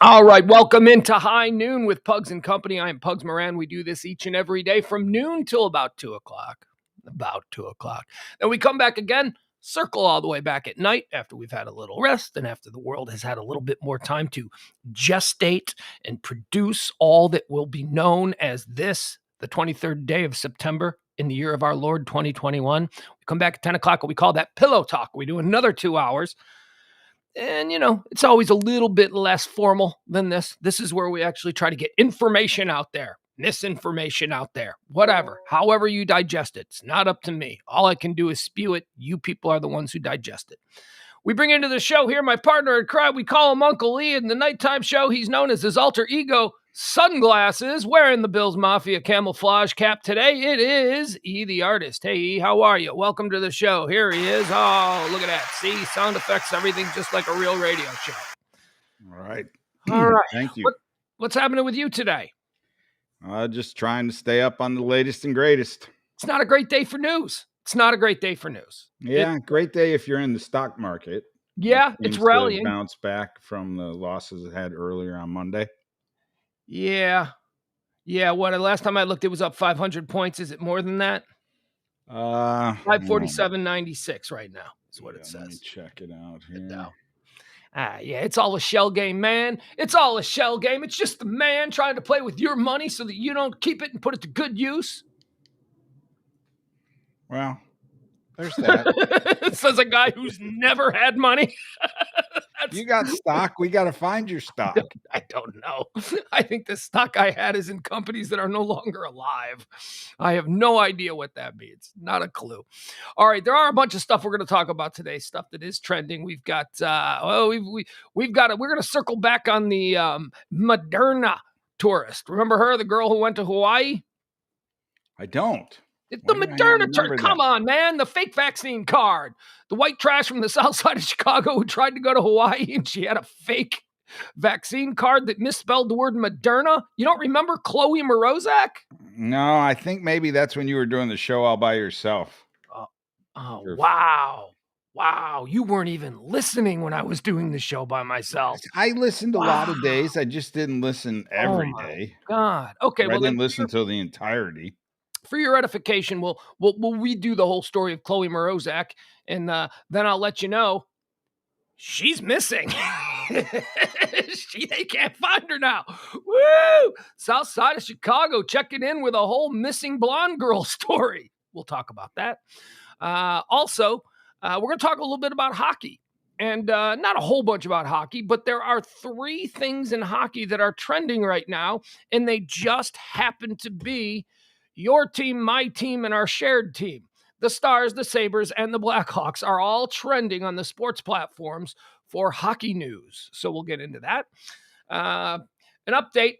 All right, welcome into High Noon with Pugs and Company. I am Pugs Moran. We do this each and every day from noon till about 2 o'clock. Then we come back again, circle all the way back at night after we've had a little rest and after the world has had a little bit more time to gestate and produce all that will be known as this, the 23rd day of September in the year of our Lord 2021. We come back at 10 o'clock, what we call that pillow talk. We do another 2 hours. And, it's always a little bit less formal than this. This is where we actually try to get information out there, misinformation out there, whatever, however you digest it. It's not up to me. All I can do is spew it. You people are the ones who digest it. We bring into the show here my partner in crime. We call him Uncle Lee. In the nighttime show, he's known as his alter ego, Sunglasses, wearing the Bills Mafia camouflage cap today. It is E the Artist. Hey, E, how are you? Welcome to the show. Here he is. Oh, look at that. See, sound effects, everything just like a real radio show. All right. Thank you. What's happening with you today? Just trying to stay up on the latest and greatest. It's not a great day for news. Yeah, great day if you're in the stock market. Yeah, it's rallying. Bounce back from the losses it had earlier on Monday. Yeah. Last time I looked, it was up 500 points. Is it more than that? 547.96 right now is what it says. Let me check it out here. It's all a shell game, man. It's all a shell game. It's just the man trying to play with your money so that you don't keep it and put it to good use. Well, there's that. Says a guy who's never had money. You got stock. We got to find your stock. I don't know. I think the stock I had is in companies that are no longer alive. I have no idea what that means. Not a clue. All right. There are a bunch of stuff we're going to talk about today. Stuff that is trending. We've got, we're going to circle back on the Moderna tourist. Remember her, the girl who went to Hawaii? I don't. It's the Moderna turn. Come on, man. The fake vaccine card. The white trash from the south side of Chicago who tried to go to Hawaii and she had a fake vaccine card that misspelled the word Moderna. You don't remember Chloe Morozak? No, I think maybe that's when you were doing the show all by yourself. Wow. You weren't even listening when I was doing the show by myself. I listened a lot of days. I just didn't listen every day. God. Okay. I didn't listen to the entirety. For your edification, we'll redo the whole story of Chloe Morozak, and then I'll let you know she's missing. They can't find her now. Woo! South side of Chicago checking in with a whole missing blonde girl story. We'll talk about that. Also, we're going to talk a little bit about hockey. And not a whole bunch about hockey, but there are 3 things in hockey that are trending right now, and they just happen to be your team, my team, and our shared team. The Stars, the Sabres, and the Blackhawks are all trending on the sports platforms for hockey news. So we'll get into that. An update.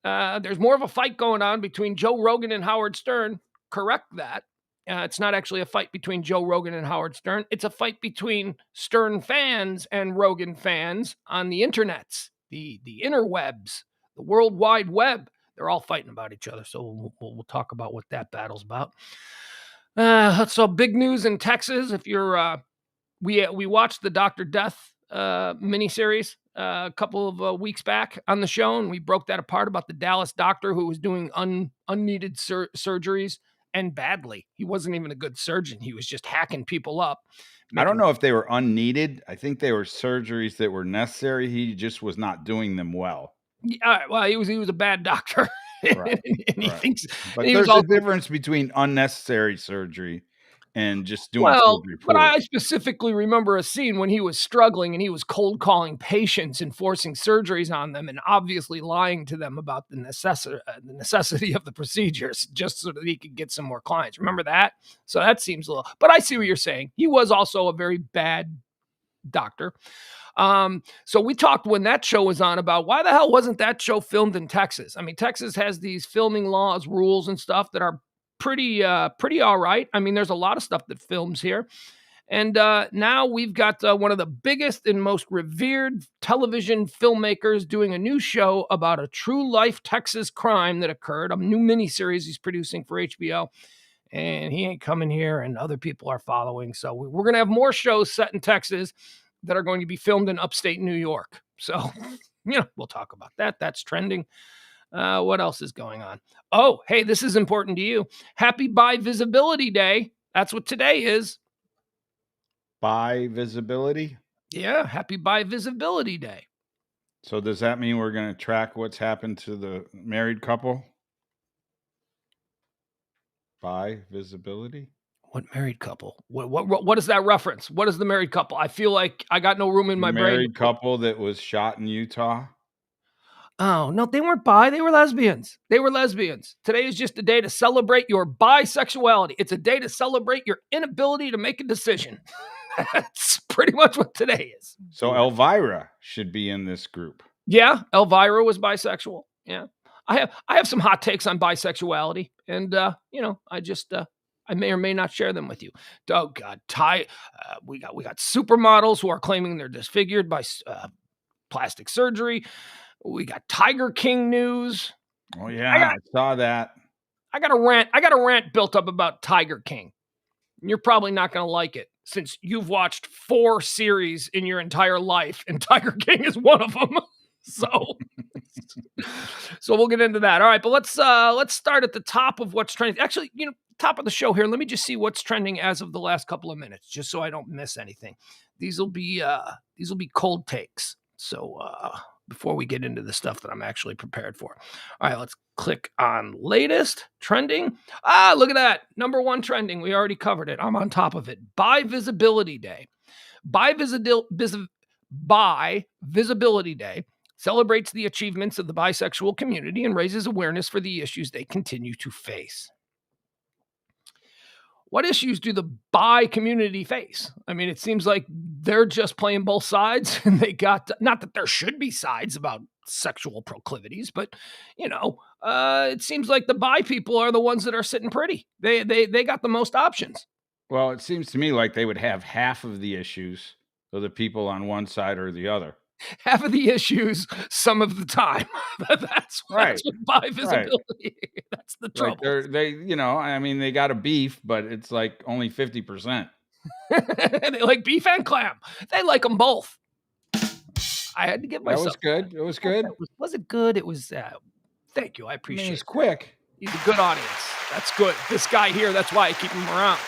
There's more of a fight going on between Joe Rogan and Howard Stern. Correct that. It's not actually a fight between Joe Rogan and Howard Stern. It's a fight between Stern fans and Rogan fans on the internets, the interwebs, the World Wide Web. They're all fighting about each other, so we'll talk about what that battle's about. So big news in Texas. If you're, we watched the Dr. Death miniseries a couple of weeks back on the show, and we broke that apart about the Dallas doctor who was doing unneeded surgeries and badly. He wasn't even a good surgeon. He was just hacking people up. I don't know if they were unneeded. I think they were surgeries that were necessary. He just was not doing them well. Yeah, well, he was a bad doctor. Right. And he thinks, but there's a difference between unnecessary surgery and just doing surgery. But I specifically remember a scene when he was struggling and he was cold calling patients and forcing surgeries on them and obviously lying to them about the necessity of the procedures just so that he could get some more clients. Remember that? So that seems a little, but I see what you're saying. He was also a very bad doctor. So we talked when that show was on about why the hell wasn't that show filmed in Texas? I mean, Texas has these filming laws, rules and stuff that are pretty all right. I mean, there's a lot of stuff that films here. And now we've got one of the biggest and most revered television filmmakers doing a new show about a true life Texas crime that occurred, a new miniseries he's producing for HBO. And he ain't coming here and other people are following. So we're going to have more shows set in Texas that are going to be filmed in upstate New York. So we'll talk about that. That's trending. What else is going on? Oh, hey, this is important to you. Happy Bi Visibility Day. That's what today is. Bi visibility? Yeah, happy Bi Visibility Day. So does that mean we're going to track what's happened to the married couple? Bi visibility? What married couple? What is that reference? What is the married couple? I feel like I got no room in my brain. Married couple that was shot in Utah? Oh, no, they weren't bi. They were lesbians. Today is just a day to celebrate your bisexuality. It's a day to celebrate your inability to make a decision. That's pretty much what today is. So Elvira should be in this group. Yeah, Elvira was bisexual. Yeah. I have some hot takes on bisexuality, and I may or may not share them with you. Oh God, we got supermodels who are claiming they're disfigured by plastic surgery. We got Tiger King news. Oh yeah, I saw that. I got a rant built up about Tiger King. You're probably not going to like it since you've watched 4 series in your entire life, and Tiger King is one of them. So we'll get into that. All right, but let's start at the top of what's trending. Actually, top of the show here. Let me just see what's trending as of the last couple of minutes, just so I don't miss anything. These will be cold takes. So before we get into the stuff that I'm actually prepared for. All right, let's click on latest trending. Look at that. Number 1 trending. We already covered it. I'm on top of it. Bi Visibility Day. Bi Visibility Day celebrates the achievements of the bisexual community and raises awareness for the issues they continue to face. What issues do the bi community face? I mean, it seems like they're just playing both sides, and they got, not that there should be sides about sexual proclivities, but it seems like the bi people are the ones that are sitting pretty. They got the most options. Well, it seems to me like they would have half of the issues of the people on one side or the other. Half of the issues, some of the time. That's right. That's bi visibility. Right. That's the trouble. Like they got a beef, but it's like only 50%. They like beef and clam. They like them both. I had to give myself. That was good. It was good. Was it good? It was. Thank you. I appreciate it. It's quick. He's a good audience. That's good. This guy here, that's why I keep him around.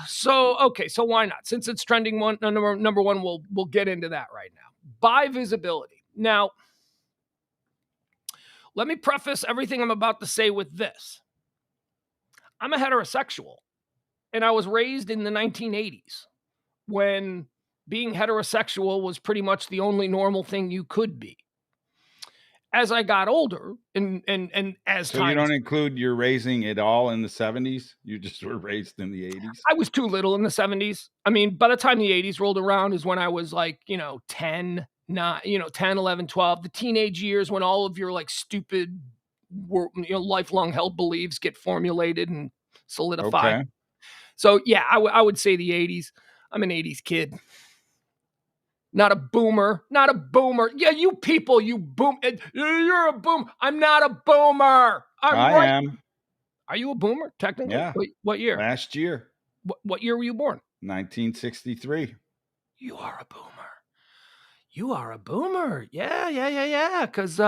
So why not? Since it's trending number 1, we'll get into that right now. Bi visibility. Now, let me preface everything I'm about to say with this. I'm a heterosexual, and I was raised in the 1980s when being heterosexual was pretty much the only normal thing you could be. As I got older, and as so you don't include your raising at all in the 70s? You just were raised in the 80s? I was too little in the 70s. I mean, by the time the 80s rolled around is when I was like, 10, 11, 12, the teenage years when all of your like stupid, lifelong held beliefs get formulated and solidified. Okay. So yeah, I would say the 80s. I'm an 80s kid. Not a boomer. Yeah, you people, you boom. You're a boom. I'm not a boomer. I am. Are you a boomer, technically? Yeah. What year? Last year. What year were you born? 1963. You are a boomer. Yeah. Because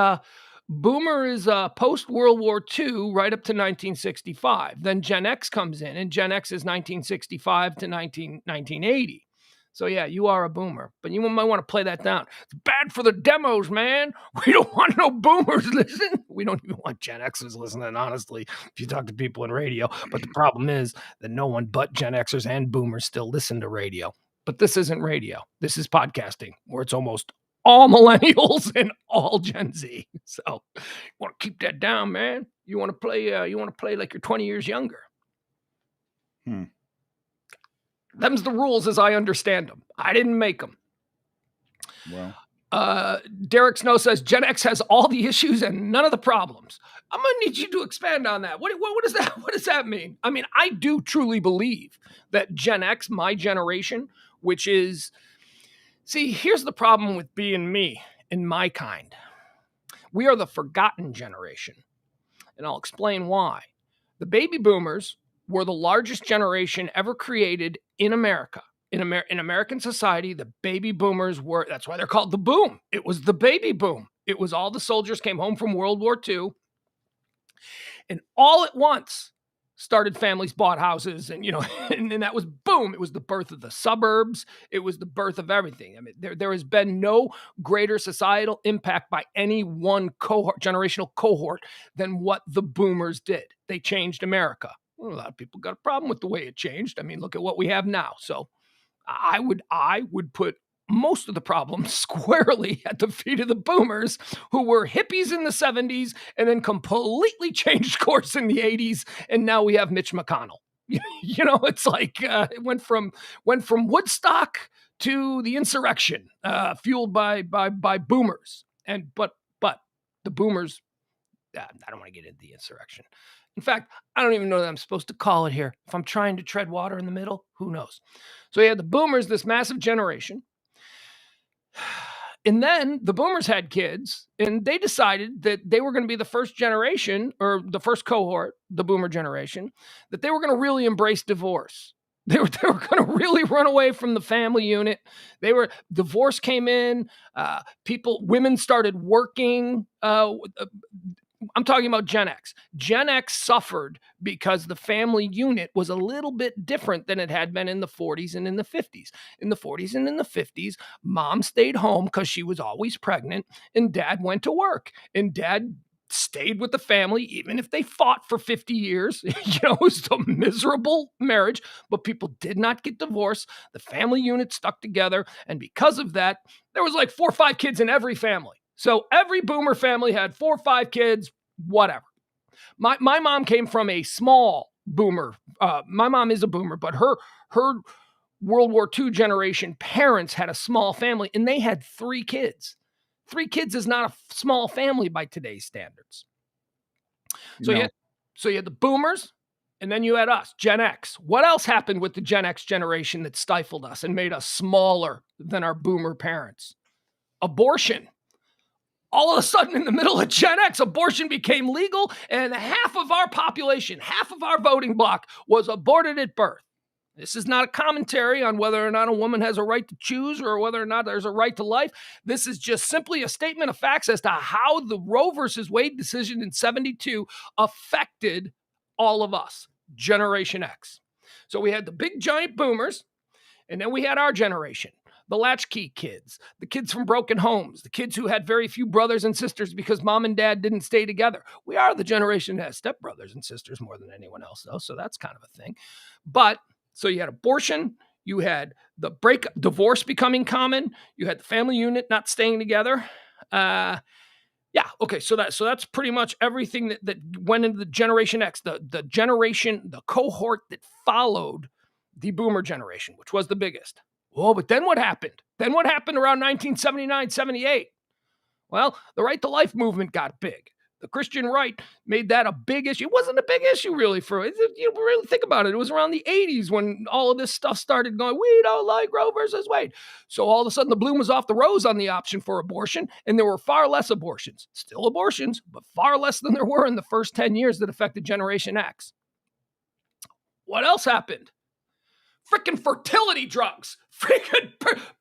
boomer is post-World War II right up to 1965. Then Gen X comes in, and Gen X is 1965 to 1980. So yeah, you are a boomer, but you might want to play that down. It's bad for the demos, man. We don't want no boomers listen. We don't even want Gen Xers listening, honestly, if you talk to people in radio. But the problem is that no one but Gen Xers and boomers still listen to radio. But this isn't radio. This is podcasting, where it's almost all millennials and all Gen Z. So you want to keep that down, man. You want to play like you're 20 years younger. Them's the rules as I understand them. I didn't make them. Well, Derek Snow says Gen X has all the issues and none of the problems. I'm going to need you to expand on that. What is that? What does that mean? I mean, I do truly believe that Gen X, my generation, which is, see, here's the problem with being me and my kind. We are the forgotten generation. And I'll explain why. The baby boomers were the largest generation ever created in America in American society, the baby boomers were, that's why they're called the boom. It was the baby boom. It was all the soldiers came home from World War II, and all at once started families, bought houses, and, and that was boom. It was the birth of the suburbs. It was the birth of everything. I mean, there has been no greater societal impact by any one generational cohort than what the boomers did. They changed America. Well, a lot of people got a problem with the way it changed. I mean, look at what we have now. So I would put most of the problem squarely at the feet of the boomers, who were hippies in the 70s and then completely changed course in the 80s. And now we have Mitch McConnell. It's like it went from Woodstock to the insurrection, fueled by boomers. But the boomers, I don't want to get into the insurrection. In fact, I don't even know that I'm supposed to call it here. If I'm trying to tread water in the middle, who knows? So you had the boomers, this massive generation. And then the boomers had kids, and they decided that they were going to be the first generation, or the first cohort, the boomer generation, that they were going to really embrace divorce. They were going to really run away from the family unit. Divorce came in, women started working. I'm talking about Gen X. Gen X suffered because the family unit was a little bit different than it had been in the 40s and in the 50s. In the 40s and in the 50s, mom stayed home because she was always pregnant, and dad went to work. And dad stayed with the family, even if they fought for 50 years. It was a miserable marriage, but people did not get divorced. The family unit stuck together. And because of that, there was like 4 or 5 kids in every family. So every boomer family had 4 or 5 kids, whatever. My mom came from a small boomer. My mom is a boomer, but her World War II generation parents had a small family, and they had 3 kids. 3 kids is not a small family by today's standards. So No. you had the boomers, and then you had us, Gen X. What else happened with the Gen X generation that stifled us and made us smaller than our boomer parents? Abortion. All of a sudden, in the middle of Gen X, abortion became legal, and half of our population, half of our voting bloc was aborted at birth. This is not a commentary on whether or not a woman has a right to choose or whether or not there's a right to life. This is just simply a statement of facts as to how the Roe versus Wade decision in 72 affected all of us, Generation X. So we had the big giant boomers, and then we had our generation. The latchkey kids, the kids from broken homes, the kids who had very few brothers and sisters because mom and dad didn't stay together. We are the generation that has stepbrothers and sisters more than anyone else, though, so that's kind of a thing. But, so you had abortion, you had the divorce becoming common, you had the family unit not staying together. So that's pretty much everything that went into the Generation X, the cohort that followed the boomer generation, which was the biggest. Oh, but then what happened? Then what happened around 1979, 78? Well, the right to life movement got big. The Christian right made that a big issue. It wasn't a big issue really really think about it. It was around the 80s when all of this stuff started going, we don't like Roe versus Wade. So all of a sudden the bloom was off the rose on the option for abortion, and there were far less abortions. Still abortions, but far less than there were in the first 10 years that affected Generation X. What else happened? Freaking fertility drugs. Freaking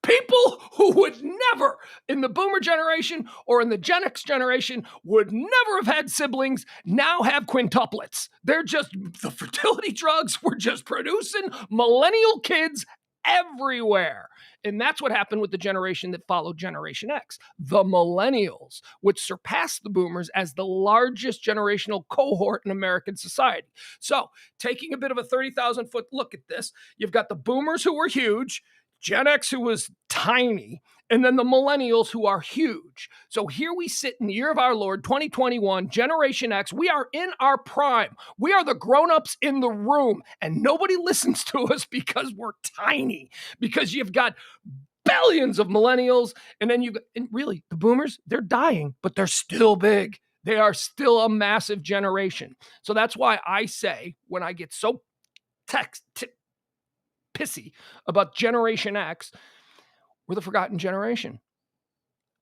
people who would never, in the boomer generation or in the Gen X generation, would never have had siblings, now have quintuplets. The fertility drugs were just producing millennial kids everywhere. And that's what happened with the generation that followed Generation X, the millennials, which surpassed the boomers as the largest generational cohort in American society. So taking a bit of a 30,000-foot look at this, you've got the boomers who were huge, Gen X who was tiny, and then the millennials who are huge. So here we sit in the year of our Lord, 2021, Generation X. We are in our prime. We are the grown-ups in the room, and nobody listens to us because we're tiny, because you've got billions of millennials, and then really, the boomers, they're dying, but they're still big. They are still a massive generation. So that's why I say, when I get so pissy about Generation X, we're the forgotten generation.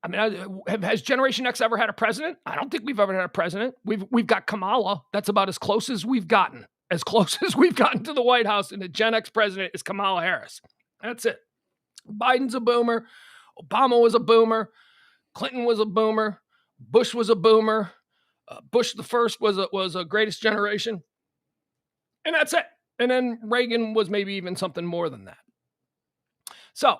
I mean, has Generation X ever had a president? I don't think we've ever had a president. We've got Kamala. That's about as close as we've gotten. As close as we've gotten to the White House, and the Gen X president is Kamala Harris. That's it. Biden's a boomer. Obama was a boomer. Clinton was a boomer. Bush was a boomer. Bush the first was a greatest generation. And that's it. And then Reagan was maybe even something more than that. So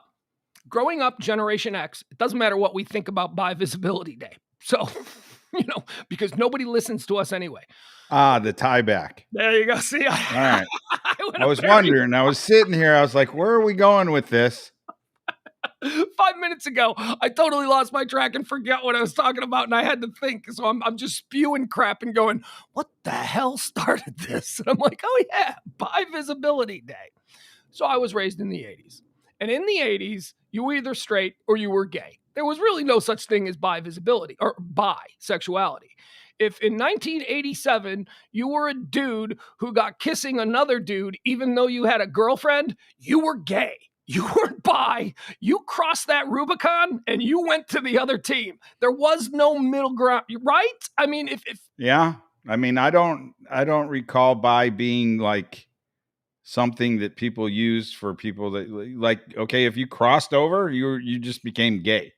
growing up Generation X, it doesn't matter what we think about by Visibility Day. So, because nobody listens to us anyway. The tie back. There you go. See, all right. I was wondering. I was sitting here. I was like, where are we going with this? 5 minutes ago, I totally lost my track and forget what I was talking about, and I had to think. So I'm just spewing crap and going, what the hell started this? And I'm like, oh yeah, Bi Visibility Day. So I was raised in the 80s. And in the 80s, you were either straight or you were gay. There was really no such thing as bi visibility or bisexuality. If in 1987 you were a dude who got kissing another dude, even though you had a girlfriend, you were gay. You weren't bi. You crossed that Rubicon and you went to the other team. There was no middle ground, right? I mean, if yeah, I mean, I don't recall bi being like something that people use for people that like, okay, if you crossed over, you just became gay.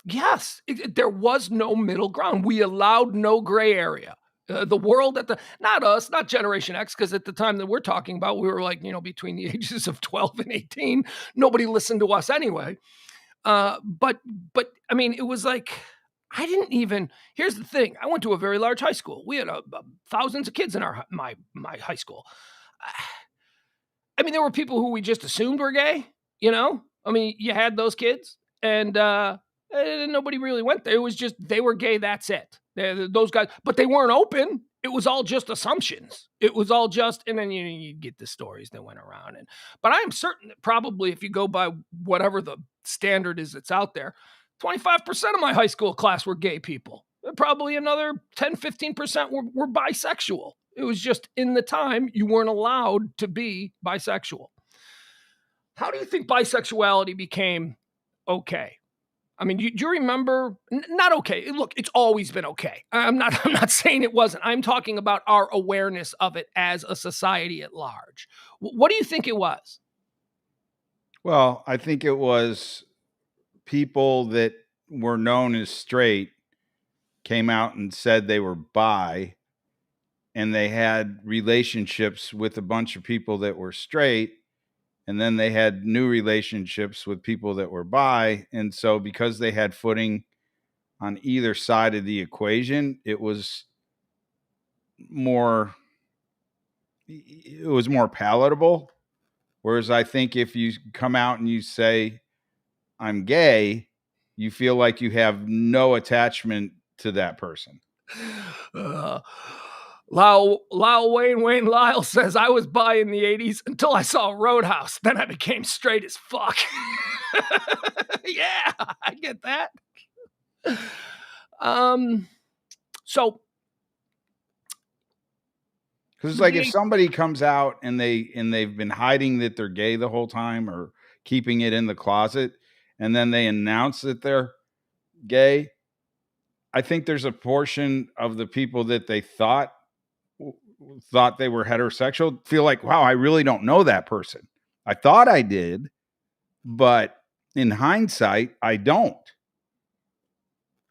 Yes, there was no middle ground. We allowed no gray area. The world not us, not Generation X, because at the time that we're talking about, we were like, between the ages of 12 and 18. Nobody listened to us anyway. But I mean, it was like, here's the thing. I went to a very large high school. We had thousands of kids in my high school. I mean, there were people who we just assumed were gay, I mean, you had those kids and nobody really went there. It was just, they were gay. That's it. Those guys, but they weren't open. It was all just assumptions. It was all just, and then you get the stories that went around. But I am certain that probably if you go by whatever the standard is that's out there, 25% of my high school class were gay people. Probably another 10, 15% were bisexual. It was just in the time you weren't allowed to be bisexual. How do you think bisexuality became okay? I mean, do you remember? Not okay. Look, it's always been okay. I'm not saying it wasn't. I'm talking about our awareness of it as a society at large. What do you think it was? Well, I think it was people that were known as straight came out and said they were bi, and they had relationships with a bunch of people that were straight. And then they had new relationships with people that were bi. And so because they had footing on either side of the equation, it was more palatable. Whereas I think if you come out and you say, I'm gay, you feel like you have no attachment to that person. Lyle Wayne Lyle says, I was bi in the 80s until I saw Roadhouse. Then I became straight as fuck. Yeah, I get that. So, because it's like if somebody comes out and they've been hiding that they're gay the whole time or keeping it in the closet, and then they announce that they're gay, I think there's a portion of the people that they thought they were heterosexual feel like, wow, I really don't know that person. I thought I did, but in hindsight, I don't.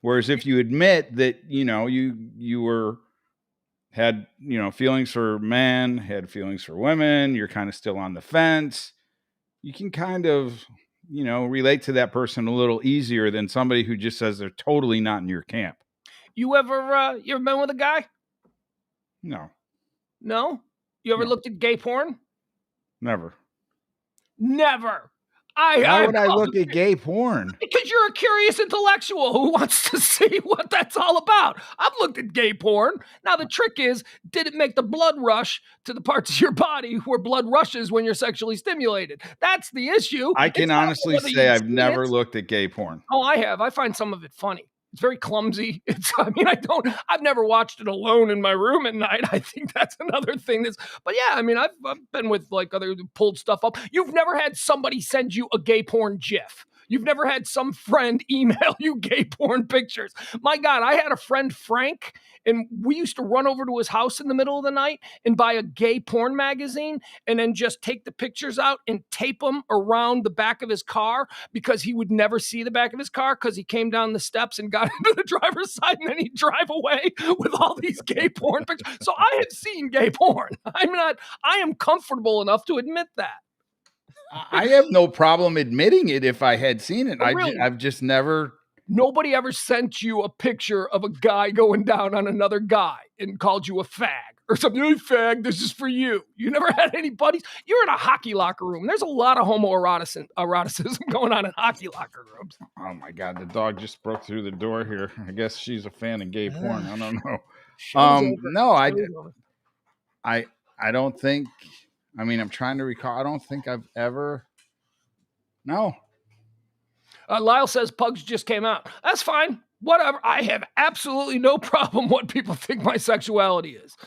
Whereas if you admit that, you had feelings for men, had feelings for women, you're kind of still on the fence, you can kind of, relate to that person a little easier than somebody who just says they're totally not in your camp. You ever been with a guy? No. You ever looked at gay porn? Never. Why would I look at gay porn? Because you're a curious intellectual who wants to see what that's all about. I've looked at gay porn. Now, the trick is, did it make the blood rush to the parts of your body where blood rushes when you're sexually stimulated? That's the issue. I can honestly say I've never looked at gay porn. Oh, I have. I find some of it funny. It's very clumsy. I've never watched it alone in my room at night. I think that's another thing but yeah, I mean, I've been with like other pulled stuff up. You've never had somebody send you a gay porn GIF. You've never had some friend email you gay porn pictures. My God, I had a friend, Frank, and we used to run over to his house in the middle of the night and buy a gay porn magazine and then just take the pictures out and tape them around the back of his car because he would never see the back of his car because he came down the steps and got into the driver's side and then he'd drive away with all these gay porn pictures. So I had seen gay porn. I am comfortable enough to admit that. I have no problem admitting it if I had seen it. Really? I've just never. Nobody ever sent you a picture of a guy going down on another guy and called you a fag or something. Hey, fag, this is for you. You never had any buddies? You're in a hockey locker room. There's a lot of homoeroticism going on in hockey locker rooms. Oh my God, the dog just broke through the door here. I guess she's a fan of gay porn. I don't know. No, I don't think. I mean, I'm trying to recall. I don't think I've ever. No. Lyle says Pugs just came out. That's fine. Whatever. I have absolutely no problem what people think my sexuality is.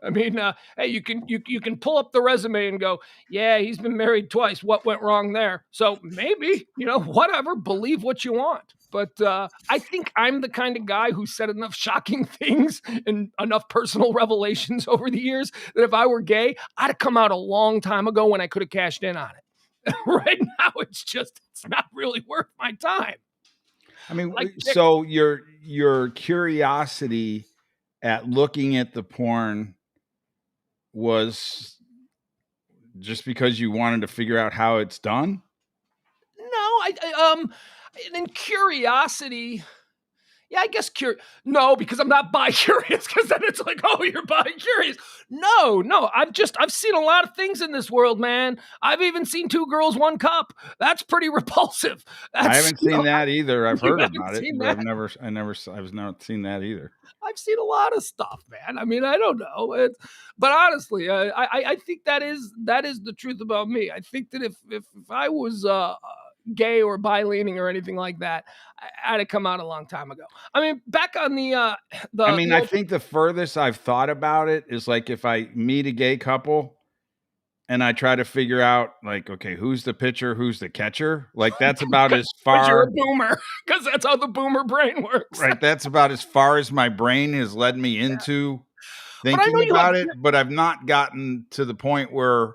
I mean, hey, you can pull up the resume and go, yeah, he's been married twice. What went wrong there? So maybe, whatever, believe what you want. But I think I'm the kind of guy who said enough shocking things and enough personal revelations over the years that if I were gay, I'd have come out a long time ago when I could have cashed in on it. Right now, it's not really worth my time. I mean, so your curiosity at looking at the porn was just because you wanted to figure out how it's done? No, and curiosity. Yeah, I guess no, because I'm not bi-curious, because then it's like, oh, you're bi-curious. No, I've seen a lot of things in this world, man. I've even seen 2 girls, 1 cup. That's pretty repulsive. I haven't seen that either. I've heard about it, but I've not seen that either. I've seen a lot of stuff, man. I mean, I don't know. But honestly, I think that is the truth about me. I think that if I was gay or bi-leaning or anything like that, I'd have come out a long time ago. I mean, back on the I think the furthest I've thought about it is like if I meet a gay couple and I try to figure out like, okay, who's the pitcher, who's the catcher? Like that's about as far. You're a boomer, because that's how the boomer brain works. Right. That's about as far as my brain has led me into thinking about it. But I've not gotten to the point where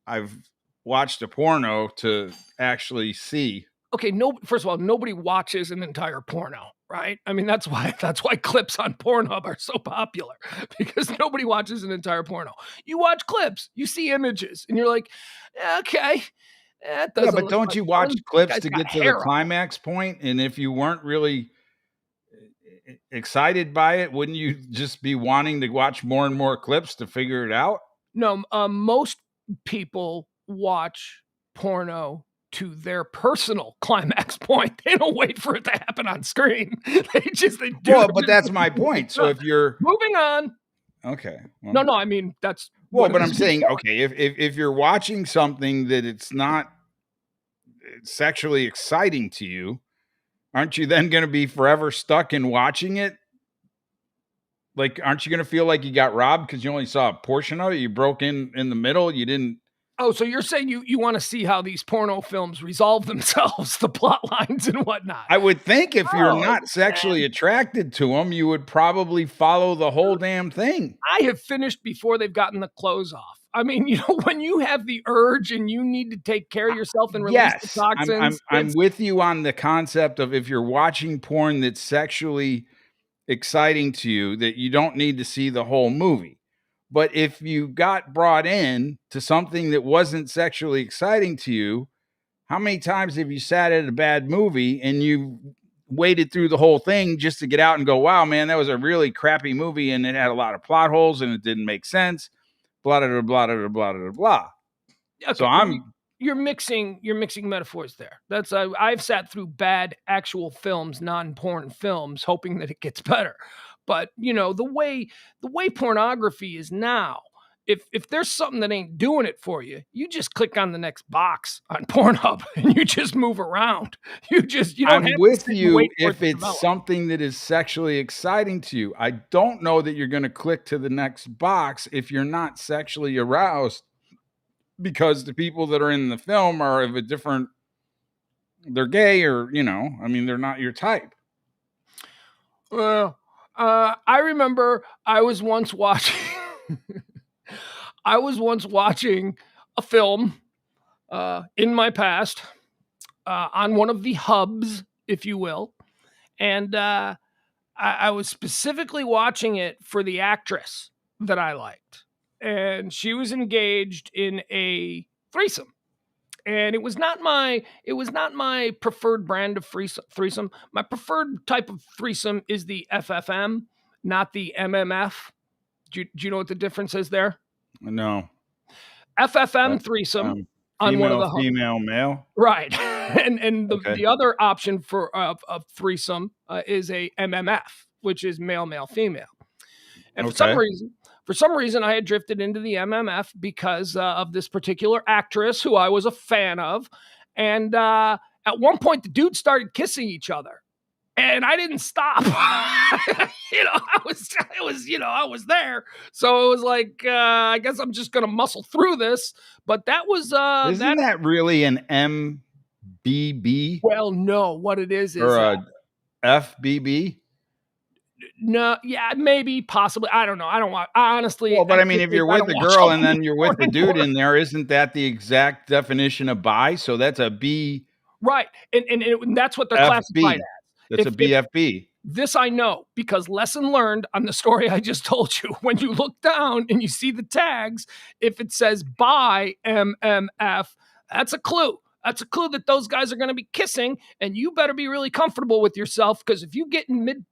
I've watched a porno to actually see. Okay, first of all, nobody watches an entire porno, right? I mean, that's why clips on Pornhub are so popular, because nobody watches an entire porno. You watch clips, you see images, and you're like, okay. But don't you watch clips to get to the climax point? And if you weren't really excited by it, wouldn't you just be wanting to watch more and more clips to figure it out? No, most people watch porno to their personal climax point. They don't wait for it to happen on screen. They do. Well, but that's my point. So if you're moving on. Okay. Well, no, I mean, that's but I'm saying, okay, if you're watching something that it's not sexually exciting to you, aren't you then going to be forever stuck in watching it? Like, aren't you going to feel like you got robbed because you only saw a portion of it? You broke in the middle. You didn't. Oh, so you're saying you want to see how these porno films resolve themselves, the plot lines and whatnot. I would think if you're not sexually attracted to them, you would probably follow the whole damn thing. I have finished before they've gotten the clothes off. I mean, when you have the urge and you need to take care of yourself and release the toxins. I'm with you on the concept of if you're watching porn that's sexually exciting to you, that you don't need to see the whole movie. But if you got brought in to something that wasn't sexually exciting to you, how many times have you sat at a bad movie and you waited through the whole thing just to get out and go, wow, man, that was a really crappy movie and it had a lot of plot holes and it didn't make sense, blah, blah, blah, blah, blah, blah, blah. Okay, so you're mixing metaphors there. That's I've sat through bad actual films, non-porn films, hoping that it gets better. But the way pornography is now, if there's something that ain't doing it for you, you just click on the next box on Pornhub and you just move around. You don't. I'm with you if it's something that is sexually exciting to you. I don't know that you're going to click to the next box if you're not sexually aroused, because the people that are in the film are of a different they're gay or, I mean, they're not your type. Well, I remember I was once watching a film in my past on one of the hubs, if you will, and I was specifically watching it for the actress that I liked, and she was engaged in a threesome. And it was not my preferred brand of threesome. My preferred type of threesome is the FFM, not the MMF. Do you know what the difference is there? No. FFM threesome on one of the female, male. right, and Okay. the other option for of threesome is a MMF, which is male, male, female. And for some reason, I had drifted into the MMF because of this particular actress who I was a fan of. And at one point, the dudes started kissing each other, and I didn't stop. I was there. So it was like, I guess I'm just going to muscle through this. But that was, isn't that really an MBB? Well, no, what it is or a FBB? No, yeah, maybe, possibly. I don't know. I don't want, honestly. Well, but I mean, if you're with the girl and then you're with the dude in there, isn't that the exact definition of bi? So that's a B. Right. And that's what they're classified as. That's a BFB. This I know because lesson learned on the story I just told you. When you look down and you see the tags, if it says bi MMF, that's a clue. That's a clue that those guys are going to be kissing, and you better be really comfortable with yourself, because if you get in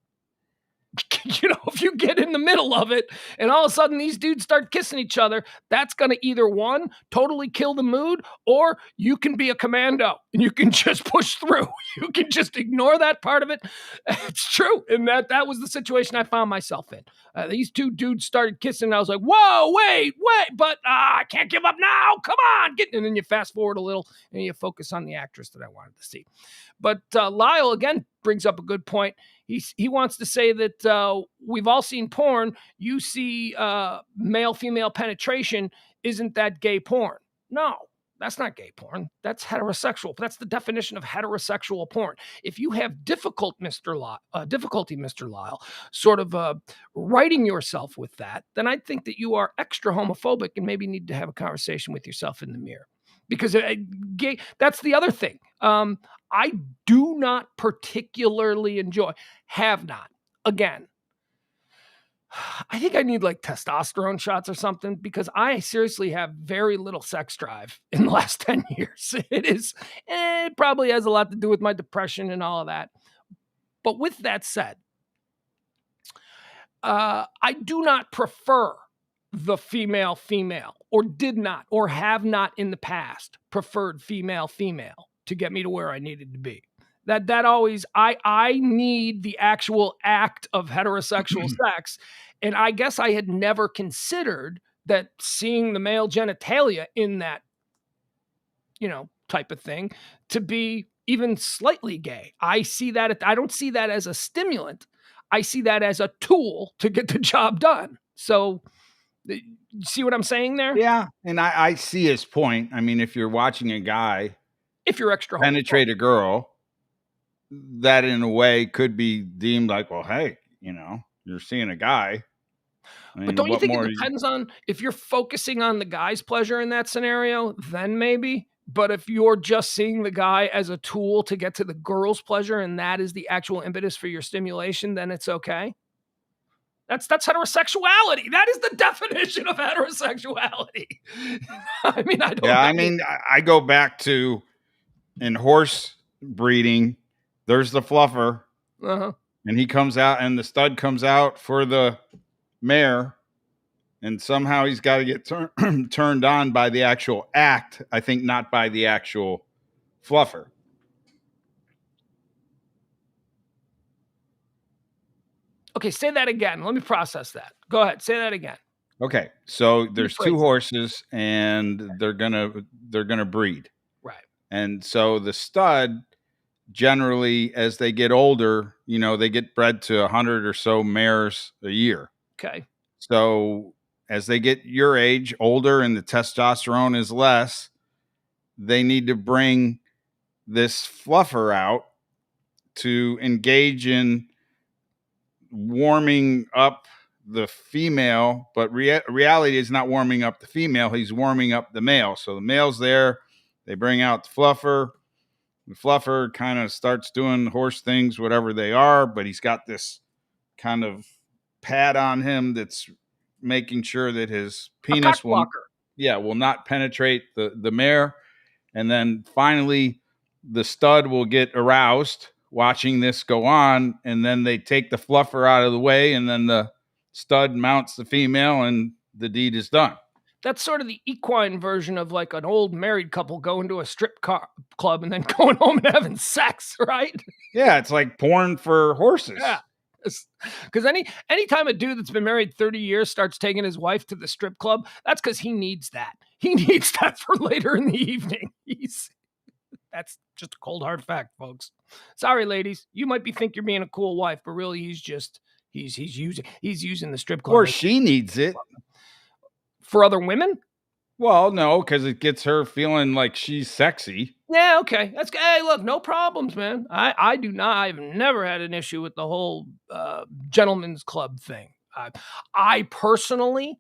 if you get in the middle of it and all of a sudden these dudes start kissing each other, that's going to either one, totally kill the mood, or you can be a commando and you can just push through. You can just ignore that part of it. It's true. And that was the situation I found myself in. These two dudes started kissing, and I was like, whoa, wait, but I can't give up now. Come on. And then you fast forward a little and you focus on the actress that I wanted to see. But Lyle, again, brings up a good point. He wants to say that we've all seen porn. You see male-female penetration. Isn't that gay porn? No, that's not gay porn. That's heterosexual. That's the definition of heterosexual porn. If you have difficulty, Mr. Lyle, sort of writing yourself with that, then I think that you are extra homophobic and maybe need to have a conversation with yourself in the mirror. Because gay, that's the other thing. I do not particularly enjoy, have not. Again, I think I need like testosterone shots or something, because I seriously have very little sex drive in the last 10 years. It probably has a lot to do with my depression and all of that. But with that said, I do not prefer the female, or did not, or have not in the past preferred female to get me to where I needed to be. That always, I need the actual act of heterosexual sex. And I guess I had never considered that seeing the male genitalia in that, type of thing to be even slightly gay. I don't see that as a stimulant. I see that as a tool to get the job done. So, you see what I'm saying there? Yeah. And I see his point. I mean, if you're watching a guy, if you're extra penetrate a girl, that in a way could be deemed like, well, hey, you're seeing a guy. I mean, but don't you think it depends on if you're focusing on the guy's pleasure in that scenario, then maybe. But if you're just seeing the guy as a tool to get to the girl's pleasure, and that is the actual impetus for your stimulation, then it's okay. That's heterosexuality. That is the definition of heterosexuality. I mean, I don't. Yeah, I mean, I go back to in horse breeding. There's the fluffer, and he comes out, and the stud comes out for the mare, and somehow he's got to get turned on by the actual act. I think not by the actual fluffer. Okay, say that again. Let me process that. Go ahead, say that again. Okay, so there's two horses, and they're gonna breed, right? And so the stud, generally, as they get older, they get bred to 100 or so mares a year. Okay. So as they get your age, older, and the testosterone is less, they need to bring this fluffer out to engage in warming up the female, but reality is not warming up the female. He's warming up the male. So the male's there. They bring out the fluffer. The fluffer kind of starts doing horse things, whatever they are, but he's got this kind of pad on him that's making sure that his penis will not penetrate the mare. And then finally the stud will get aroused watching this go on, and then they take the fluffer out of the way, and then the stud mounts the female, and the deed is done. That's sort of the equine version of like an old married couple going to a strip club and then going home and having sex, right? Yeah, it's like porn for horses. Yeah. Because anytime a dude that's been married 30 years starts taking his wife to the strip club, that's because he needs that. He needs that for later in the evening. That's just a cold hard fact, folks. Sorry, ladies. You might think you're being a cool wife, but really he's using the strip club. Or she needs it. For other women? Well, no, because it gets her feeling like she's sexy. Yeah, okay. Hey, look, no problems, man. I've never had an issue with the whole gentleman's club thing. I personally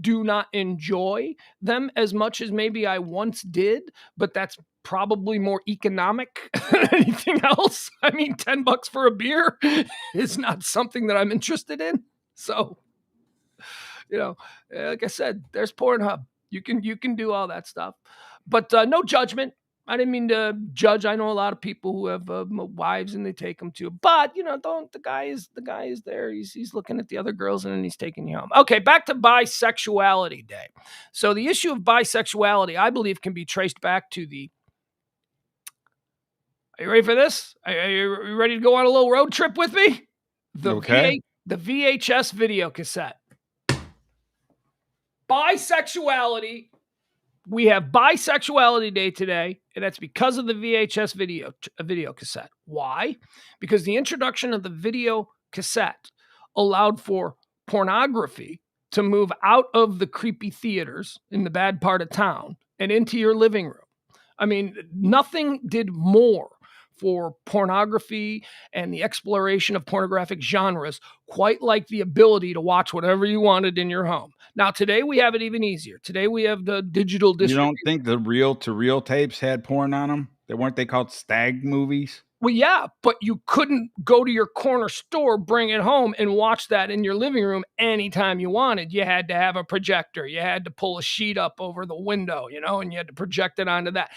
do not enjoy them as much as maybe I once did, but that's probably more economic than anything else. I mean, $10 for a beer is not something that I'm interested in. So, like I said, there's Pornhub. You can do all that stuff, but no judgment. I didn't mean to judge. I know a lot of people who have wives and they take them to, but the guy is there. He's looking at the other girls and then he's taking you home. Okay, back to Bisexuality Day. So the issue of bisexuality, I believe, can be traced back to are you ready for this? Are you ready to go on a little road trip with me? The VHS video cassette. Bisexuality. We have Bisexuality Day today, and that's because of the VHS video cassette. Why? Because the introduction of the video cassette allowed for pornography to move out of the creepy theaters in the bad part of town and into your living room. I mean, nothing did more for pornography and the exploration of pornographic genres quite like the ability to watch whatever you wanted in your home. Now, today we have it even easier. Today we have the digital distribution. You don't think the reel-to-reel tapes had porn on them? Weren't they called stag movies? Well, yeah, but you couldn't go to your corner store, bring it home, and watch that in your living room anytime you wanted. You had to have a projector. You had to pull a sheet up over the window, and you had to project it onto that.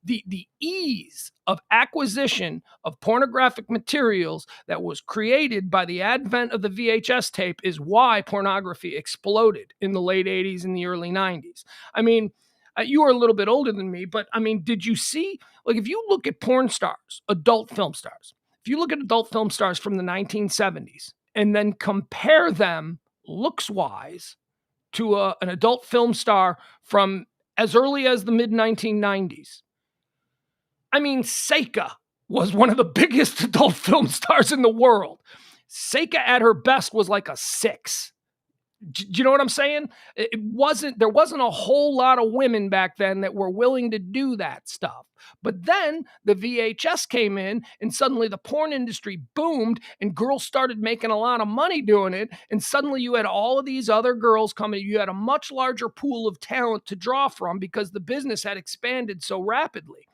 The ease of acquisition of pornographic materials that was created by the advent of the VHS tape is why pornography exploded in the late 80s and the early 90s. I mean, you were a little bit older than me, but I mean, did you see, like, if you look at porn stars, adult film stars, if you look at adult film stars from the 1970s and then compare them looks-wise to an adult film star from as early as the mid-1990s, I mean, Seika was one of the biggest adult film stars in the world. Seika at her best was like a 6. Do you know what I'm saying? There wasn't a whole lot of women back then that were willing to do that stuff. But then the VHS came in and suddenly the porn industry boomed and girls started making a lot of money doing it. And suddenly you had all of these other girls coming. You had a much larger pool of talent to draw from because the business had expanded so rapidly.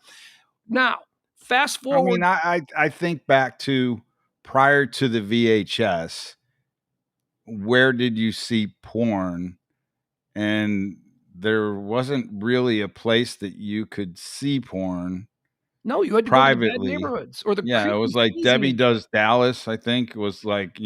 Now, fast forward. I mean, I think back to prior to the VHS. Where did you see porn? And there wasn't really a place that you could see porn. No, you had to privately. Go to the bad neighborhoods or the it was like Debbie Does Dallas. I think it was like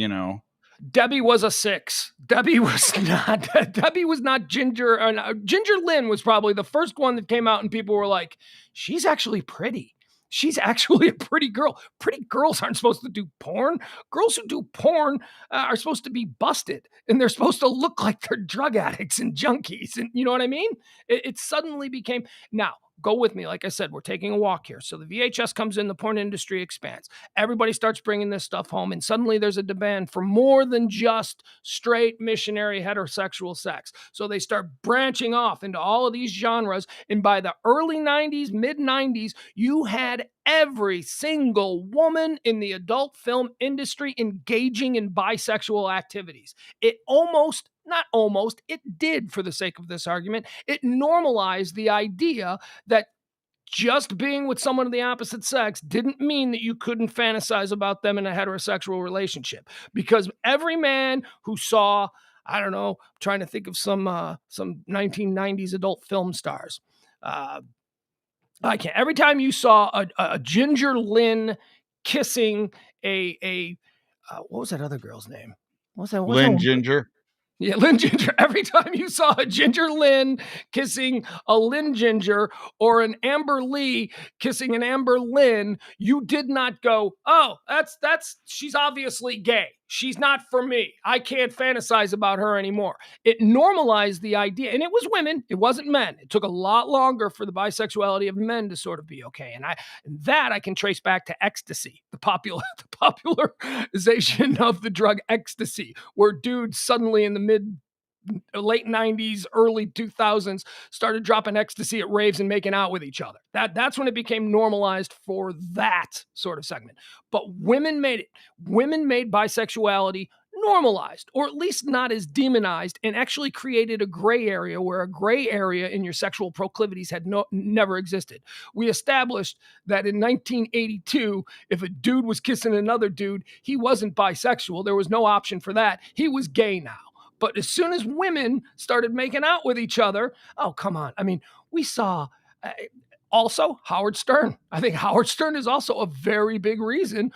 Debbie was a 6. Debbie was not Ginger. Ginger Lynn was probably the first one that came out, and people were like, "She's actually pretty. She's actually a pretty girl." Pretty girls aren't supposed to do porn. Girls who do porn are supposed to be busted, and they're supposed to look like they're drug addicts and junkies. And you know what I mean? It suddenly became. Now, go with me. Like I said, we're taking a walk here. So the VHS comes in, the porn industry expands. Everybody starts bringing this stuff home, and suddenly there's a demand for more than just straight missionary heterosexual sex. So they start branching off into all of these genres, and by the early 90s, mid 90s, you had every single woman in the adult film industry engaging in bisexual activities. It almost, not almost, it did, for the sake of this argument, it normalized the idea that just being with someone of the opposite sex didn't mean that you couldn't fantasize about them in a heterosexual relationship. Because every man who saw, I don't know, I'm trying to think of some 1990s adult film stars. I can't. Every time you saw a Ginger Lynn kissing a what was that other girl's name? What was that? Lynn Ginger. Yeah, Lynn Ginger. Every time you saw a Ginger Lynn kissing a Lynn Ginger or an Amber Lee kissing an Amber Lynn, you did not go, oh, she's obviously gay. She's not for me. I can't fantasize about her anymore. It normalized the idea, and it was women. It wasn't men. It took a lot longer for the bisexuality of men to sort of be okay. And that I can trace back to ecstasy, the popularization of the drug ecstasy, where dudes suddenly in the late 90s, early 2000s started dropping ecstasy at raves and making out with each other. That's when it became normalized for that sort of segment. But women made it. Women made bisexuality normalized, or at least not as demonized, and actually created a gray area where a gray area in your sexual proclivities had never existed. We established that in 1982, if a dude was kissing another dude, he wasn't bisexual. There was no option for that. He was gay now. But as soon as women started making out with each other, oh, come on. I mean, we saw also Howard Stern. I think Howard Stern is also a very big reason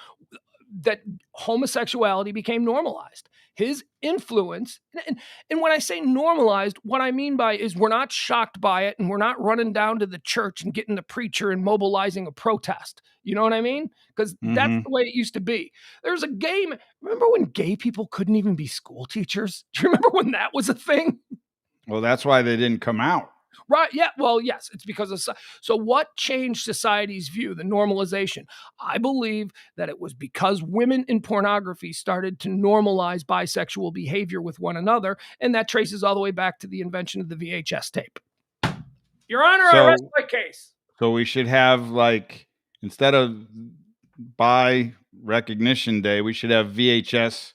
that homosexuality became normalized. His influence, and when I say normalized, what I mean by is we're not shocked by it, and we're not running down to the church and getting the preacher and mobilizing a protest. You know what I mean? Because that's the way it used to be. There's a game. Remember when gay people couldn't even be school teachers? Do you remember when that was a thing? Well, that's why they didn't come out. Right. Yeah. Well, yes, it's because of. So what changed society's view, the normalization? I believe that it was because women in pornography started to normalize bisexual behavior with one another. And that traces all the way back to the invention of the VHS tape. Your Honor, I rest my case. So we should have, like, instead of bi recognition day, we should have VHS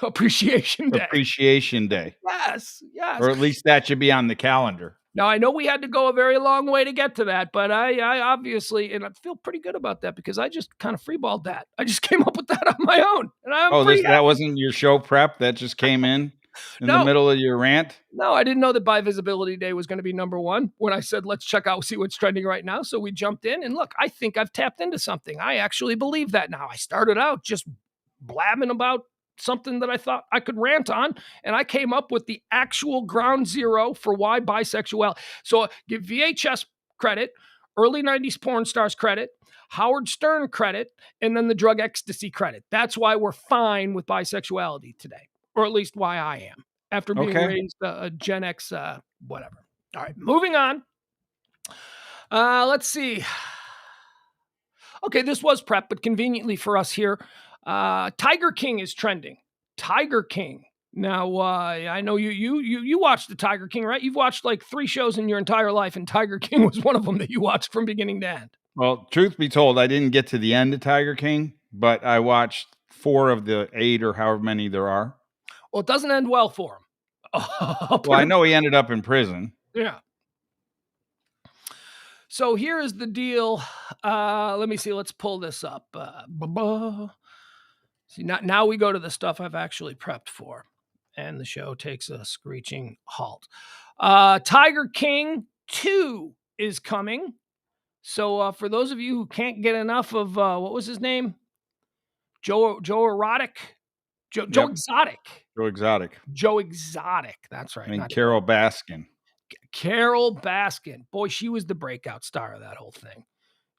Appreciation Day. Appreciation Day. Yes. Or at least that should be on the calendar. Now, I know we had to go a very long way to get to that, but I obviously, and I feel pretty good about that because I just kind of freeballed that. I just came up with that on my own. And that wasn't your show prep? That just came in the middle of your rant? No, I didn't know that Bi Visibility Day was going to be number one when I said, let's check out, see what's trending right now. So we jumped in, and look, I think I've tapped into something. I actually believe that now. I started out just blabbing about something that I thought I could rant on, and I came up with the actual ground zero for why bisexuality. So give VHS credit, early 90s porn stars credit, Howard Stern credit, and then the drug ecstasy credit. That's why we're fine with bisexuality today, or at least why I am, after being raised a Gen X, whatever. All right, moving on. Let's see. Okay, this was prep, but conveniently for us here, Tiger King is trending. Tiger King. Now, I know you watched the Tiger King, right? You've watched like 3 shows in your entire life, and Tiger King was one of them that you watched from beginning to end. Well, truth be told, I didn't get to the end of Tiger King, but I watched 4 of the 8 or however many there are. Well, it doesn't end well for him. Well, I know he ended up in prison. Yeah. So here is the deal. Let me see. Let's pull this up. See, now we go to the stuff I've actually prepped for, and the show takes a screeching halt. Tiger King 2 is coming. So for those of you who can't get enough of, what was his name? Joe Exotic. Joe Exotic. That's right. And Carol Baskin. Carol Baskin. Boy, she was the breakout star of that whole thing.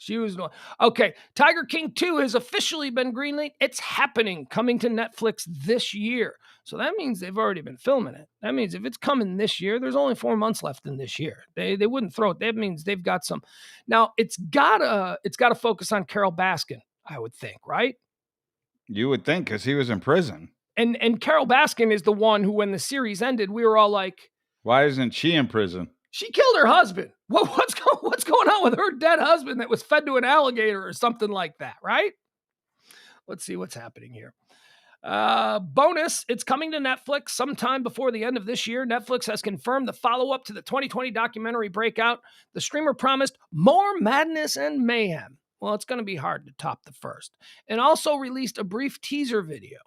She was the one. Okay, Tiger King 2 has officially been greenlit. It's happening, coming to Netflix this year. So that means they've already been filming it. That means if it's coming this year, there's only 4 months left in this year. They wouldn't throw it. That means they've got some. Now it's gotta focus on Carol Baskin, I would think, right? You would think, because he was in prison. And Carol Baskin is the one who, when the series ended, we were all like, why isn't she in prison? She killed her husband. What's going on with her dead husband that was fed to an alligator or something like that, right? Let's see what's happening here. Bonus, it's coming to Netflix sometime before the end of this year. Netflix has confirmed the follow-up to the 2020 documentary Breakout. The streamer promised more madness and mayhem. Well, it's going to be hard to top the first. And also released a brief teaser video.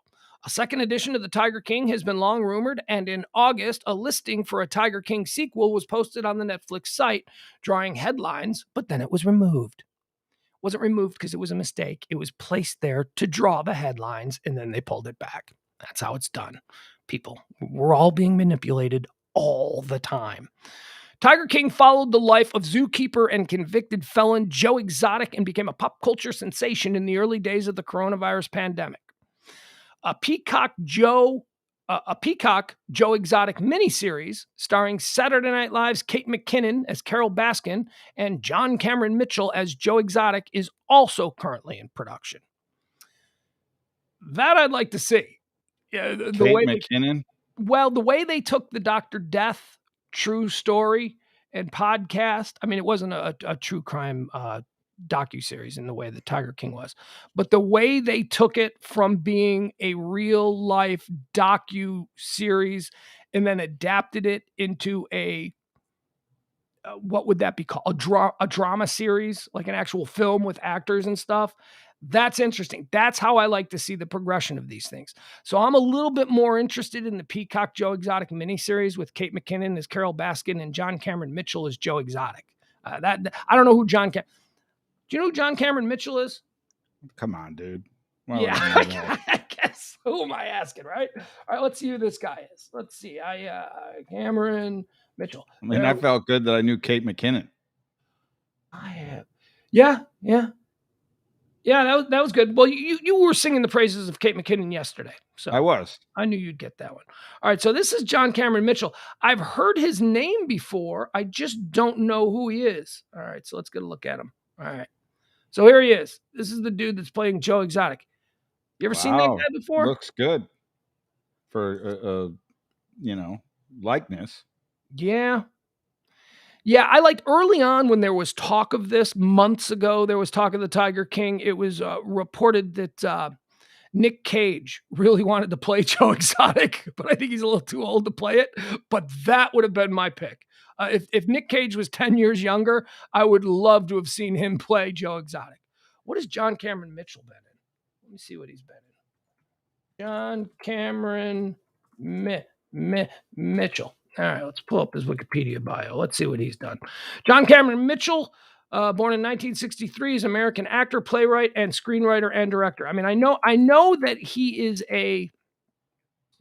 A second edition of The Tiger King has been long rumored, and in August, a listing for a Tiger King sequel was posted on the Netflix site, drawing headlines, but then it was removed. It wasn't removed because it was a mistake. It was placed there to draw the headlines, and then they pulled it back. That's how it's done. People, we're all being manipulated all the time. Tiger King followed the life of zookeeper and convicted felon Joe Exotic and became a pop culture sensation in the early days of the coronavirus pandemic. A Peacock Joe Exotic miniseries starring Saturday Night Live's Kate McKinnon as Carol Baskin and John Cameron Mitchell as Joe Exotic is also currently in production. That I'd like to see. Yeah, Kate McKinnon? The way they took the Dr. Death true story and podcast, I mean, it wasn't a true crime docuseries in the way that Tiger King was, but the way they took it from being a real life docu-series and then adapted it into a what would that be called? A drama series, like an actual film with actors and stuff. That's interesting. That's how I like to see the progression of these things. So I'm a little bit more interested in the Peacock Joe Exotic miniseries with Kate McKinnon as Carol Baskin and John Cameron Mitchell as Joe Exotic. I don't know who do you know who John Cameron Mitchell is? Come on, dude. Yeah, I guess. Who am I asking, right? All right, let's see who this guy is. Let's see. Cameron Mitchell. I mean, I felt good that I knew Kate McKinnon. Yeah. That was good. Well, you were singing the praises of Kate McKinnon yesterday. So I was. I knew you'd get that one. All right, so this is John Cameron Mitchell. I've heard his name before. I just don't know who he is. All right, so let's get a look at him. All right. So here he is. This is the dude that's playing Joe Exotic. You ever seen that guy before? Looks good for likeness. Yeah. I liked early on when there was talk of this months ago. There was talk of the Tiger King. It was reported that Nick Cage really wanted to play Joe Exotic, but I think he's a little too old to play it. But that would have been my pick. If Nick Cage was 10 years younger, I would love to have seen him play Joe Exotic. What has John Cameron Mitchell been in? Let me see what he's been in. John Cameron Mitchell. All right, let's pull up his Wikipedia bio. Let's see what he's done. John Cameron Mitchell, born in 1963, is an American actor, playwright, and screenwriter and director. I mean, I know that he is a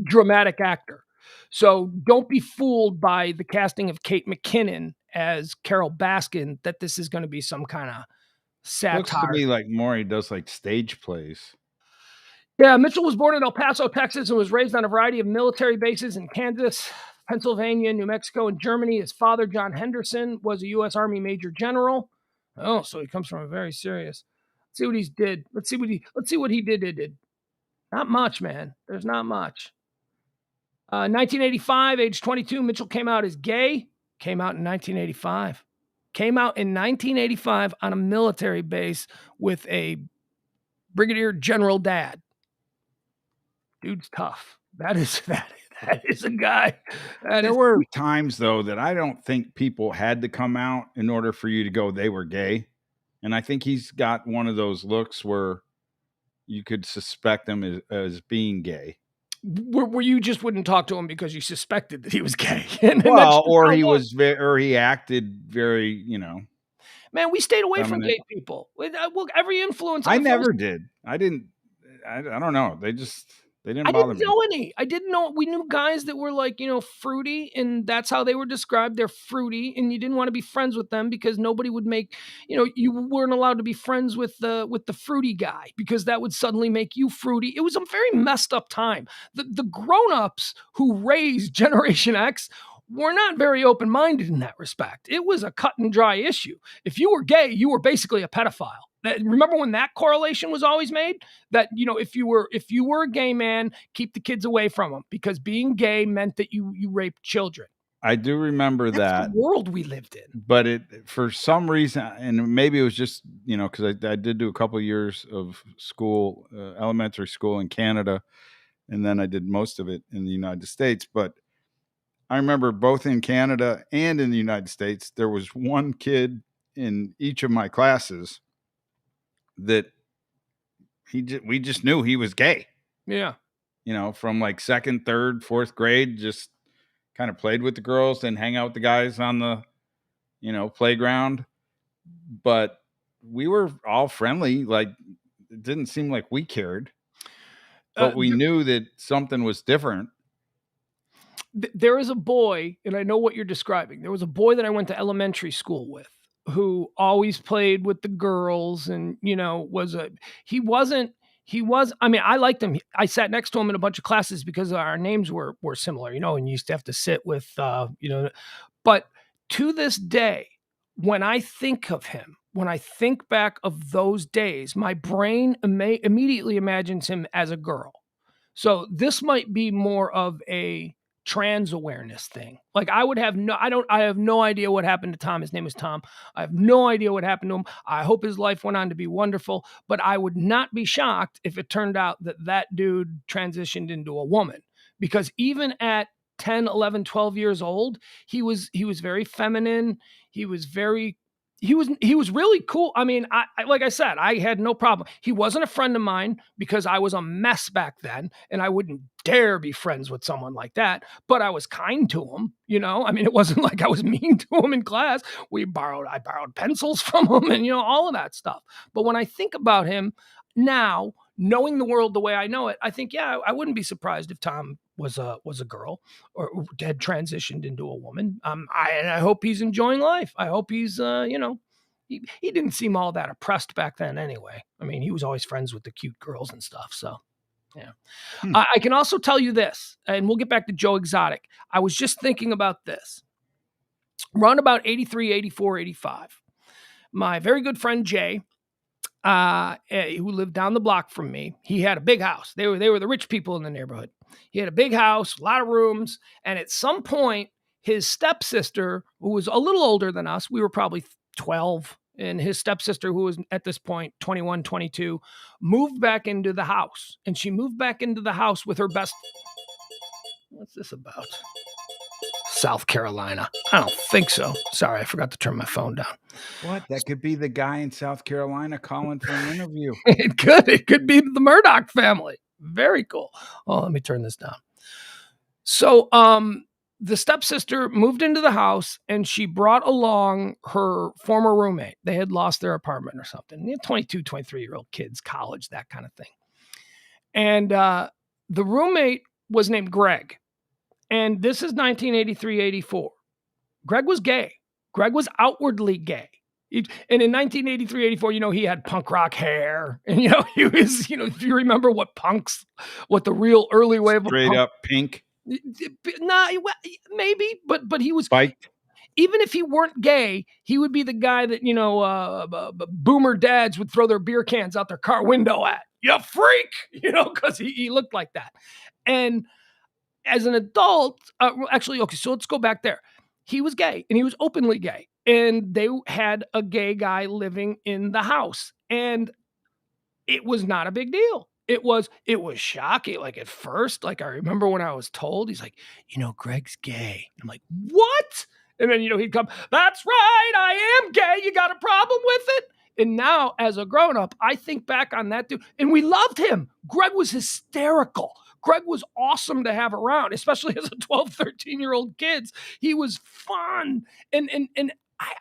dramatic actor. So don't be fooled by the casting of Kate McKinnon as Carol Baskin that this is going to be some kind of satire. Looks to me like Maury does like stage plays. Yeah, Mitchell was born in El Paso, Texas, and was raised on a variety of military bases in Kansas, Pennsylvania, New Mexico, and Germany. His father, John Henderson, was a U.S. Army Major General. Oh, so he comes from a very serious. Let's see what he did. Let's see what he did. Not much, man. There's not much. 1985, age 22, Mitchell came out as gay. Came out in 1985. Came out in 1985 on a military base with a brigadier general dad. Dude's tough. That is a guy. There were times, though, that I don't think people had to come out in order for you to go, they were gay. And I think he's got one of those looks where you could suspect him as being gay. Where you just wouldn't talk to him because you suspected that he was gay. Or he acted very, Man, we stayed away from gay people. Every influence. I never did. I didn't. I don't know. They just. They didn't I bother didn't me. know any. I didn't know. We knew guys that were like, fruity, and that's how they were described. They're fruity, and you didn't want to be friends with them because nobody would make, you weren't allowed to be friends with the fruity guy because that would suddenly make you fruity. It was a very messed up time. The grown-ups who raised Generation X were not very open-minded in that respect. It was a cut and dry issue. If you were gay, you were basically a pedophile. Remember when that correlation was always made? That if you were a gay man, keep the kids away from them because being gay meant that you raped children. I do remember That's that. the world we lived in. But for some reason, and maybe it was just, because I did do a couple of years of school, elementary school in Canada, and then I did most of it in the United States. But I remember both in Canada and in the United States, there was one kid in each of my classes that we just knew he was gay. Yeah. From like second, third, fourth grade, just kind of played with the girls and hang out with the guys on the, playground. But we were all friendly. Like, it didn't seem like we cared, but we knew that something was different. There is a boy, and I know what you're describing. There was a boy that I went to elementary school with who always played with the girls and, I mean, I liked him. I sat next to him in a bunch of classes because our names were similar, and you used to have to sit with, but to this day, when I think of him, when I think back of those days, my brain immediately imagines him as a girl. So this might be more of a trans awareness thing. Like I have no idea what happened to Tom. His name is Tom. I have no idea what happened to him. I hope his life went on to be wonderful, but I would not be shocked if it turned out that dude transitioned into a woman, because even at 10, 11, 12 years old, he was very feminine. He was really cool. I mean, I like I said, I had no problem. He wasn't a friend of mine because I was a mess back then, and I wouldn't dare be friends with someone like that. But I was kind to him, I mean, it wasn't like I was mean to him in class. I borrowed pencils from him, and all of that stuff. But when I think about him now, knowing the world the way I know it, I think, yeah, I wouldn't be surprised if Tom was a girl or had transitioned into a woman. I hope he's enjoying life. I hope he's, he didn't seem all that oppressed back then anyway. I mean, he was always friends with the cute girls and stuff. So, yeah. I can also tell you this, and we'll get back to Joe Exotic. I was just thinking about this. Around about 83, 84, 85, my very good friend Jay, who lived down the block from me, he had a big house. They were the rich people in the neighborhood. He had a big house, a lot of rooms, and at some point, his stepsister, who was a little older than us, we were probably 12, and his stepsister, who was at this point 21, 22, moved back into the house. And she moved back into the house with her best. What's this about? South Carolina. I don't think so. Sorry, I forgot to turn my phone down. What? That could be the guy in South Carolina calling for an interview. It could be the Murdoch family. Very cool. Oh, let me turn this down. So, the stepsister moved into the house and she brought along her former roommate. They had lost their apartment or something. 22, 23-year-old kids, college, that kind of thing. And the roommate was named Greg. And this is 1983, 84. Greg was gay. Greg was outwardly gay. And in 1983, 84, he had punk rock hair. And, he was, if you remember what the real early wave straight of punk, up pink. Nah, maybe, but he was spiked. Even if he weren't gay, he would be the guy that boomer dads would throw their beer cans out their car window at. You freak, because he looked like that. And as an adult, actually, okay, so let's go back there. He was gay, and he was openly gay, and they had a gay guy living in the house, and it was not a big deal. It was shocking. Like at first, like I remember when I was told, he's like, Greg's gay. I'm like, what? And then, he'd come, that's right, I am gay. You got a problem with it? And now as a grown up, I think back on that dude, and we loved him. Greg was hysterical. Greg was awesome to have around, especially as a 12, 13-year-old kids. He was fun. And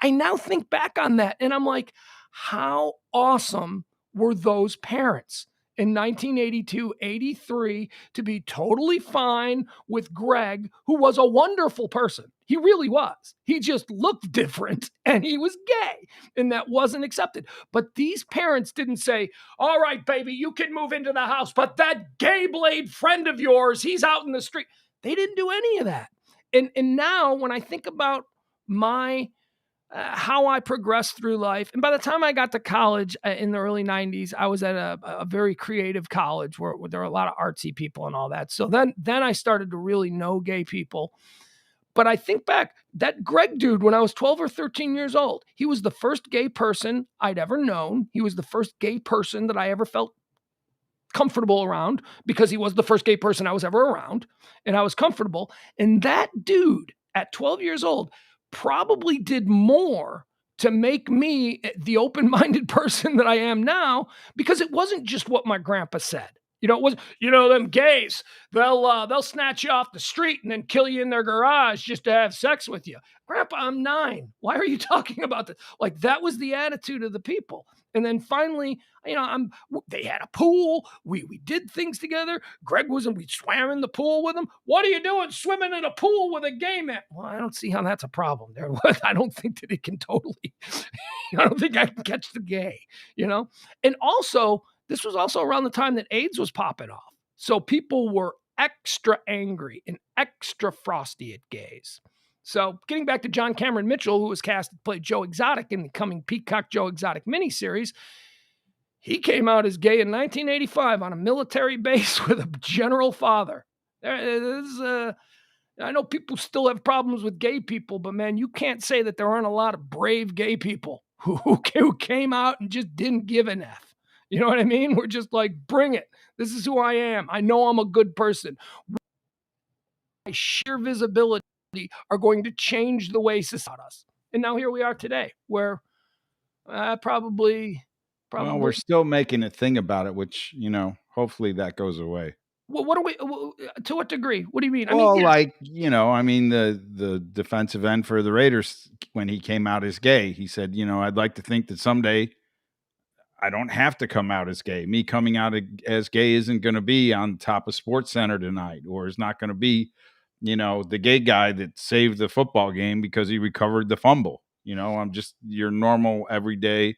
I now think back on that, and I'm like, how awesome were those parents? in 1982, 83 to be totally fine with Greg, who was a wonderful person. He really was. He just looked different and he was gay, and that wasn't accepted. But these parents didn't say, all right, baby, you can move into the house, but that gay blade friend of yours, he's out in the street. They didn't do any of that. And now when I think about my how I progressed through life. And by the time I got to college in the early 90s, I was at a very creative college where there were a lot of artsy people and all that. So then I started to really know gay people. But I think back, that Greg dude, when I was 12 or 13 years old, he was the first gay person I'd ever known. He was the first gay person that I ever felt comfortable around, because he was the first gay person I was ever around, and I was comfortable. And that dude at 12 years old probably did more to make me the open-minded person that I am now, because it wasn't just what my grandpa said. It was, them gays, they'll snatch you off the street and then kill you in their garage just to have sex with you. Grandpa, I'm 9. Why are you talking about this? Like, that was the attitude of the people. And then finally, they had a pool. We did things together. Greg we swam in the pool with him. What are you doing swimming in a pool with a gay man? Well, I don't see how that's a problem there. I don't think that it can totally, I don't think I can catch the gay, And also, this was also around the time that AIDS was popping off. So people were extra angry and extra frosty at gays. So getting back to John Cameron Mitchell, who was cast to play Joe Exotic in the coming Peacock Joe Exotic miniseries, he came out as gay in 1985 on a military base with a general father. I know people still have problems with gay people, but man, you can't say that there aren't a lot of brave gay people who came out and just didn't give an F. You know what I mean? We're just like, bring it. This is who I am. I know I'm a good person. My sheer visibility are going to change the way society us. And now here we are today, where probably. Well, we're still making a thing about it, which, hopefully that goes away. Well, what do we, to what degree? What do you mean? Well, the defensive end for the Raiders, when he came out as gay, he said, I'd like to think that someday I don't have to come out as gay. Me coming out as gay isn't going to be on top of Sports Center tonight, or is not going to be, the gay guy that saved the football game because he recovered the fumble. I'm just your normal everyday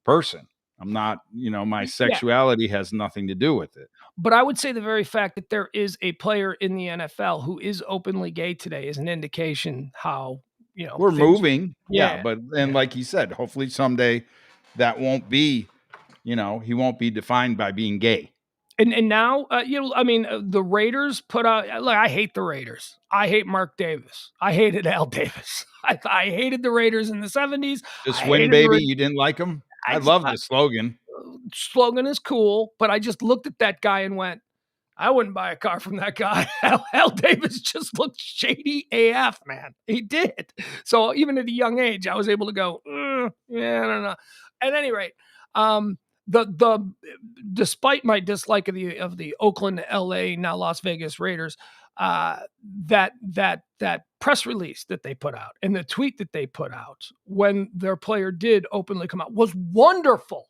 person. I'm not, my sexuality has nothing to do with it. But I would say the very fact that there is a player in the NFL who is openly gay today is an indication how, we're moving. Yeah. But then, like you said, hopefully someday that won't be, he won't be defined by being gay. And now, the Raiders put out, look, I hate the Raiders. I hate Mark Davis. I hated Al Davis. I hated the Raiders in the 70s. Just win, baby. You didn't like them? I love the slogan. Slogan is cool, but I just looked at that guy and went, I wouldn't buy a car from that guy. Al Davis just looked shady AF, man. He did. So even at a young age, I was able to go, I don't know. At any rate, despite my dislike of the Oakland, LA, now Las Vegas Raiders, that press release that they put out and the tweet that they put out when their player did openly come out was wonderful.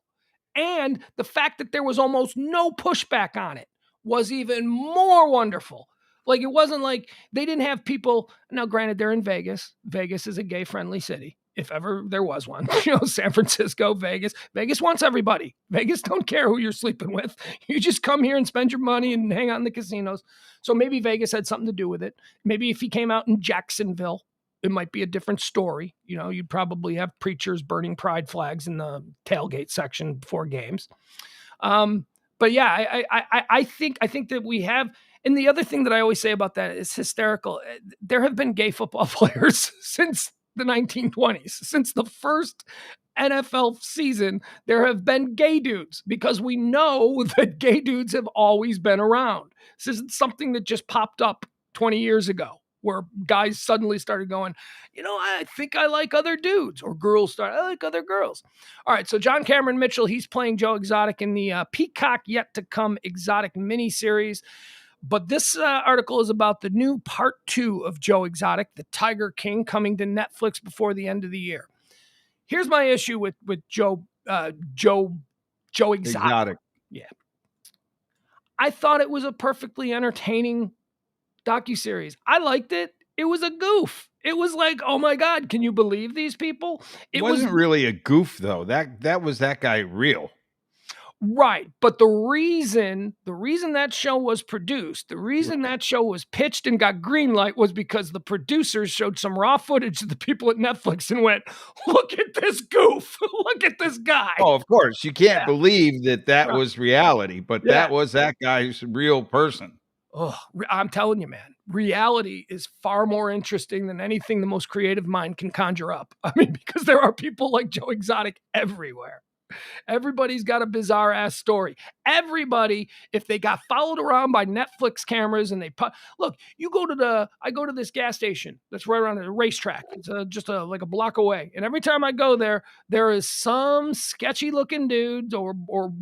And the fact that there was almost no pushback on it was even more wonderful. Like, it wasn't like they didn't have people. Now, granted, they're in Vegas. Vegas is a gay friendly city, if ever there was one. San Francisco, Vegas. Vegas wants everybody. Vegas don't care who you're sleeping with. You just come here and spend your money and hang out in the casinos. So maybe Vegas had something to do with it. Maybe if he came out in Jacksonville, it might be a different story. You'd probably have preachers burning pride flags in the tailgate section before games. But yeah, I think that we have. And the other thing that I always say about that is hysterical. There have been gay football players since the 1920s, since the first NFL season. There have been gay dudes, because we know that gay dudes have always been around. This isn't something that just popped up 20 years ago, where guys suddenly started going, I think I like other dudes, or girls I like other girls. All right, so John Cameron Mitchell, he's playing Joe Exotic in the Peacock Yet to Come Exotic miniseries. But this article is about the new part 2 of Joe Exotic, the Tiger King, coming to Netflix before the end of the year. Here's my issue with Joe Exotic. Yeah. I thought it was a perfectly entertaining docuseries. I liked it. It was a goof. It was like, oh my God, can you believe these people? It was Wasn't really a goof though. That was that guy real. right. But the reason that show was produced, the reason that show was pitched and got green light was because the producers showed some raw footage to the people at Netflix and went, look at this goof. Look at this guy. Oh, of course. You can't Yeah. believe that Right. was reality, but Yeah. that was that guy's real person. Oh, I'm telling you, man, reality is far more interesting than anything the most creative mind can conjure up. I mean, because there are people like Joe Exotic everywhere. Everybody's got a bizarre ass story. Everybody, if they got followed around by Netflix cameras and they look, I go to this gas station that's right around the racetrack. It's just like a block away. And every time I go there, there is some sketchy looking dudes or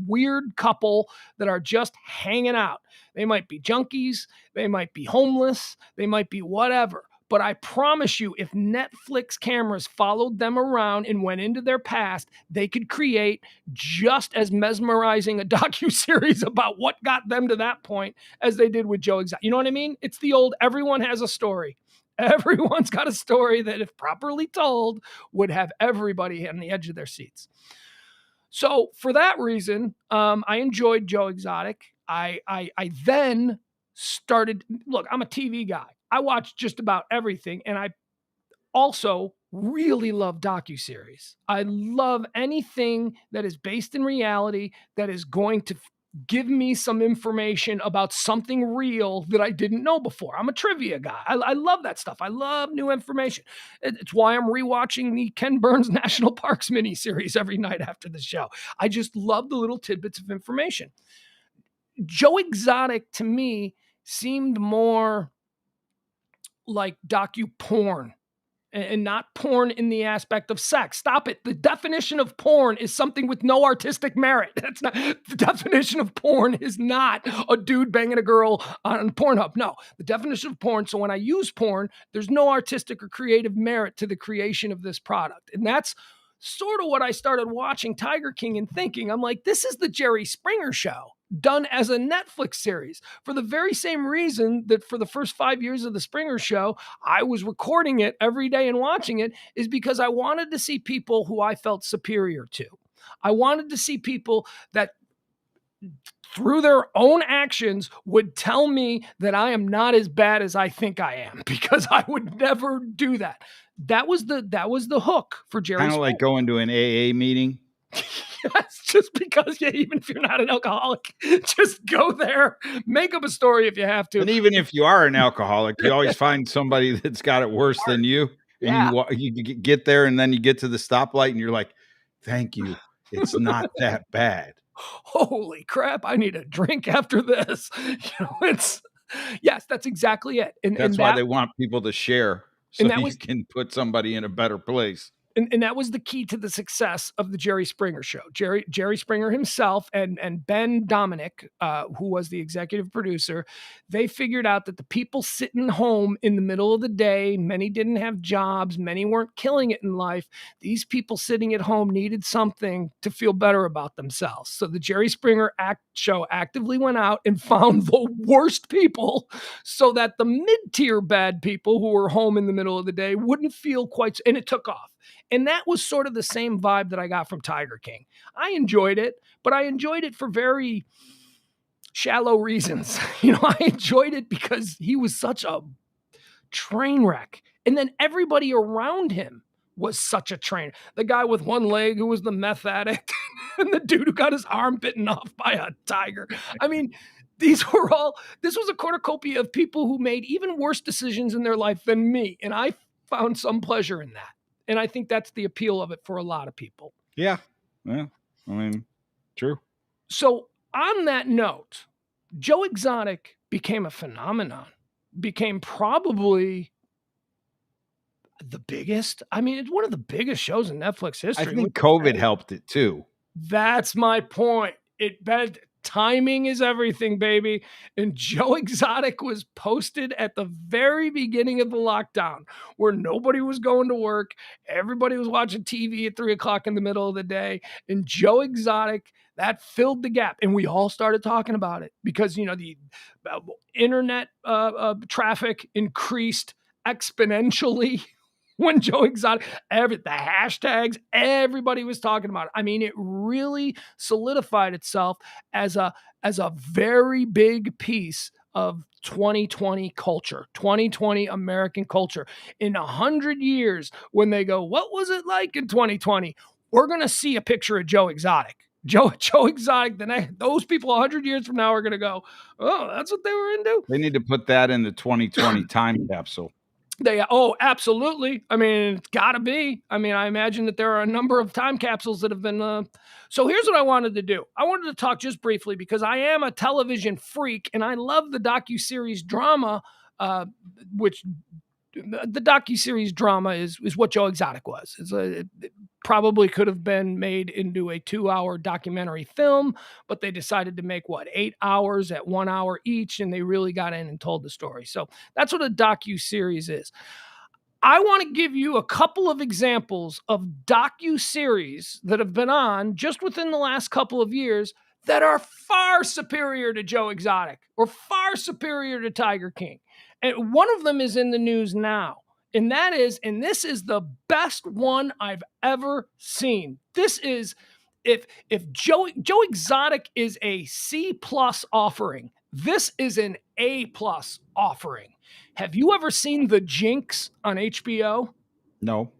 weird couple that are just hanging out. They might be junkies. They might be homeless. They might be whatever. But I promise you, if Netflix cameras followed them around and went into their past, they could create just as mesmerizing a docuseries about what got them to that point as they did with Joe Exotic. You know what I mean? It's the old, everyone has a story. Everyone's got a story that, if properly told, would have everybody on the edge of their seats. So for that reason, I enjoyed Joe Exotic. I then started, look, I'm a TV guy. I watch just about everything, and I also really love docuseries. I love anything that is based in reality that is going to give me some information about something real that I didn't know before. I'm a trivia guy. I love that stuff. I love new information. It's why I'm rewatching the Ken Burns National Parks miniseries every night after the show. I just love the little tidbits of information. Joe Exotic, to me, seemed more like docu-porn, and not porn in the aspect of sex. Stop it. The definition of porn is something with no artistic merit. That's not the definition of porn. Is not a dude banging a girl on Pornhub. No, the definition of porn. So when I use porn, there's no artistic or creative merit to the creation of this product. And that's sort of what I started watching Tiger King and thinking, I'm like, this is the Jerry Springer Show done as a Netflix series, for the very same reason that for the first 5 years of the Springer Show, I was recording it every day and watching it, is because I wanted to see people who I felt superior to. I wanted to see people that through their own actions would tell me that I am not as bad as I think I am, because I would never do that. That was the hook for Jerry Kind of Springer. like going to an AA meeting. Yes, just because, yeah, even if you're not an alcoholic, just go there, make up a story if you have to. And even if you are an alcoholic, you always find somebody that's got it worse than you. And Yeah. you get there, and then you get to the stoplight and you're like, thank you. It's not that bad. Holy crap, I need a drink after this. Yes, that's exactly it. That's why they want people to share, so you can put somebody in a better place. And that was the key to the success of the Jerry Springer Show. Jerry Springer himself and Ben Dominic, who was the executive producer, they figured out that the people sitting home in the middle of the day, many didn't have jobs, many weren't killing it in life. These people sitting at home needed something to feel better about themselves. So the Jerry Springer Show actively went out and found the worst people, so that the mid-tier bad people who were home in the middle of the day wouldn't feel quite, and it took off. And that was sort of the same vibe that I got from Tiger King. I enjoyed it, but I enjoyed it for very shallow reasons. I enjoyed it because he was such a train wreck. And then everybody around him was such a train. The guy with one leg who was the meth addict, and the dude who got his arm bitten off by a tiger. I mean, this was a cornucopia of people who made even worse decisions in their life than me. And I found some pleasure in that. And I think that's the appeal of it for a lot of people. Yeah. I mean, true. So on that note, Joe Exotic became a phenomenon, became probably the biggest. I mean, it's one of the biggest shows in Netflix history. I think COVID helped it too. That's my point. Timing is everything, baby. And Joe Exotic was posted at the very beginning of the lockdown where nobody was going to work. Everybody was watching TV at 3:00 in the middle of the day. And Joe Exotic, that filled the gap. And we all started talking about it because, the internet traffic increased exponentially when Joe Exotic, the hashtags, everybody was talking about it. I mean, it really solidified itself as a very big piece of 2020 culture, 2020 American culture. In 100 years, when they go, what was it like in 2020? We're going to see a picture of Joe Exotic. Joe Exotic, those people 100 years from now are going to go, oh, that's what they were into. They need to put that in the 2020 time capsule. Absolutely. I mean, it's got to be. I mean, I imagine that there are a number of time capsules that have been. So here's what I wanted to do. I wanted to talk just briefly because I am a television freak and I love the docuseries drama, which the docuseries drama is what Joe Exotic was. It probably could have been made into a 2-hour documentary film, but they decided to make 8 hours at 1 hour each, and they really got in and told the story. So that's what a docuseries is. I want to give you a couple of examples of docuseries that have been on just within the last couple of years that are far superior to Joe Exotic or far superior to Tiger King. And one of them is in the news now. And this is the best one I've ever seen. This is, if Joe Exotic is a C+ offering, this is an A+ offering. Have you ever seen The Jinx on HBO? No.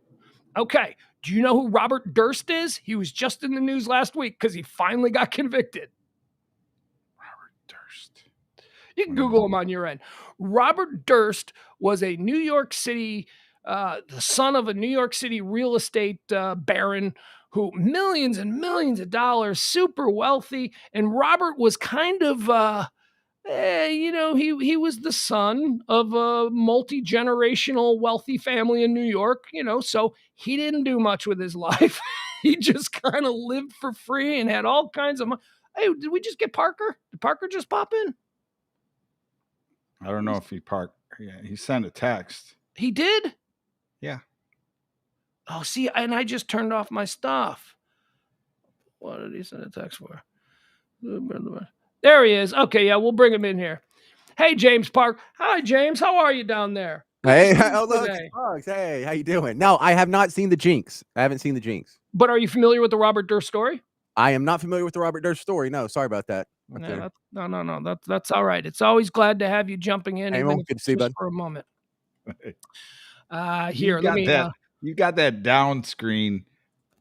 Okay. Do you know who Robert Durst is? He was just in the news last week because he finally got convicted. Robert Durst. You can Google him on your end. Robert Durst was a New York City, the son of a New York City real estate baron who millions and millions of dollars, super wealthy. And Robert was kind of, he was the son of a multi-generational wealthy family in New York, so he didn't do much with his life. He just kind of lived for free and had all kinds of money. Hey, did we just get Parker? Did Parker just pop in? I don't know if he parked. Yeah, he sent a text. He did? Yeah. Oh, see, and I just turned off my stuff. What did he send a text for? There he is. Okay, yeah, we'll bring him in here. Hey, James Park. Hi, James. How are you down there? Hey, hello, Pugs. Hey, how you doing? No, I have not seen The Jinx. I haven't seen The Jinx. But are you familiar with the Robert Durst story? I am not familiar with the Robert Durst story. No, sorry about that. No. That's all right. It's always glad to have you jumping in, hey, even good to see you, bud. for a moment. You got that down screen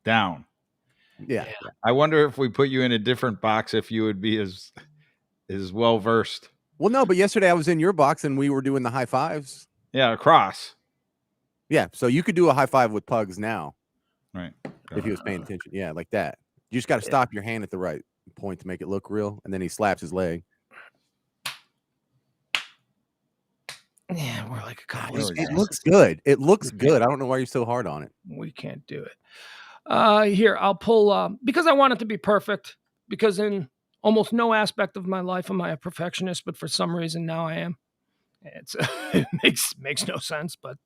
down. Yeah. I wonder if we put you in a different box if you would be as well versed. Well, no, but yesterday I was in your box and we were doing the high fives. Yeah, across. Yeah, so you could do a high five with Pugs now. Right. If he was paying attention. Yeah, like that. You just got to stop your hand at the right point to make it look real, and then he slaps his leg. Yeah, we're like a couple. It looks good. It looks good. I don't know why you're so hard on it. We can't do it. Here, I'll pull because I want it to be perfect. Because in almost no aspect of my life am I a perfectionist, but for some reason now I am. It makes no sense, but.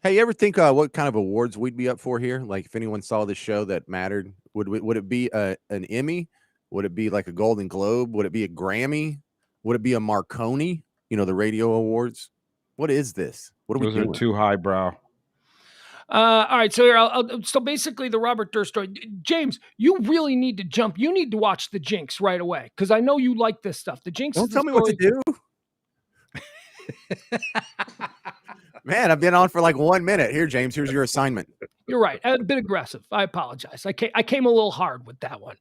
Hey, you ever think what kind of awards we'd be up for here? Like, if anyone saw this show that mattered, would it be an Emmy? Would it be like a Golden Globe? Would it be a Grammy? Would it be a Marconi? The radio awards. What is this? What are we doing? Those are too highbrow. All right, so here, so basically the Robert Durst story. James, you really need to jump. You need to watch The Jinx right away because I know you like this stuff. The Jinx. Don't tell me what to do. Man, I've been on for like 1 minute. Here, James, here's your assignment. You're right. A bit aggressive. I apologize. I came a little hard with that one.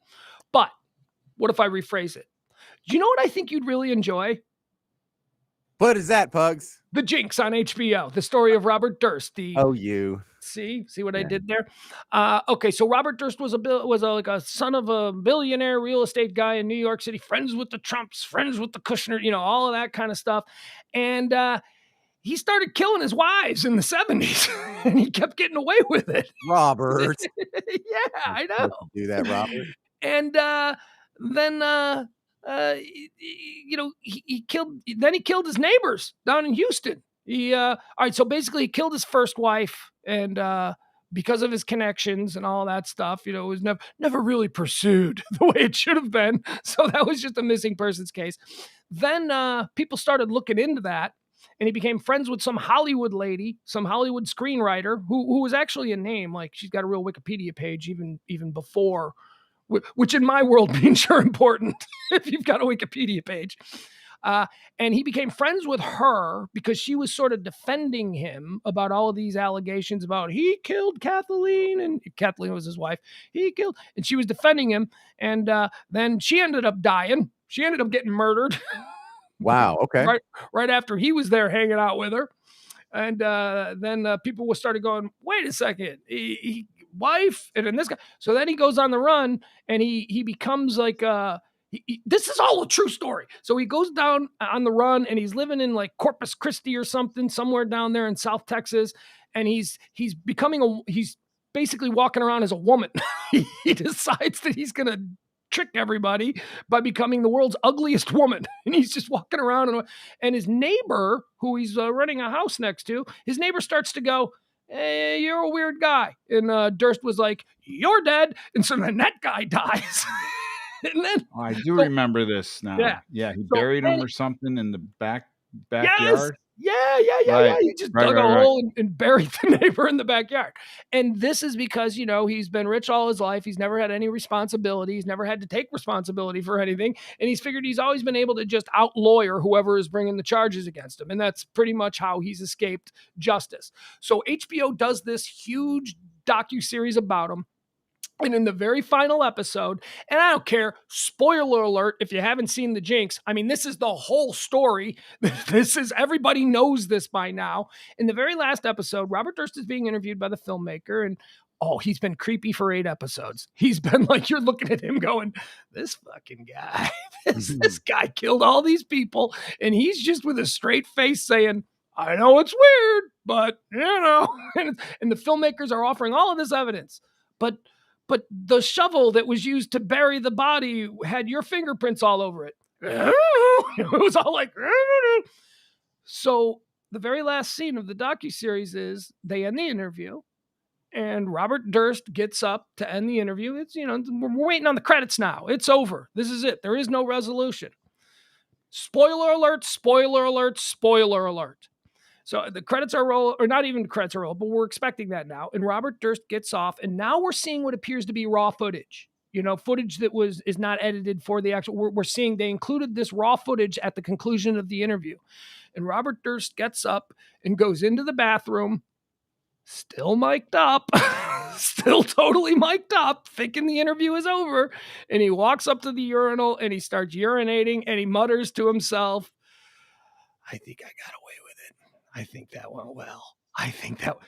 But what if I rephrase it? Do you know what I think you'd really enjoy? What is that, Pugs? The Jinx on HBO, the story of Robert Durst. See what I did there? Okay, so Robert Durst was like a son of a billionaire real estate guy in New York City, friends with the Trumps, friends with the Kushner, all of that kind of stuff. And he started killing his wives in the 70s, and he kept getting away with it. Robert. Yeah, I know. Do that, Robert. And then he killed his neighbors down in Houston. All right, so basically he killed his first wife, and because of his connections and all that stuff, it was never really pursued the way it should have been. So that was just a missing persons case. Then people started looking into that, and he became friends with some Hollywood lady, some Hollywood screenwriter who was actually a name. Like, she's got a real Wikipedia page even before, which in my world means you're important if you've got a Wikipedia page. And he became friends with her because she was sort of defending him about all of these allegations about he killed Kathleen, and Kathleen was his wife. And she was defending him. And then she ended up dying. She ended up getting murdered. Wow. Okay. Right after he was there hanging out with her. And then people started going, wait a second, he wife, and then this guy. So then he goes on the run, and he becomes like this is all a true story. So he goes down on the run, and he's living in like Corpus Christi or something, somewhere down there in South Texas, and he's basically walking around as a woman. He decides that he's gonna trick everybody by becoming the world's ugliest woman, and he's just walking around, and his neighbor, who he's renting a house next to, his neighbor starts to go, hey, you're a weird guy. And Durst was like, you're dead. And so then that guy dies. And then I do remember this now. Yeah, he buried him or something in the backyard. Yes. Yeah. He just dug a hole and buried the neighbor in the backyard. And this is because, he's been rich all his life. He's never had any responsibility. He's never had to take responsibility for anything. And he's figured he's always been able to just out-lawyer whoever is bringing the charges against him. And that's pretty much how he's escaped justice. So HBO does this huge docuseries about him. And in the very final episode, and I don't care, spoiler alert, if you haven't seen The Jinx, I mean, this is the whole story. Everybody knows this by now. In the very last episode, Robert Durst is being interviewed by the filmmaker, and he's been creepy for 8 episodes. He's been like, you're looking at him going, this fucking guy, this guy killed all these people, and he's just with a straight face saying, I know it's weird, but, and the filmmakers are offering all of this evidence. But the shovel that was used to bury the body had your fingerprints all over it. It was all like, so the very last scene of the docuseries is they end the interview, and Robert Durst gets up to end the interview. It's, we're waiting on the credits now. It's over. This is it. There is no resolution. Spoiler alert, spoiler alert, spoiler alert. So the credits are roll, or not even the credits are roll, but we're expecting that now. And Robert Durst gets off, and now we're seeing what appears to be raw footage. Footage that is not edited for the actual. We're seeing they included this raw footage at the conclusion of the interview. And Robert Durst gets up and goes into the bathroom, still mic'd up, still totally mic'd up, thinking the interview is over. And he walks up to the urinal and he starts urinating, and he mutters to himself, I think I got away with it. I think that went well. I think that.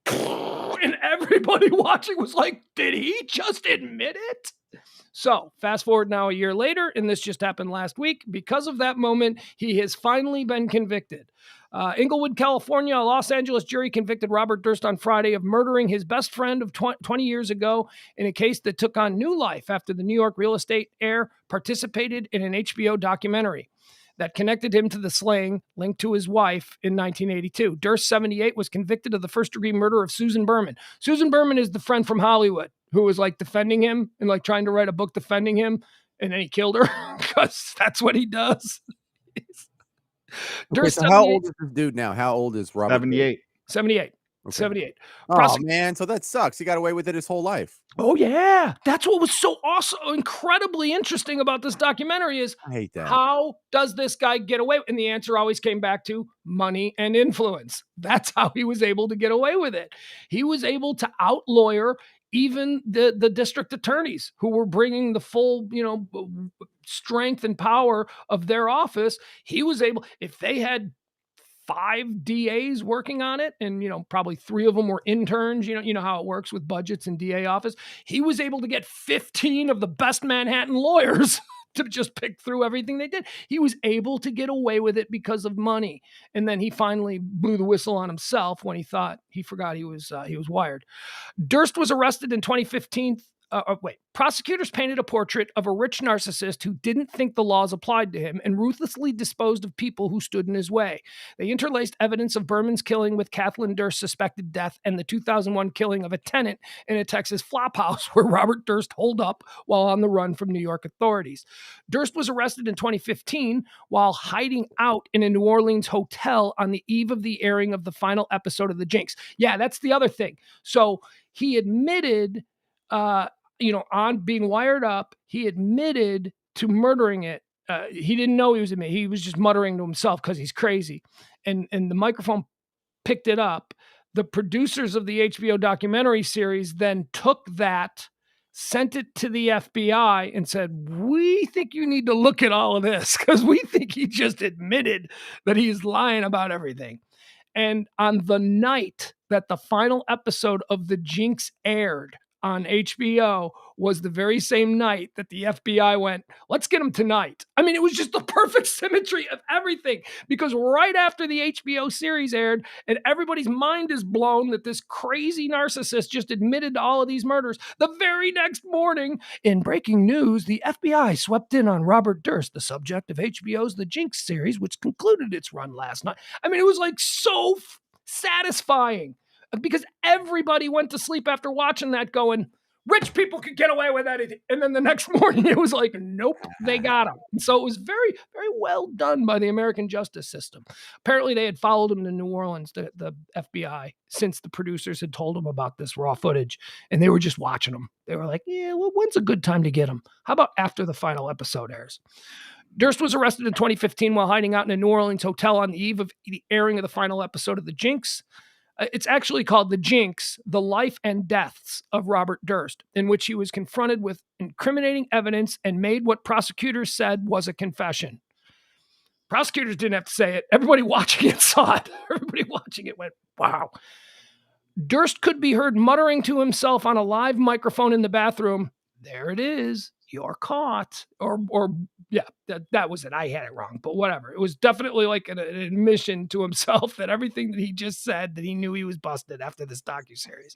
And everybody watching was like, did he just admit it? So fast forward now a year later, and this just happened last week. Because of that moment, he has finally been convicted. Inglewood, California, a Los Angeles jury convicted Robert Durst on Friday of murdering his best friend of 20 years ago in a case that took on new life after the New York real estate heir participated in an HBO documentary that connected him to the slaying linked to his wife in 1982. Durst, 78, was convicted of the first-degree murder of Susan Berman. Susan Berman is the friend from Hollywood who was like defending him and like trying to write a book defending him, and then he killed her because that's what he does. Okay, so how old is this dude now? How old is Robert? 78. 78. Okay. 78. Oh, man. So that sucks. He got away with it his whole life. Oh, yeah. That's what was so awesome, incredibly interesting about this documentary is I hate that. How does this guy get away? And the answer always came back to money and influence. That's how he was able to get away with it. He was able to out-lawyer even the district attorneys who were bringing the full, strength and power of their office. He was able, if they had 5 DAs working on it, and probably 3 of them were interns. You know how it works with budgets and DA office. He was able to get 15 of the best Manhattan lawyers to just pick through everything they did. He was able to get away with it because of money, and then he finally blew the whistle on himself when he thought he forgot he was wired. Durst was arrested in 2015 prosecutors painted a portrait of a rich narcissist who didn't think the laws applied to him and ruthlessly disposed of people who stood in his way. They interlaced evidence of Berman's killing with Kathleen Durst's suspected death and the 2001 killing of a tenant in a Texas flophouse where Robert Durst holed up while on the run from New York authorities. Durst was arrested in 2015 while hiding out in a New Orleans hotel on the eve of the airing of the final episode of The Jinx. Yeah, that's the other thing. So he admitted, on being wired up, he admitted to murdering it. He didn't know he was admitting. He was just muttering to himself because he's crazy. And the microphone picked it up. The producers of the HBO documentary series then took that, sent it to the FBI and said, we think you need to look at all of this because we think he just admitted that he's lying about everything. And on the night that the final episode of The Jinx aired on HBO was the very same night that the FBI went, let's get him tonight. I mean, it was just the perfect symmetry of everything, because right after the HBO series aired and everybody's mind is blown that this crazy narcissist just admitted to all of these murders, the very next morning, in breaking news, the FBI swept in on Robert Durst, the subject of HBO's The Jinx series, which concluded its run last night. I mean, it was like so satisfying, because everybody went to sleep after watching that going, rich people could get away with anything. And then the next morning it was like, nope, they got him. And so it was very, very well done by the American justice system. Apparently they had followed him to New Orleans, the FBI, since the producers had told them about this raw footage, and they were just watching him. They were like, yeah, well, when's a good time to get him? How about after the final episode airs? Durst was arrested in 2015 while hiding out in a New Orleans hotel on the eve of the airing of the final episode of The Jinx. It's actually called The Jinx, The Life and Deaths of Robert Durst, in which he was confronted with incriminating evidence and made what prosecutors said was a confession. Prosecutors didn't have to say it. Everybody watching it saw it. Everybody watching it went, wow. Durst could be heard muttering to himself on a live microphone in the bathroom, there it is, you're caught. That was it. I had it wrong, but whatever. It was definitely like an admission to himself that everything that he just said, that he knew he was busted after this docuseries.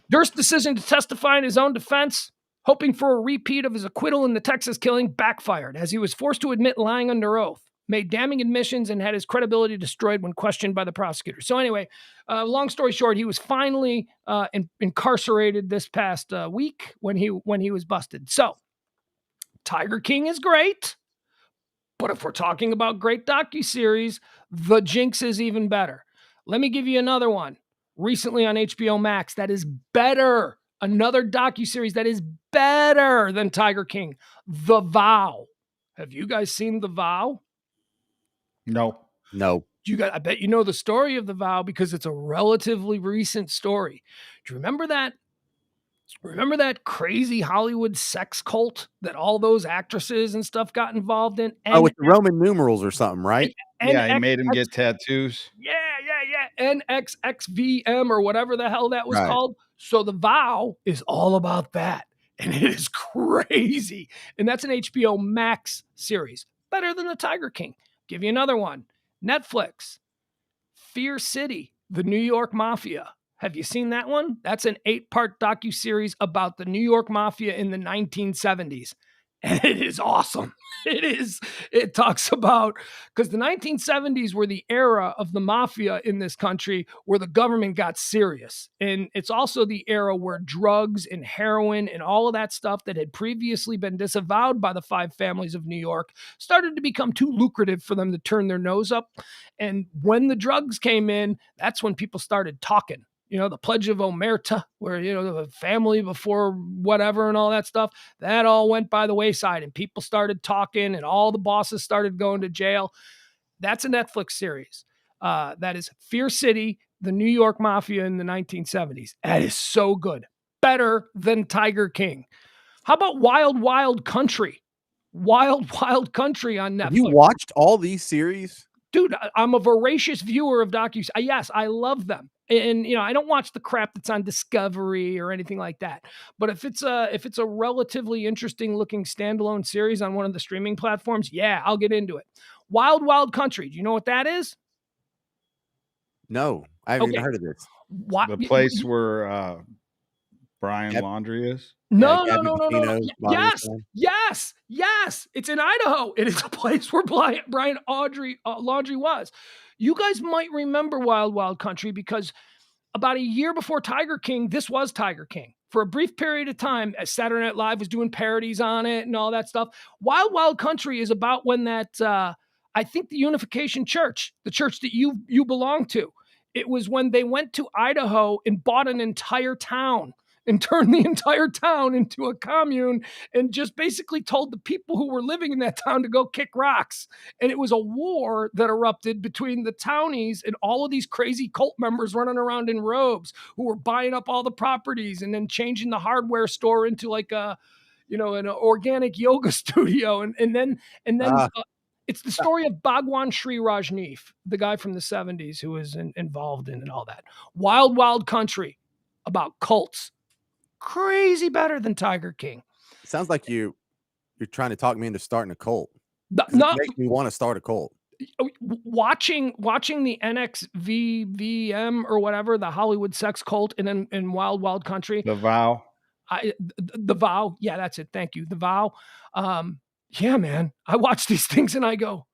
Durst's decision to testify in his own defense, hoping for a repeat of his acquittal in the Texas killing, backfired as he was forced to admit lying under oath, made damning admissions, and had his credibility destroyed when questioned by the prosecutor. So anyway, long story short, he was finally incarcerated this past week when he was busted. So Tiger King is great, but if we're talking about great docuseries, The Jinx is even better. Let me give you another one. Recently on HBO Max, that is better. Another docuseries that is better than Tiger King. The Vow. Have you guys seen The Vow? No. I bet you know the story of The Vow because it's a relatively recent story. Do you remember that? Remember that crazy Hollywood sex cult that all those actresses and stuff got involved in? With the Roman numerals or something, right? Yeah, he made him get tattoos. Yeah. NXXVM or whatever the hell that was called. So The Vow is all about that. And it is crazy. And that's an HBO Max series. Better than the Tiger King. Give you another one. Netflix. Fear City, the New York Mafia. Have you seen that one? That's an 8-part docuseries about the New York Mafia in the 1970s. And it is awesome. It is. It talks about, because the 1970s were the era of the mafia in this country where the government got serious. And it's also the era where drugs and heroin and all of that stuff that had previously been disavowed by the 5 families of New York started to become too lucrative for them to turn their nose up. And when the drugs came in, that's when people started talking. The Pledge of Omerta, where, the family before whatever and all that stuff, that all went by the wayside and people started talking and all the bosses started going to jail. That's a Netflix series. That is Fear City, the New York Mafia in the 1970s. That is so good. Better than Tiger King. How about Wild Wild Country? Wild Wild Country on Netflix. Have you watched all these series? Dude, I'm a voracious viewer of docus. Yes, I love them. And I don't watch the crap that's on Discovery or anything like that. But if it's a relatively interesting looking standalone series on one of the streaming platforms, yeah, I'll get into it. Wild Wild Country. Do you know what that is? No, I haven't even heard of this. The place where Brian Yep. Laundrie is? No, Yeah, no, Gabby no, no, no, no. Petito's body Yes, slam. yes, yes. It's in Idaho. It is a place where Brian Laundrie was. You guys might remember Wild Wild Country because about a year before Tiger King, this was Tiger King. For a brief period of time, as Saturday Night Live was doing parodies on it and all that stuff. Wild Wild Country is about when that, I think the Unification Church, the church that you belong to, it was when they went to Idaho and bought an entire town and turned the entire town into a commune and just basically told the people who were living in that town to go kick rocks. And it was a war that erupted between the townies and all of these crazy cult members running around in robes who were buying up all the properties and then changing the hardware store into like a, an organic yoga studio. And then it's the story of Bhagwan Sri Rajneesh, the guy from the 70s who was involved in and all that. Wild, Wild Country about cults. Crazy better than Tiger King. It sounds like you're trying to talk me into starting a cult. It makes me want to start a cult. Watching the NXVVM or whatever, the Hollywood sex cult in Wild Wild Country. The Vow. The Vow. Yeah, that's it. Thank you. The Vow. Yeah, man. I watch these things and I go,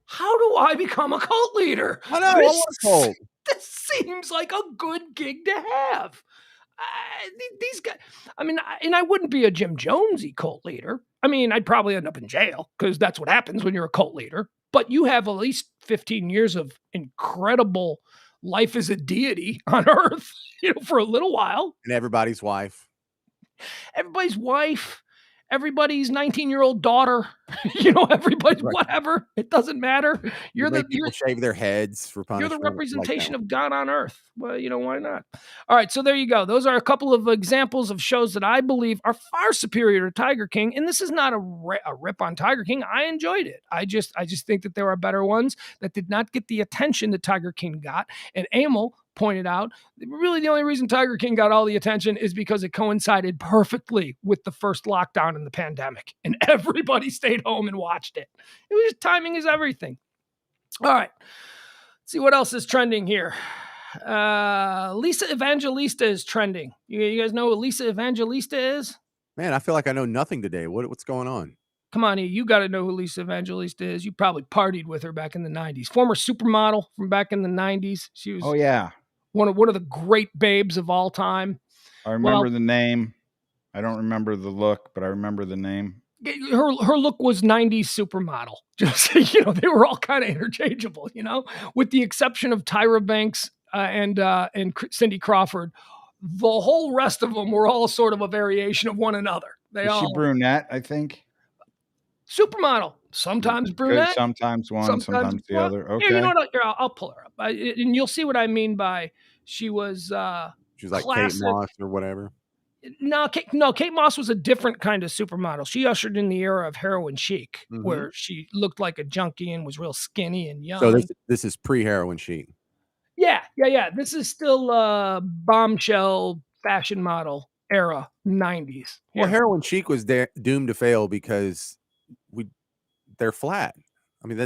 how do I become a cult leader? I know. I want a cult. This seems like a good gig to have. These guys, I mean, and I wouldn't be a Jim Jonesy cult leader. I mean, I'd probably end up in jail because that's what happens when you're a cult leader. But you have at least 15 years of incredible life as a deity on earth, for a little while. And everybody's wife. Everybody's 19-year-old daughter, everybody's right. Whatever. It doesn't matter. You're shave their heads for punishment. You're the representation of God on earth. Well, why not? All right, so there you go. Those are a couple of examples of shows that I believe are far superior to Tiger King. And this is not a rip on Tiger King. I enjoyed it. I just think that there are better ones that did not get the attention that Tiger King got. And Emil pointed out, really the only reason Tiger King got all the attention is because it coincided perfectly with the first lockdown in the pandemic. And everybody stayed home and watched it. It was just timing is everything. All right. Let's see what else is trending here. Lisa Evangelista is trending. You guys know what Lisa Evangelista is? Man, I feel like I know nothing today. What's going on? Come on, you got to know who Lisa Evangelista is. You probably partied with her back in the 90s. Former supermodel from back in the 90s. She was one of the great babes of all time. I remember the name. I don't remember the look, but I remember the name. Her look was 90s supermodel. Just they were all kind of interchangeable, with the exception of Tyra Banks and Cindy Crawford. The whole rest of them were all sort of a variation of one another. She brunette, I think. Supermodel, sometimes brunette, good, sometimes one, sometimes the other. Okay, you know what? I'll pull her up, and you'll see what I mean by she was like Kate Moss or whatever. No, Kate Moss was a different kind of supermodel. She ushered in the era of heroin chic, where she looked like a junkie and was real skinny and young. So this is pre-heroin chic. Yeah. This is still bombshell fashion model era, 90s. Well, heroin chic was doomed to fail because they're flat. I mean,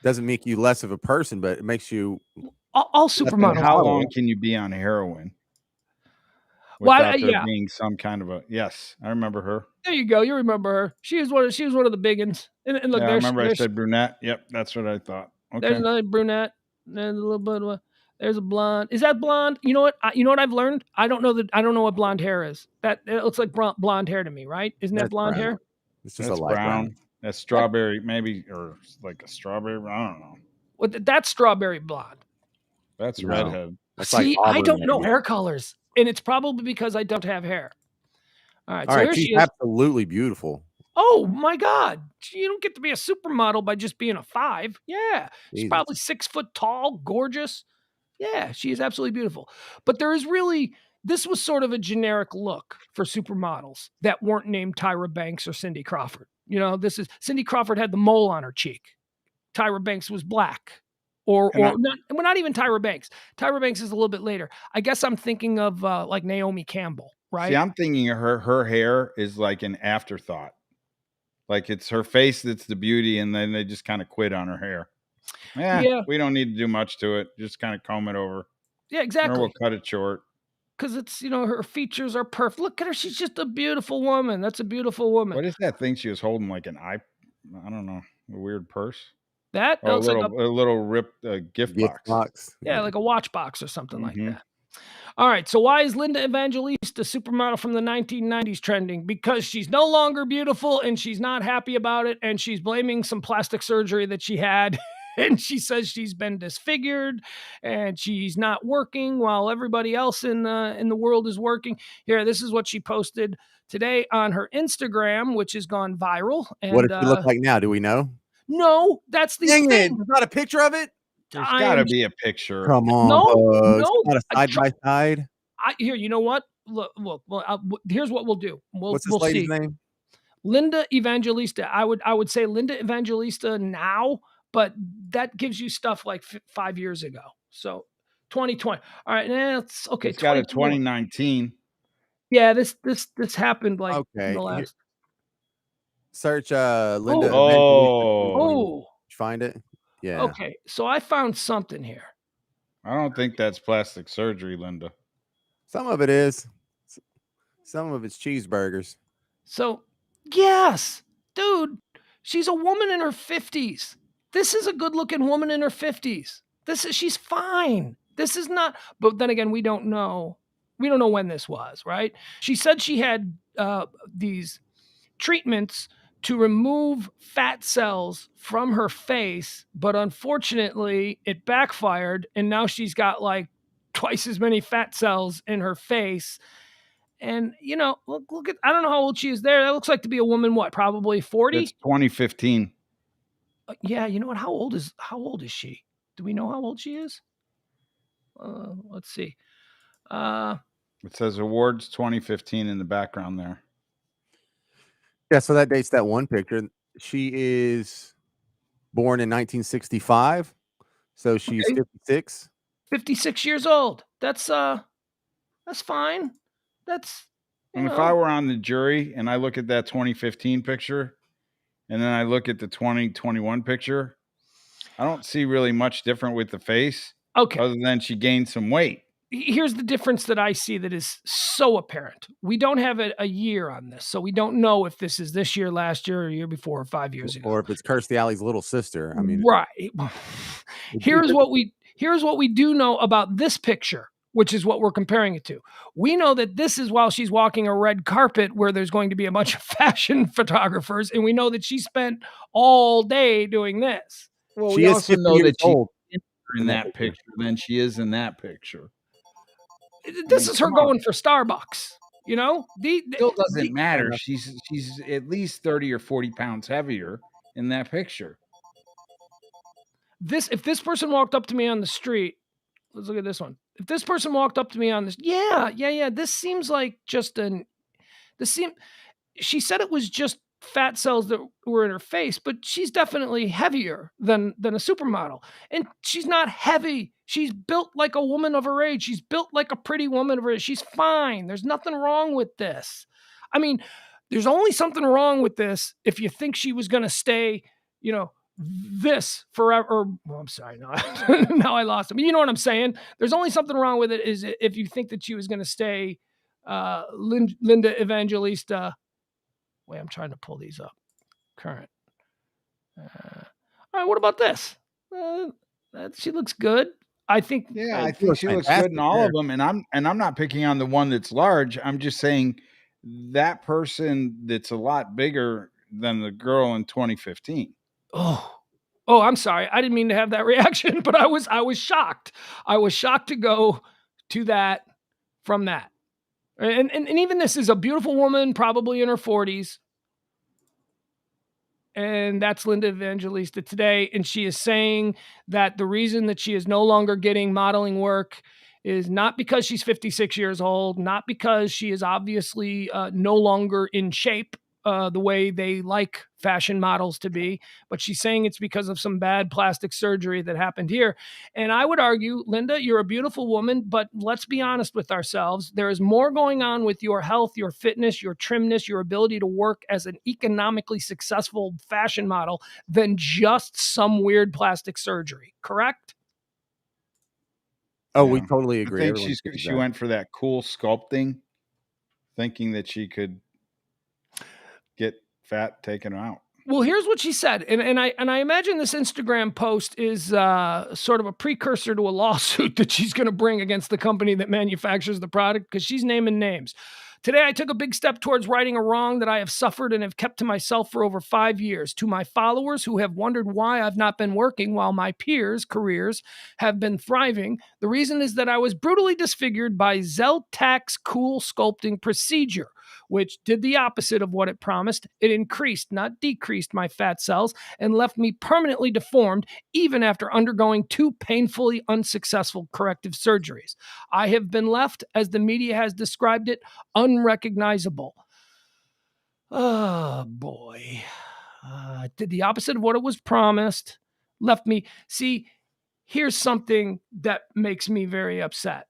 doesn't make you less of a person, but it makes you all supermodels. How long can you be on heroin without there being some kind of a? Yes, I remember her. There you go. You remember her. She was one of the big ones. And look, I remember I said brunette. Yep, that's what I thought. Okay. There's another brunette. There's a little bit of there's a blonde. Is that blonde? You know what? I've learned. I don't know what blonde hair is. It looks like blonde hair to me, right? Isn't that blonde hair? It's just a light brown. That's strawberry, maybe, or like a strawberry. I don't know. Well, that's strawberry blonde. That's redhead. See, I don't know hair colors, and it's probably because I don't have hair. All right, she's absolutely beautiful. Oh my God! You don't get to be a supermodel by just being a 5. Yeah, she's probably 6 foot tall, gorgeous. Yeah, she is absolutely beautiful. But this was sort of a generic look for supermodels that weren't named Tyra Banks or Cindy Crawford. Cindy Crawford had the mole on her cheek. Tyra Banks was black. Not even Tyra Banks. Tyra Banks is a little bit later. I guess I'm thinking of like Naomi Campbell, right? See, I'm thinking her hair is like an afterthought. Like it's her face that's the beauty, and then they just kind of quit on her hair. Yeah, we don't need to do much to it. Just kind of comb it over. Yeah, exactly. Or we'll cut it short. because it's, her features are perfect. Look at her. She's just a beautiful woman. That's a beautiful woman. What is that thing she was holding? Like an I don't know, a weird purse. That Oh, a looks like little ripped gift box. yeah, like a watch box or something like Mhm. that. All right. So why is Linda Evangelista, supermodel from the 1990s, trending? Because she's no longer beautiful and she's not happy about it. And she's blaming some plastic surgery that she had. And she says she's been disfigured and she's not working while everybody else in the world is working. Here, this is what she posted today on her Instagram, which has gone viral. And What does she look like now? Do we know? no, that's the Dang it! thing. There's not a picture of it. There's I got to am be a picture. Come on, no, Pugs. no. Not a side by side. Here, you know what? Look. Well, here's what we'll do. What's this We'll lady's see. name? Linda Evangelista. I would say Linda Evangelista now, but that gives you stuff like 5 years ago. So 2020. All right, it's okay. It's got a 2021. 2019. Yeah, this happened like in Okay. the last. Search Linda Evangelista. Oh. Did you find it? Yeah. Okay, so I found something here. I don't think that's plastic surgery, Linda. Some of it is. Some of it's cheeseburgers. So, yes, dude, she's a woman in her 50s. This is a good-looking woman in her 50s. She's fine. This is not, but then again, we don't know. We don't know when this was, right? She said she had these treatments to remove fat cells from her face, but unfortunately, it backfired, and now she's got like twice as many fat cells in her face. And look at, I don't know how old she is there. That looks like to be a woman, what, probably 40? It's 2015. Yeah, you know what? How old is she? Do we know how old she is? Let's see. It says awards 2015 in the background there. Yeah, so that dates that one picture. She is born in 1965, so she's 56. 56 years old. That's fine. That's And if I were on the jury and I look at that 2015 picture and then I look at the 2021 picture, I don't see really much different with the face. Okay. Other than she gained some weight. Here's the difference that I see that is so apparent. We don't have a year on this, so we don't know if this is this year, last year, or year before, or 5 years ago. Or if it's Kirstie Alley's little sister. I mean, right. Here's what we do know about this picture, which is what we're comparing it to. We know that this is while she's walking a red carpet where there's going to be a bunch of fashion photographers, and we know that she spent all day doing this. Well, we also know that she's in that picture than she is in that picture. This is her going for Starbucks. Still doesn't matter. She's at least 30 or 40 pounds heavier in that picture. If this person walked up to me on the street, let's look at this one. If this person walked up to me on this, this seems like just she said it was just fat cells that were in her face, but she's definitely heavier than a supermodel. And she's not heavy. She's built like a woman of her age. She's built like a pretty woman of her age. She's fine. There's nothing wrong with this. I mean, there's only something wrong with this if you think she was going to stay, this forever. Well, I'm sorry. No, now I lost him. You know what I'm saying? There's only something wrong with it is if you think that she was going to stay Linda Evangelista. Wait, I'm trying to pull these up. Current. All right, what about this? She looks good. I think. Yeah, I think she looks good in all of them, and I'm not picking on the one that's large. I'm just saying that person that's a lot bigger than the girl in 2015. Oh, I'm sorry. I didn't mean to have that reaction, but I was shocked. I was shocked to go to that from that. And even this is a beautiful woman, probably in her 40s. And that's Linda Evangelista today. And she is saying that the reason that she is no longer getting modeling work is not because she's 56 years old, not because she is obviously no longer in shape the way they like fashion models to be, but she's saying it's because of some bad plastic surgery that happened here. And I would argue, Linda, you're a beautiful woman, but let's be honest with ourselves. There is more going on with your health, your fitness, your trimness, your ability to work as an economically successful fashion model than just some weird plastic surgery, correct? Oh, we Yeah. totally I agree. think Everyone sees she that. went for that cool sculpting, thinking that she could get fat taken out. Well, here's what she said, and I imagine this Instagram post is sort of a precursor to a lawsuit that she's going to bring against the company that manufactures the product, because she's naming names. Today, I took a big step towards righting a wrong that I have suffered and have kept to myself for over 5 years. To my followers who have wondered why I've not been working while my peers' careers have been thriving, the reason is that I was brutally disfigured by Zeltac's cool sculpting procedure, which did the opposite of what it promised. It increased, not decreased, my fat cells and left me permanently deformed, even after undergoing 2 painfully unsuccessful corrective surgeries. I have been left, as the media has described it, unrecognizable. Oh, boy. Did the opposite of what it was promised, left me. See, here's something that makes me very upset.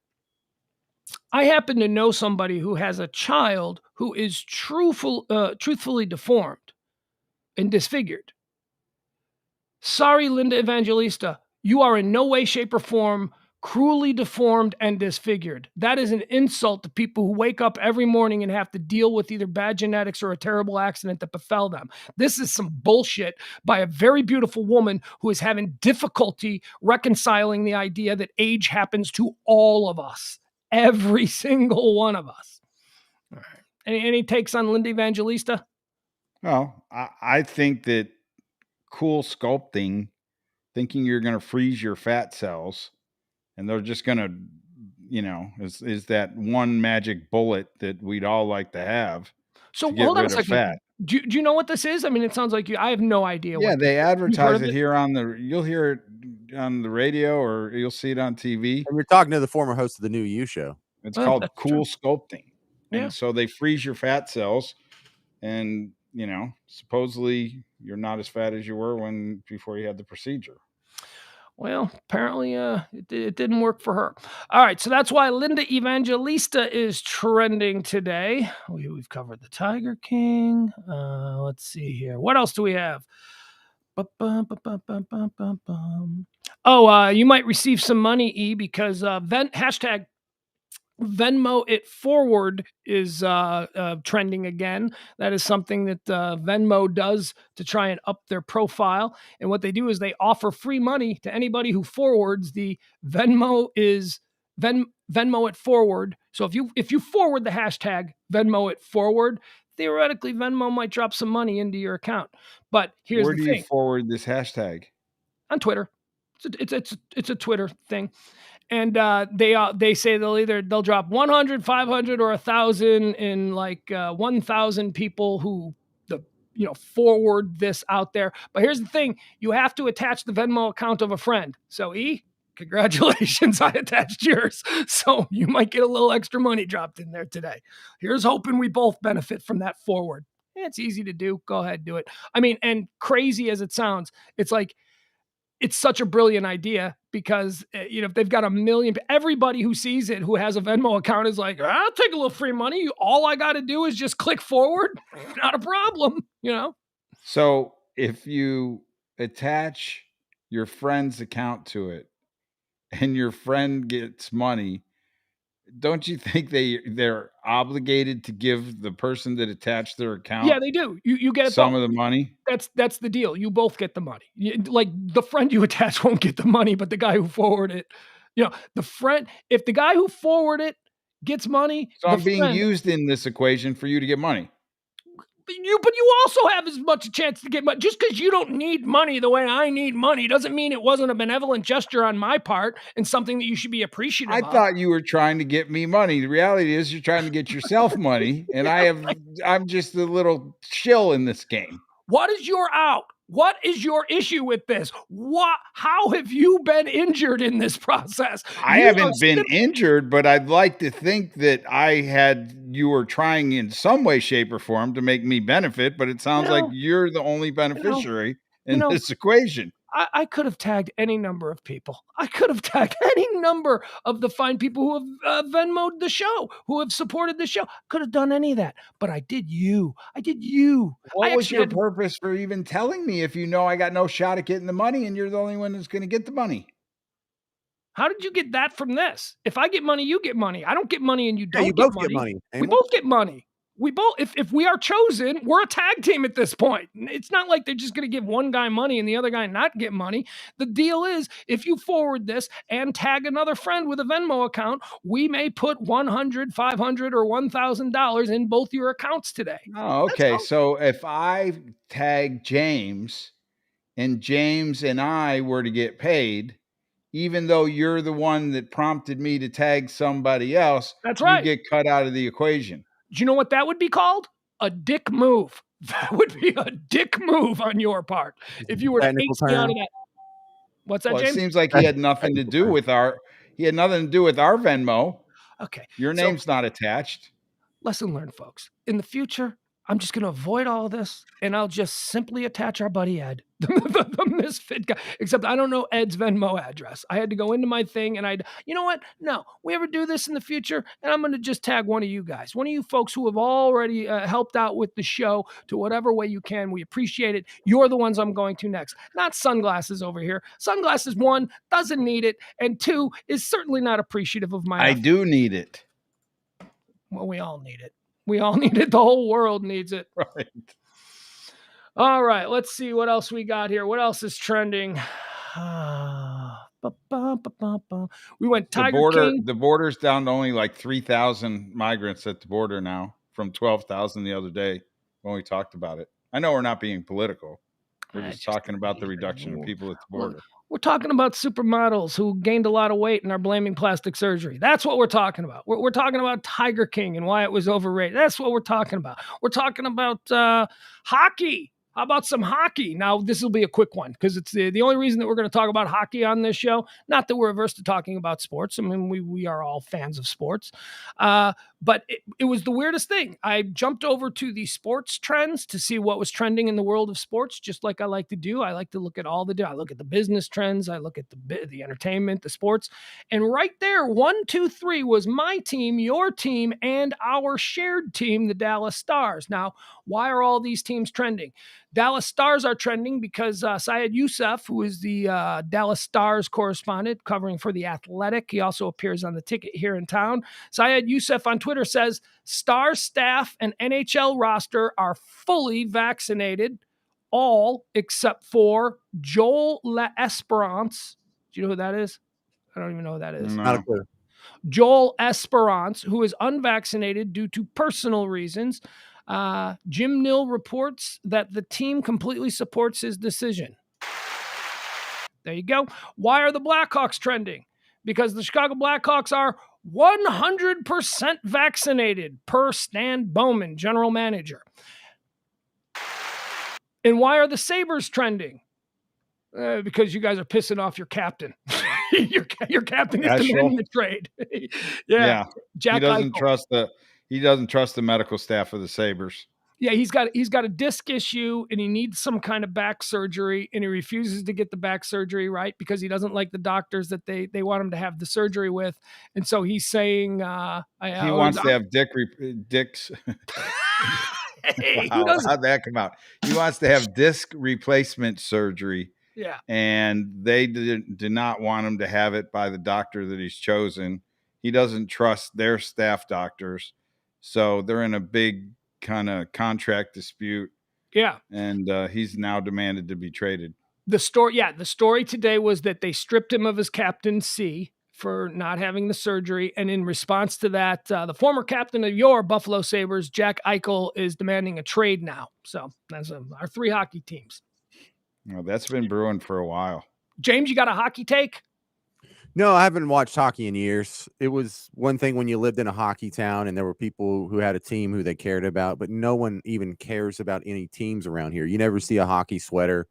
I happen to know somebody who has a child who is truthfully deformed and disfigured. Sorry, Linda Evangelista, you are in no way, shape, or form cruelly deformed and disfigured. That is an insult to people who wake up every morning and have to deal with either bad genetics or a terrible accident that befell them. This is some bullshit by a very beautiful woman who is having difficulty reconciling the idea that age happens to all of us. Every single one of us. All right. Any takes on Linda Evangelista? Well, I think that cool sculpting, thinking you're going to freeze your fat cells and they're just going to, is that one magic bullet that we'd all like to have So to get hold on a rid of second. fat. Do you know what this is? I mean, it sounds like I have no idea Yeah, what this they is. You've heard advertise of it here you'll hear it on the radio or you'll see it on TV. And you're talking to the former host of the new You show. It's Well, called that's cool true. sculpting. Yeah. And so they freeze your fat cells and, supposedly you're not as fat as you were before you had the procedure. Well, apparently it didn't work for her. All right, so that's why Linda Evangelista is trending today. We've covered the Tiger King. Let's see here. What else do we have? Oh, you might receive some money, E, because hashtag Venmo it forward is trending again. That is something that Venmo does to try and up their profile. And what they do is they offer free money to anybody who forwards the Venmo it forward. So if you forward the hashtag Venmo it forward, theoretically Venmo might drop some money into your account. But here's Where the do you thing: forward this hashtag? on Twitter, it's a Twitter thing. And they say they'll drop 100, 500, or 1,000 in like 1,000 people who forward this out there. But here's the thing: you have to attach the Venmo account of a friend. So congratulations, I attached yours. So you might get a little extra money dropped in there today. Here's hoping we both benefit from that forward. It's easy to do. Go ahead, do it. I mean, and crazy as it sounds, it's such a brilliant idea because, if they've got 1 million, everybody who sees it, who has a Venmo account is like, I'll take a little free money. All I got to do is just click forward. Not a problem, So if you attach your friend's account to it and your friend gets money, don't you think they're obligated to give the person that attached their account Yeah, they do. You get it some both. of the money? That's the deal. You both get the money. Like the friend you attach won't get the money, but the guy who forwarded it, if the guy who forwarded it gets money, So I'm being used in this equation for you to get money. But you also have as much a chance to get money. Just because you don't need money the way I need money doesn't mean it wasn't a benevolent gesture on my part and something that you should be appreciative of. I thought you were trying to get me money. The reality is you're trying to get yourself money, and I'm just a little shill in this game. What is your out? What is your issue with this? How have you been injured in this process? I haven't been injured, but I'd like to think that you were trying in some way, shape, or form to make me benefit, but it sounds like you're the only beneficiary in this equation. I could have tagged any number of people. I could have tagged any number of the fine people who have Venmoed the show, who have supported the show. Could have done any of that, but I did you. What was your purpose for even telling me if you know I got no shot at getting the money and you're the only one that's going to get the money? How did you get that from this? If I get money, you get money. I don't get money and you don't you get both money. get money. We both get money. We both, if we are chosen, we're a tag team at this point. It's not like they're just going to give one guy money and the other guy not get money. The deal is, if you forward this and tag another friend with a Venmo account, we may put $100, $500, or $1,000 in both your accounts today. Oh, okay. So if I tag James and James and I were to get paid, even though you're the one that prompted me to tag somebody else, that's right, you get cut out of the equation. Do you know what that would be called? A dick move. That would be a dick move on your part if you were to ace me out of that. What's that, Well, James? it seems like he had nothing to do with our Venmo. Okay. Your name's not attached. Lesson learned, folks. In the future, I'm just going to avoid all this, and I'll just simply attach our buddy Ed, the misfit guy. Except I don't know Ed's Venmo address. I had to go into my thing, and you know what? No, we ever do this in the future, and I'm going to just tag one of you guys, one of you folks who have already helped out with the show to whatever way you can. We appreciate it. You're the ones I'm going to next. Not Sunglasses over here. Sunglasses, 1, doesn't need it, and 2, is certainly not appreciative of my I do need it. Well, we all need it. We all need it. The whole world needs it. Right. All right. Let's see what else we got here. What else is trending? We went Tiger King. The border's down to only like 3,000 migrants at the border now from 12,000 the other day when we talked about it. I know we're not being political. We're just talking about the reduction of people at the border. We're talking about supermodels who gained a lot of weight and are blaming plastic surgery. That's what we're talking about. We're talking about Tiger King and why it was overrated. That's what we're talking about. We're talking about hockey. How about some hockey? Now, this will be a quick one because it's the only reason that we're going to talk about hockey on this show. Not that we're averse to talking about sports. I mean, we are all fans of sports. But it was the weirdest thing. I jumped over to the sports trends to see what was trending in the world of sports, just like I like to do. I like to look at I look at the business trends. I look at the entertainment, the sports. And right there, 1, 2, 3 was my team, your team, and our shared team, the Dallas Stars. Now, why are all these teams trending? Dallas Stars are trending because Syed Youssef, who is the Dallas Stars correspondent covering for The Athletic, he also appears on the ticket here in town. Syed Youssef on Twitter says, Stars staff and NHL roster are fully vaccinated, all except for Joel L'Esperance. Do you know who that is? I don't even know who that is. No. Not a clue. Joel Esperance, who is unvaccinated due to personal reasons. Jim Nill reports that the team completely supports his decision. There you go. Why are the Blackhawks trending? Because the Chicago Blackhawks are 100% vaccinated, per Stan Bowman, general manager. And why are the Sabres trending? Because you guys are pissing off your captain. your captain is demanding the trade. Yeah. Jack He doesn't trust the medical staff of the Sabres. Yeah, he's got a disc issue and he needs some kind of back surgery, and he refuses to get the back surgery, right? Because he doesn't like the doctors that they want him to have the surgery with. And so he's saying he wants to have dicks. Hey, wow, how'd that come out? He wants to have disc replacement surgery. Yeah. And they do not want him to have it by the doctor that he's chosen. He doesn't trust their staff doctors. So they're in a big kind of contract dispute. Yeah. And he's now demanded to be traded. The story today was that they stripped him of his captaincy for not having the surgery. And in response to that, the former captain of your Buffalo Sabres, Jack Eichel, is demanding a trade now. So that's our 3 hockey teams. Well, that's been brewing for a while. James, you got a hockey take? No, I haven't watched hockey in years. It was one thing when you lived in a hockey town and there were people who had a team who they cared about, but no one even cares about any teams around here. You never see a hockey sweater.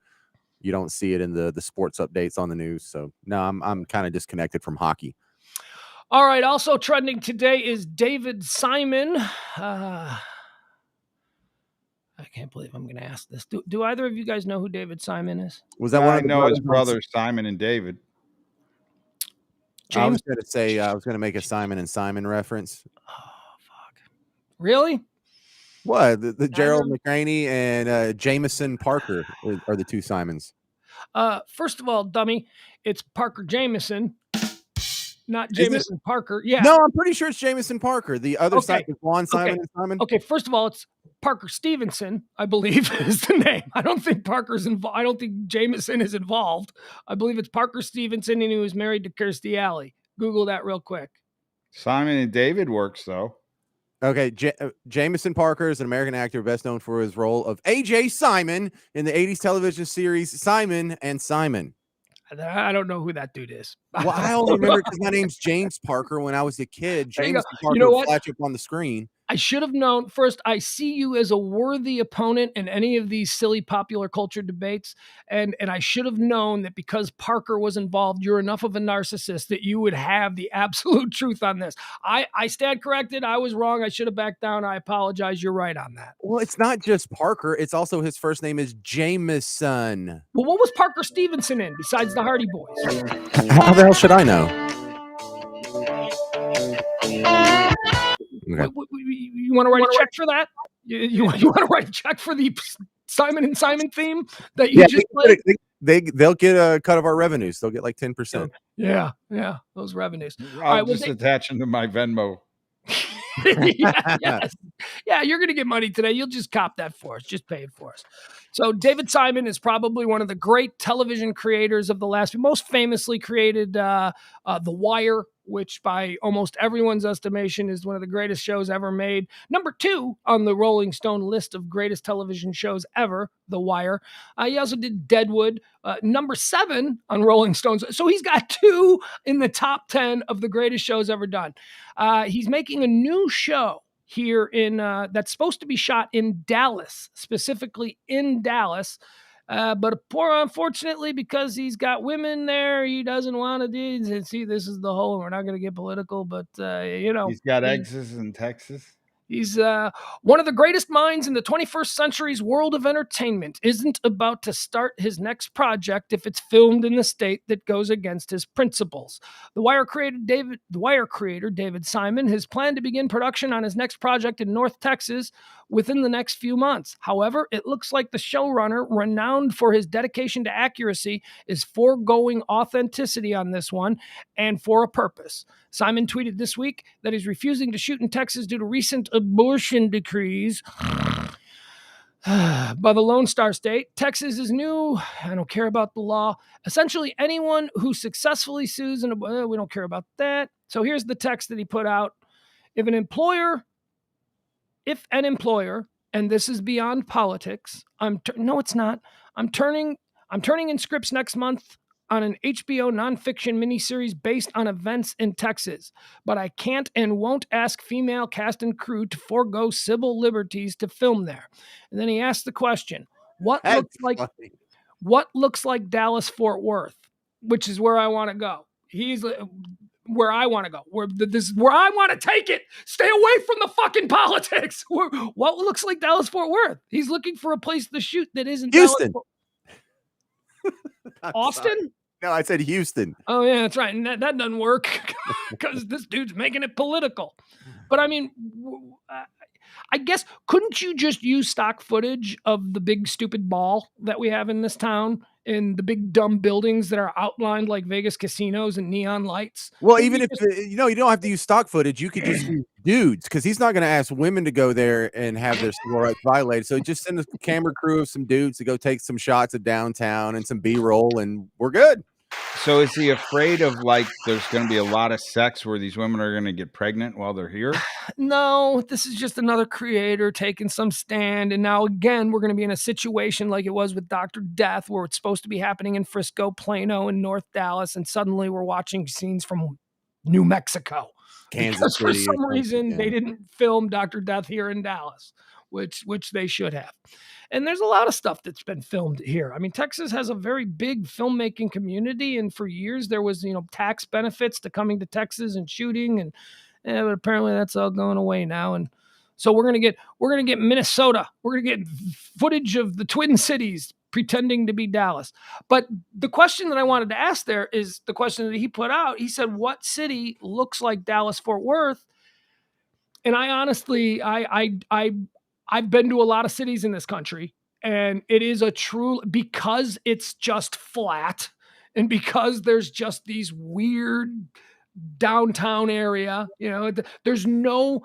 You don't see it in the sports updates on the news. So no, I'm kind of disconnected from hockey. All right. Also trending today is David Simon. I can't believe I'm going to ask this. Do either of you guys know who David Simon is? Was that one? I know his brothers, Simon and David. James? I was going to say, I was going to make a Simon and Simon reference. Oh, fuck. Really? What? The Gerald McCraney and Jameson Parker are the 2 Simons. First of all, dummy, it's Parker Jameson. not Is it? Jameson Parker. Yeah. No, I'm pretty sure it's Jameson Parker. The other Okay. side is Juan Simon and Simon. Okay, first of all, it's Parker Stevenson, I believe, is the name. I don't think Parker's involved. I don't think Jameson is involved. I believe it's Parker Stevenson, and he was married to Kirstie Alley. Google that real quick. Simon and David works though. Okay, Jameson Parker is an American actor best known for his role of A.J. Simon in the 80s television series Simon and Simon. I don't know who that dude is. Well, I only remember because my name's James Parker when I was a kid. Jameson Parker would flash up on the screen. I should have known. First, I see you as a worthy opponent in any of these silly popular culture debates. And I should have known that because Parker was involved, you're enough of a narcissist that you would have the absolute truth on this. I stand corrected. I was wrong. I should have backed down. I apologize. You're right on that. Well, it's not just Parker. It's also his first name is Jameson. Well, what was Parker Stevenson in besides the Hardy Boys? How the hell should I know? Okay. You want to write a check for that? You want to write a check for the Simon and Simon theme that you just played? They'll get a cut of our revenues. They'll get like 10%. Yeah, those revenues. I'll just attach them to my Venmo. Yeah, you're going to get money today. You'll just cop that for us. Just pay it for us. So David Simon is probably one of the great television creators of the last, most famously created The Wire, which by almost everyone's estimation is one of the greatest shows ever made. Number 2 on the Rolling Stone list of greatest television shows ever, The Wire. He also did Deadwood, number 7 on Rolling Stone's. So he's got 2 in the top 10 of the greatest shows ever done. He's making a new show here in that's supposed to be shot in Dallas, specifically in Dallas. But unfortunately, because he's got women there, he doesn't want to do. See, this is the whole. We're not going to get political, but he's got exes in Texas. He's one of the greatest minds in the 21st century's world of entertainment. Isn't about to start his next project if it's filmed in the state that goes against his principles. The Wire creator David Simon has planned to begin production on his next project in North Texas within the next few months. However, it looks like the showrunner, renowned for his dedication to accuracy, is foregoing authenticity on this one, and for a purpose. Simon tweeted this week that he's refusing to shoot in Texas due to recent abortion decrees by the Lone Star State. Texas is new. I don't care about the law. Essentially, anyone who successfully sues, we don't care about that. So here's the text that he put out. If an employer, and this is beyond politics, no, it's not. I'm turning in scripts next month on an HBO nonfiction miniseries based on events in Texas, but I can't and won't ask female cast and crew to forego civil liberties to film there. And then he asked the question, what looks like Dallas-Fort Worth, which is where I want to go. He's where I want to go. This is where I want to take it. Stay away from the fucking politics. What looks like Dallas-Fort Worth? He's looking for a place to shoot that isn't Houston. Austin? No, I said Houston. Oh, yeah, that's right. And that doesn't work because this dude's making it political. But I mean, I guess, couldn't you just use stock footage of the big stupid ball that we have in this town and the big dumb buildings that are outlined like Vegas casinos and neon lights? Well, even if, you don't have to use stock footage, you could just use dudes, because he's not going to ask women to go there and have their civil rights violated. So just send a camera crew of some dudes to go take some shots of downtown and some B-roll, and we're good. So is he afraid of, like, there's going to be a lot of sex where these women are going to get pregnant while they're here? No, this is just another creator taking some stand. And now, again, we're going to be in a situation like it was with Dr. Death, where it's supposed to be happening in Frisco, Plano, and North Dallas. And suddenly we're watching scenes from New Mexico. Kansas City. For City. some reason, they didn't film Dr. Death here in Dallas, which they should have. And there's a lot of stuff that's been filmed here. I mean, Texas has a very big filmmaking community, and for years there was, tax benefits to coming to Texas and shooting, but apparently that's all going away now. And so we're gonna get Minnesota. We're gonna get footage of the Twin Cities pretending to be Dallas. But the question that I wanted to ask there is the question that he put out. He said, "What city looks like Dallas-Fort Worth?" And I honestly, I've been to a lot of cities in this country, and it is because it's just flat, and because there's just these weird downtown area. There's no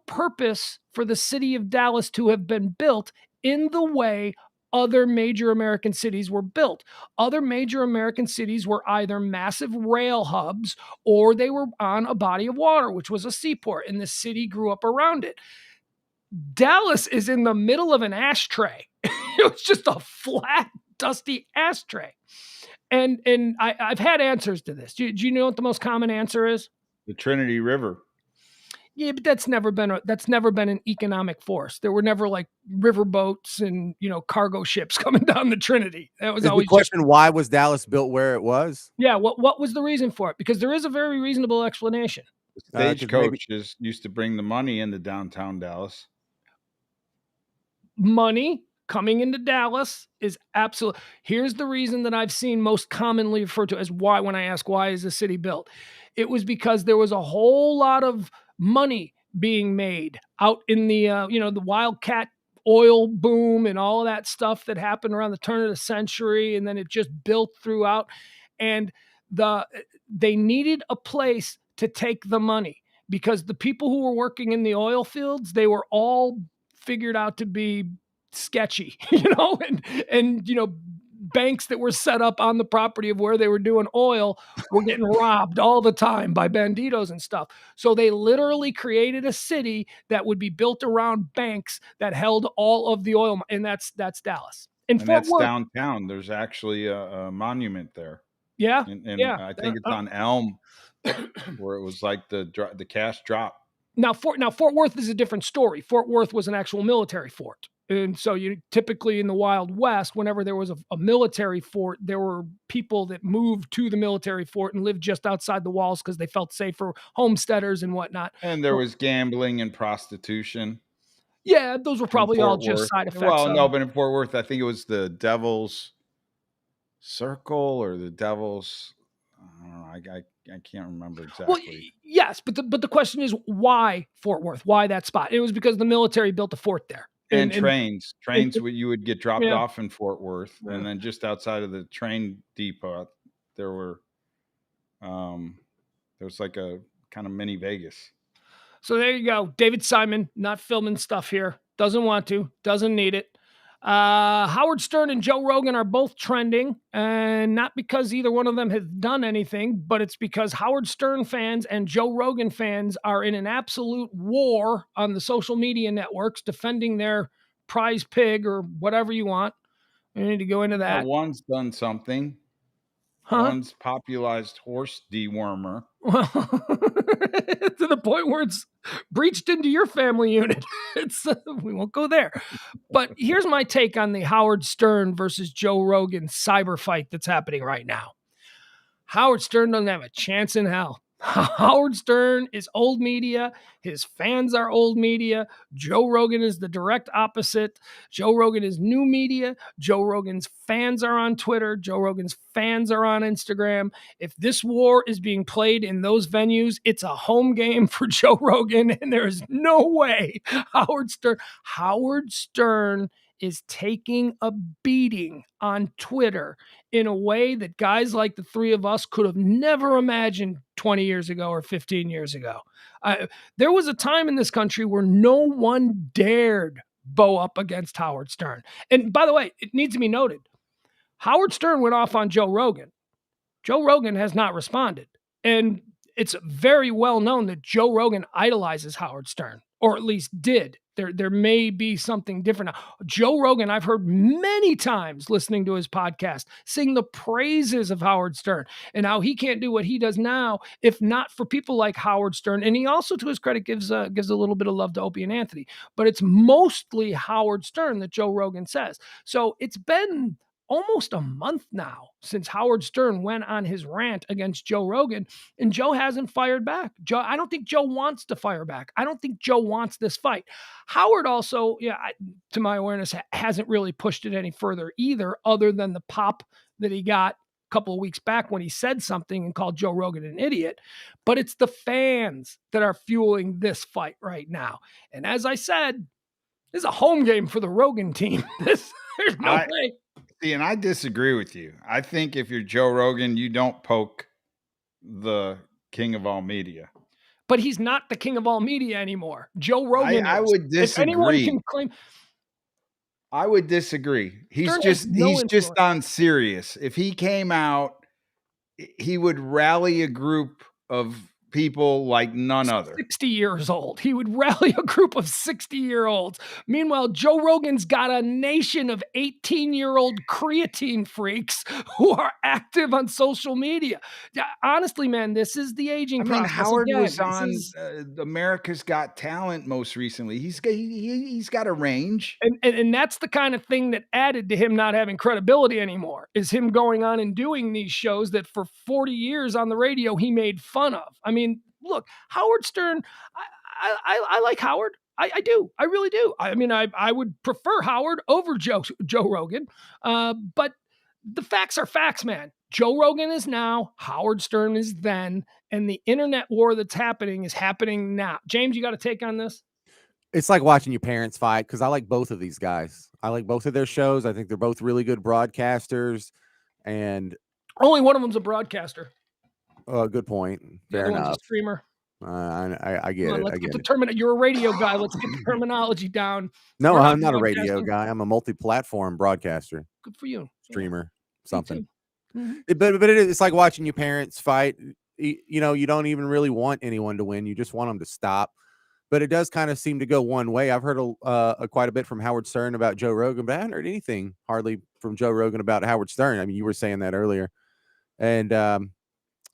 purpose for the city of Dallas to have been built in the way other major American cities were built. Other major American cities were either massive rail hubs or they were on a body of water, which was a seaport, and the city grew up around it. Dallas is in the middle of an ashtray. It was just a flat, dusty ashtray. And I've had answers to this. Do you know what the most common answer is? The Trinity River. Yeah, but that's never been an economic force. There were never like river boats and cargo ships coming down the Trinity. That was always the question. Why was Dallas built where it was? Yeah, what was the reason for it? Because there is a very reasonable explanation. The stagecoaches used to bring the money into downtown Dallas. Money coming into Dallas is absolute. Here's the reason that I've seen most commonly referred to as why, when I ask why is the city built, it was because there was a whole lot of money being made out in the the wildcat oil boom and all of that stuff that happened around the turn of the century, and then it just built throughout, and they needed a place to take the money because the people who were working in the oil fields, they were all figured out to be sketchy, and banks that were set up on the property of where they were doing oil were getting robbed all the time by banditos and stuff. So they literally created a city that would be built around banks that held all of the oil, and that's Dallas. And that's downtown. There's actually a monument there. Yeah, and I think it's on Elm, where it was like the cash drop. Now Fort Worth is a different story. Fort Worth was an actual military fort. And so you typically in the Wild West, whenever there was a military fort, there were people that moved to the military fort and lived just outside the walls because they felt safer, homesteaders and whatnot. And there was gambling and prostitution. Yeah, those were probably all just side effects. Well, no, but in Fort Worth, I think it was the Devil's Circle or the Devil's, I don't know, I can't remember exactly. Well, yes, but the question is why Fort Worth? Why that spot? It was because the military built a fort there. And trains, you would get dropped off in Fort Worth, and then just outside of the train depot, there was like a kind of mini Vegas. So there you go, David Simon, not filming stuff here, doesn't want to, doesn't need it. Howard Stern and Joe Rogan are both trending, and not because either one of them has done anything, but it's because Howard Stern fans and Joe Rogan fans are in an absolute war on the social media networks defending their prize pig or whatever you want. We need to go into that. One's done something. One's popularized horse dewormer. Well, to the point where it's breached into your family unit. We won't go there. But here's my take on the Howard Stern versus Joe Rogan cyber fight that's happening right now. Howard Stern doesn't have a chance in hell. Howard Stern is old media. His fans are old media. Joe Rogan is the direct opposite. Joe Rogan is new media. Joe Rogan's fans are on Twitter. Joe Rogan's fans are on Instagram. If this war is being played in those venues, it's a home game for Joe Rogan, and there is no way Howard Stern is taking a beating on Twitter in a way that guys like the three of us could have never imagined 20 years ago or 15 years ago. There was a time in this country where no one dared bow up against Howard Stern. And by the way, it needs to be noted, Howard Stern went off on Joe Rogan. Joe Rogan has not responded. And it's very well known that Joe Rogan idolizes Howard Stern, or at least did. There may be something different now. Joe Rogan, I've heard many times listening to his podcast, sing the praises of Howard Stern and how he can't do what he does now if not for people like Howard Stern. And he also, to his credit, gives a little bit of love to Opie and Anthony. But it's mostly Howard Stern that Joe Rogan says. So it's been almost a month now since Howard Stern went on his rant against Joe Rogan, and Joe hasn't fired back. I don't think Joe wants to fire back. I don't think Joe wants this fight. Howard also, to my awareness, hasn't really pushed it any further either, other than the pop that he got a couple of weeks back when he said something and called Joe Rogan an idiot. But it's the fans that are fueling this fight right now. And as I said, this is a home game for the Rogan team. There's no way. See, and I disagree with you. I think if you're Joe Rogan, you don't poke the king of all media. But he's not the king of all media anymore. Joe Rogan I is. would If anyone disagree. can claim, I would disagree. He's Stern has just no he's just influence. on serious. If he came out, he would rally a group of people like none other. 60 years old. He would rally a group of 60-year-olds. Meanwhile, Joe Rogan's got a nation of 18-year-old creatine freaks who are active on social media. Yeah, honestly, man, this is the aging process. Howard again. was This on is- America's Got Talent most recently. He's got a range. And that's the kind of thing that added to him not having credibility anymore, is him going on and doing these shows that for 40 years on the radio he made fun of. I mean, look, Howard Stern, I like Howard. I do. I really do. I mean, I would prefer Howard over Joe Rogan. But the facts are facts, man. Joe Rogan is now, Howard Stern is then, and the internet war that's happening is happening now. James, you got to take on this? It's like watching your parents fight, because I like both of these guys. I like both of their shows. I think they're both really good broadcasters, and only one of them's a broadcaster. Good point. Fair enough. One's a streamer. I get it. Let's get the you're a radio guy. Let's get the terminology down. No, I'm not a radio guy. I'm a multi-platform broadcaster. Good for you. Streamer, something. Mm-hmm. But it's like watching your parents fight. You know, you don't even really want anyone to win. You just want them to stop. But it does kind of seem to go one way. I've heard quite a bit from Howard Stern about Joe Rogan, but I haven't heard anything hardly from Joe Rogan about Howard Stern. I mean, you were saying that earlier. And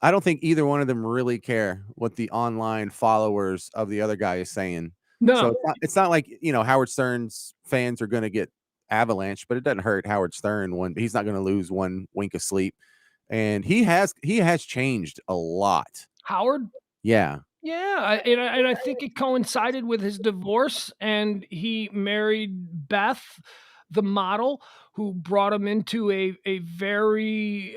I don't think either one of them really care what the online followers of the other guy is saying. No. So it's not like, you know, Howard Stern's fans are going to get avalanche, but it doesn't hurt Howard Stern. He's not going to lose one wink of sleep. And he has changed a lot. Howard? Yeah. Yeah, and I think it coincided with his divorce, and he married Beth, the model, who brought him into a very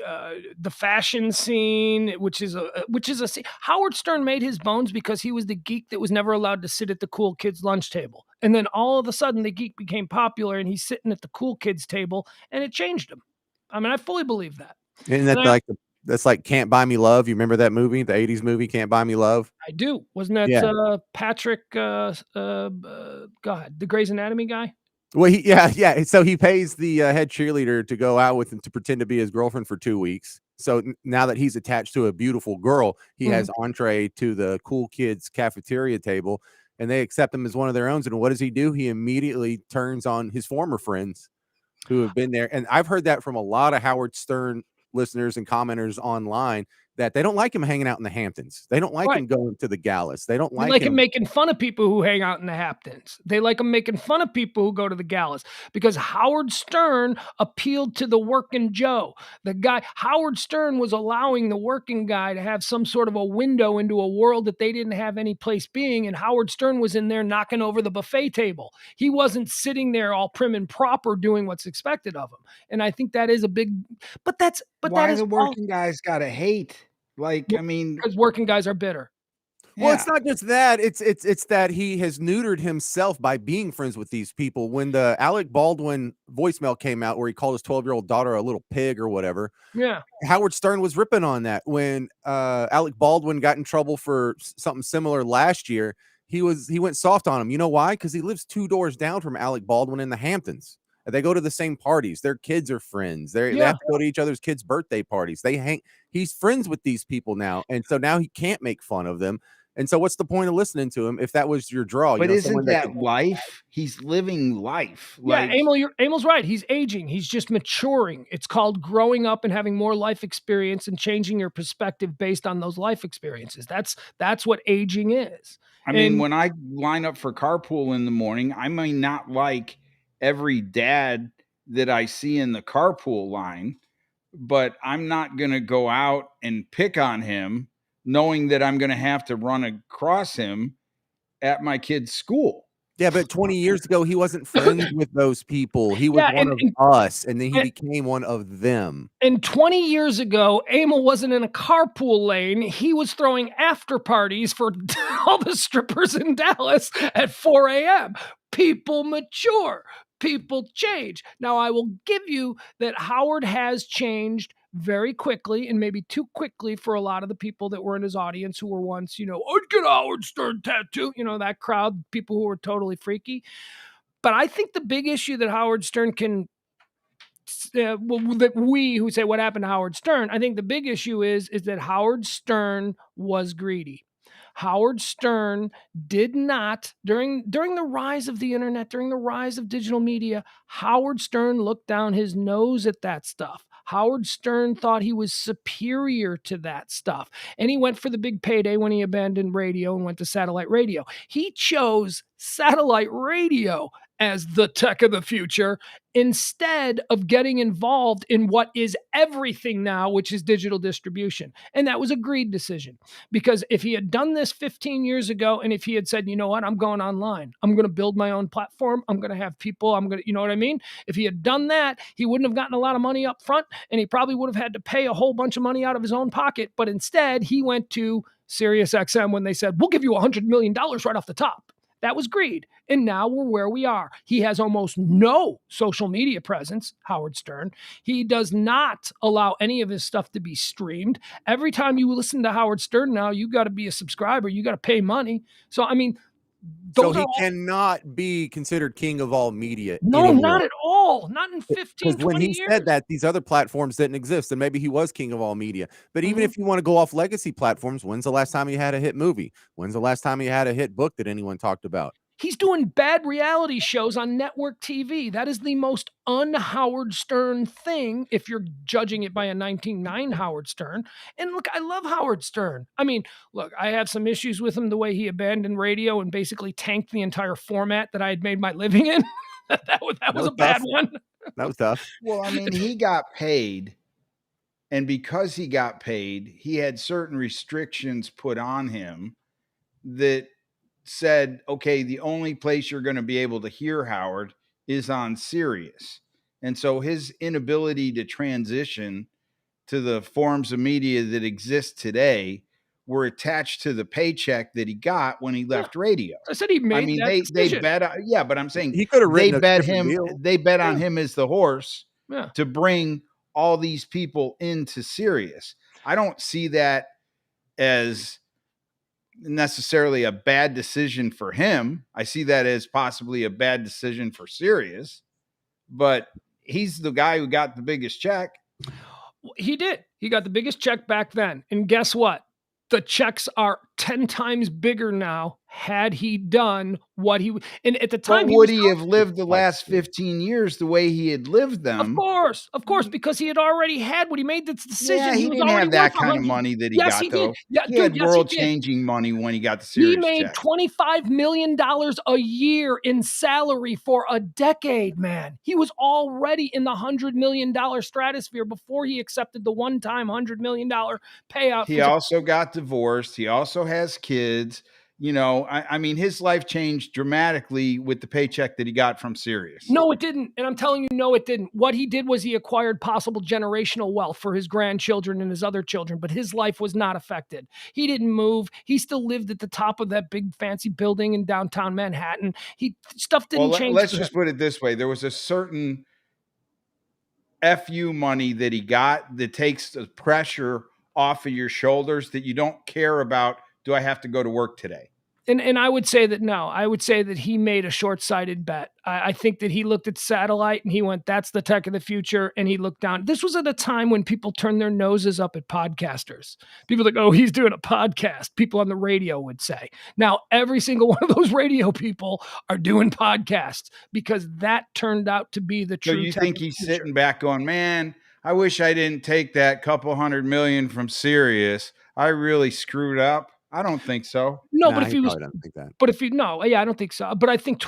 the fashion scene, which is a scene. Howard Stern made his bones because he was the geek that was never allowed to sit at the cool kids' lunch table, and then all of a sudden the geek became popular, and he's sitting at the cool kids' table, and it changed him. I mean, I fully believe that. Isn't that that's like Can't Buy Me Love? You remember that movie, the 80s movie, Can't Buy Me Love? I do. Wasn't that Patrick, God, the Grey's Anatomy guy? Well, yeah. So he pays the head cheerleader to go out with him to pretend to be his girlfriend for 2 weeks. So now that he's attached to a beautiful girl, he has entree to the cool kids cafeteria table, and they accept him as one of their own. And what does he do? He immediately turns on his former friends who have been there. And I've heard that from a lot of Howard Stern listeners and commenters online, that they don't like him hanging out in the Hamptons. They don't like him going to the galas. They don't like him making fun of people who hang out in the Hamptons. They like him making fun of people who go to the galas, because Howard Stern appealed to the working Joe. The guy, Howard Stern, was allowing the working guy to have some sort of a window into a world that they didn't have any place being. And Howard Stern was in there knocking over the buffet table. He wasn't sitting there all prim and proper doing what's expected of him. And I think that is a big, but why that is the working guys gotta hate? Like, I mean, because working guys are bitter. Well, it's not just that. It's that he has neutered himself by being friends with these people. When the Alec Baldwin voicemail came out where he called his 12-year-old daughter a little pig or whatever, Howard Stern was ripping on that. When Alec Baldwin got in trouble for something similar last year, he went soft on him. You know why? Because he lives 2 doors down from Alec Baldwin in the Hamptons. They go to the same parties. Their kids are friends. They have to go to each other's kids' birthday parties. He's friends with these people now. And so now he can't make fun of them. And so what's the point of listening to him if that was your draw? But isn't that life? He's living life. Yeah, Emil's right. He's aging. He's just maturing. It's called growing up and having more life experience and changing your perspective based on those life experiences. That's what aging is. I mean, when I line up for carpool in the morning, I may not like every dad that I see in the carpool line, but I'm not going to go out and pick on him knowing that I'm going to have to run across him at my kid's school. Yeah, but 20 years ago, he wasn't friends with those people. He was one of us, and then he became one of them. And 20 years ago, Emil wasn't in a carpool lane. He was throwing after parties for all the strippers in Dallas at 4 a.m. People mature. People change. Now, I will give you that Howard has changed very quickly, and maybe too quickly for a lot of the people that were in his audience who were once, I'd get a Howard Stern tattoo, that crowd, people who were totally freaky. But I think the big issue that Howard Stern that we who say what happened to Howard Stern, I think the big issue is that Howard Stern was greedy. Howard Stern did not, during the rise of the internet, during the rise of digital media, Howard Stern looked down his nose at that stuff. Howard Stern thought he was superior to that stuff. And he went for the big payday when he abandoned radio and went to satellite radio. He chose satellite radio as the tech of the future instead of getting involved in what is everything now, which is digital distribution. And that was a greed decision, because if he had done this 15 years ago, and if he had said, you know what, I'm going online, I'm going to build my own platform, I'm going to have people, you know what I mean? If he had done that, he wouldn't have gotten a lot of money up front, and he probably would have had to pay a whole bunch of money out of his own pocket. But instead, he went to SiriusXM when they said, we'll give you $100 million right off the top. That was greed. And now we're where we are. He has almost no social media presence, Howard Stern. He does not allow any of his stuff to be streamed. Every time you listen to Howard Stern now, you got to be a subscriber. You got to pay money. So, I mean, so he cannot be considered king of all media. No, anymore. Not at all. Not in 15, 20 when he years. said that, these other platforms didn't exist, and maybe he was king of all media. But even if you want to go off legacy platforms, when's the last time he had a hit movie? When's the last time he had a hit book that anyone talked about? He's doing bad reality shows on network TV. That is the most un-Howard Stern thing, if you're judging it by a 1909 Howard Stern. And look, I love Howard Stern. I mean, look, I have some issues with him, the way he abandoned radio and basically tanked the entire format that I had made my living in. that was a bad one. That was tough. Well, I mean, he got paid. And because he got paid, he had certain restrictions put on him that said, okay, the only place you're going to be able to hear Howard is on Sirius. And so his inability to transition to the forms of media that exist today were attached to the paycheck that he got when he left radio. I said he made they bet, but I'm saying he could have they bet on him as the horse to bring all these people into Sirius. I don't see that as necessarily a bad decision for him. I see that as possibly a bad decision for Sirius, but he's the guy who got the biggest check. He did. He got the biggest check back then. And guess what? The checks are 10 times bigger now had he done what he and at the time. But would he have lived the last 15 years the way he had lived them? Of course, because he had already had when he made this decision. Yeah, he didn't have that kind of money that he got, though. Yeah, he had world-changing money when he got the Sirius check. He made $25 million a year in salary for a decade, man. He was already in the $100 million stratosphere before he accepted the one-time $100 million payout. He also got divorced. He also has kids. You know, I mean, his life changed dramatically with the paycheck that he got from Sirius. No, it didn't. And I'm telling you, no, it didn't. What he did was he acquired possible generational wealth for his grandchildren and his other children, but his life was not affected. He didn't move. He still lived at the top of that big fancy building in downtown Manhattan. Stuff didn't change. Let's just put it this way. There was a certain FU money that he got that takes the pressure off of your shoulders that you don't care about. Do I have to go to work today? And I would say that no. I would say that he made a short-sighted bet. I think that he looked at satellite and he went, that's the tech of the future. And he looked down. This was at a time when people turned their noses up at podcasters. People were like, oh, he's doing a podcast. People on the radio would say. Now, every single one of those radio people are doing podcasts because that turned out to be the true. So you think he's sitting back going, man, I wish I didn't take that couple $100 million from Sirius. I really screwed up. I don't think so. No, but if he was, don't think that. But if he, no, yeah, I don't think so. But I think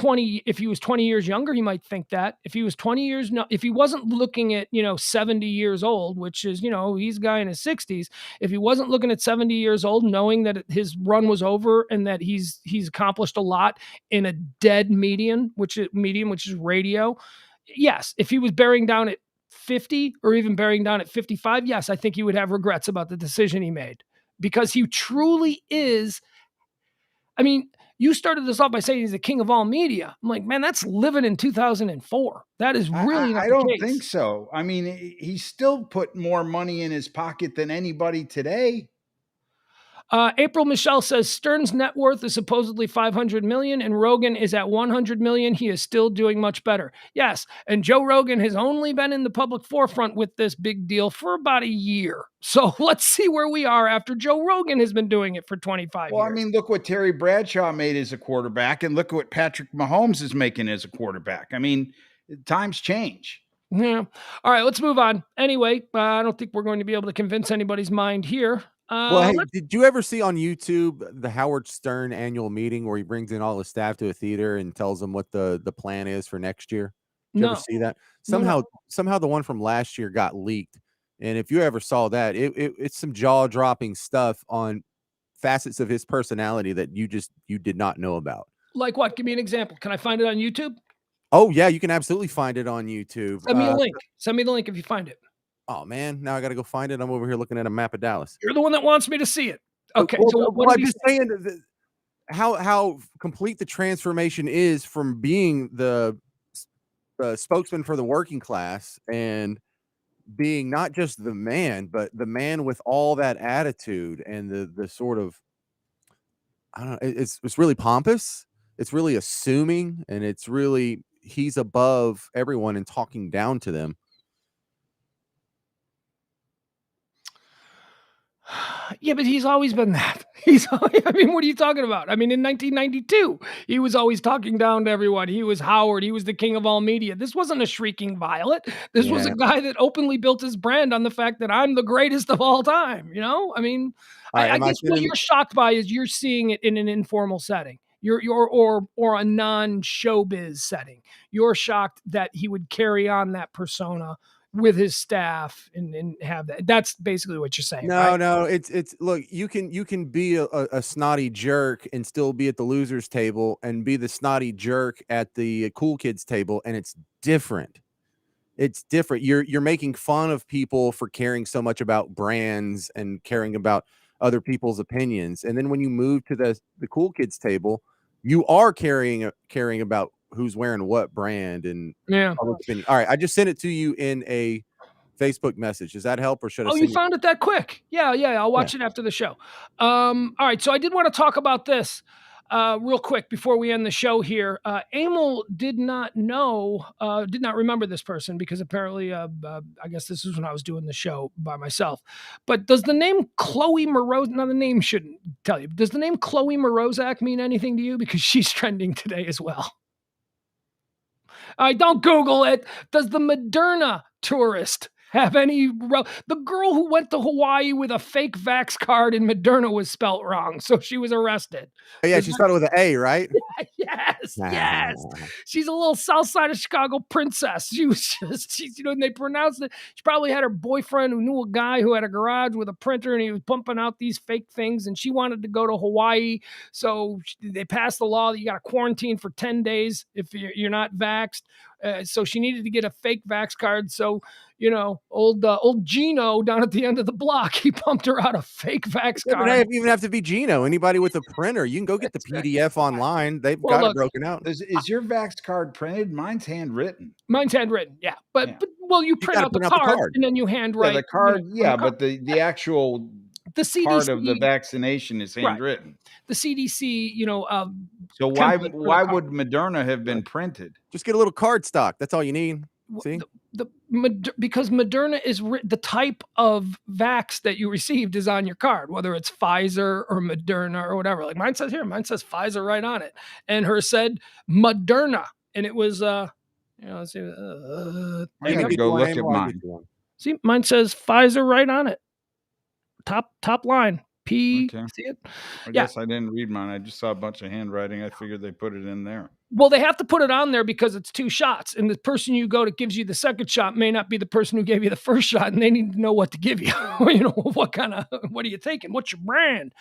if he was 20 years younger, he might think that. If he was 20 years, no, if he wasn't looking at, 70 years old, which is, he's a guy in his 60s. If he wasn't looking at 70 years old, knowing that his run was over and that he's accomplished a lot in a dead medium, which is radio. Yes. If he was bearing down at 50 or even bearing down at 55, yes, I think he would have regrets about the decision he made. Because he truly is. I mean, you started this off by saying he's the king of all media. I'm like, man, that's living in 2004. That is really not I the don't case. think so. I mean, he still put more money in his pocket than anybody today. April Michelle says Stern's net worth is supposedly 500 million and Rogan is at 100 million. He is still doing much better. Yes. And Joe Rogan has only been in the public forefront with this big deal for about a year. So let's see where we are after Joe Rogan has been doing it for 25 years. Well, I mean, look what Terry Bradshaw made as a quarterback and look what Patrick Mahomes is making as a quarterback. I mean, times change. Yeah. All right, let's move on. Anyway, I don't think we're going to be able to convince anybody's mind here. Well, hey, did you ever see on YouTube the Howard Stern annual meeting where he brings in all his staff to a theater and tells them what the plan is for next year? Did you ever see that? Somehow the one from last year got leaked. And if you ever saw that, it's some jaw-dropping stuff on facets of his personality that you did not know about. Like what? Give me an example. Can I find it on YouTube? Oh, yeah, you can absolutely find it on YouTube. Send me a link. Send me the link if you find it. Oh, man, now I got to go find it. I'm over here looking at a map of Dallas. You're the one that wants me to see it. Okay. Well, I'm just saying how complete the transformation is from being the spokesman for the working class and being not just the man, but the man with all that attitude and the sort of, I don't know, it's really pompous. It's really assuming, and it's really, he's above everyone and talking down to them. Yeah, but he's always been that. I mean, what are you talking about? I mean, in 1992, he was always talking down to everyone. He was Howard. He was the king of all media. This wasn't a shrieking violet. This was a guy that openly built his brand on the fact that I'm the greatest of all time. You know, I mean, I guess what you're shocked by is you're seeing it in an informal setting. Or a non-showbiz setting. You're shocked that he would carry on that persona with his staff and have that. That's basically what you're saying. No, it's look, you can be a snotty jerk and still be at the losers table and be the snotty jerk at the cool kids table, and it's different. It's different. You're making fun of people for caring so much about brands and caring about other people's opinions. And then when you move to the cool kids table, you are caring about who's wearing what brand and public opinion. All right, I just sent it to you in a Facebook message. Does that help, or should I? Oh, you found it that quick? Yeah. I'll watch it after the show. All right, so I did want to talk about this real quick before we end the show here. Emil did not remember this person because apparently, I guess this is when I was doing the show by myself. But does the name Chloe Morozak, now the name shouldn't tell you, does the name Chloe Morozak mean anything to you? Because she's trending today as well. Don't Google it. Does the Moderna tourist have any? The girl who went to Hawaii with a fake vax card and Moderna was spelt wrong, so she was arrested. Oh, yeah, she started with an A, right? Yes. She's a little South Side of Chicago princess. She was she's and they pronounced it. She probably had her boyfriend who knew a guy who had a garage with a printer, and he was pumping out these fake things. And she wanted to go to Hawaii, so they passed the law that you got to quarantine for 10 days if you're not vaxxed. So she needed to get a fake vax card. So, old Gino down at the end of the block, he pumped her out a fake vax card. It doesn't even have to be Gino. Anybody with a printer, you can go get the PDF online. They've got it broken out. Is your vax card printed? Mine's handwritten. Mine's handwritten, yeah. But you print out the card and then you handwrite. Yeah, the card, but the actual CDC, part of the vaccination is handwritten. Right. The CDC, so why would Moderna have been printed? Just get a little card stock. That's all you need. See? Because Moderna is the type of vax that you received is on your card, whether it's Pfizer or Moderna or whatever. Like mine says Pfizer right on it, and hers said Moderna, and it was let's see. I'm gonna go look at mine. See, mine says Pfizer right on it. Top line. P. Okay. See it? I guess I didn't read mine. I just saw a bunch of handwriting. I figured they put it in there. Well, they have to put it on there because it's 2 shots, and the person you go that gives you the second shot may not be the person who gave you the first shot, and they need to know what to give you. What are you taking? What's your brand?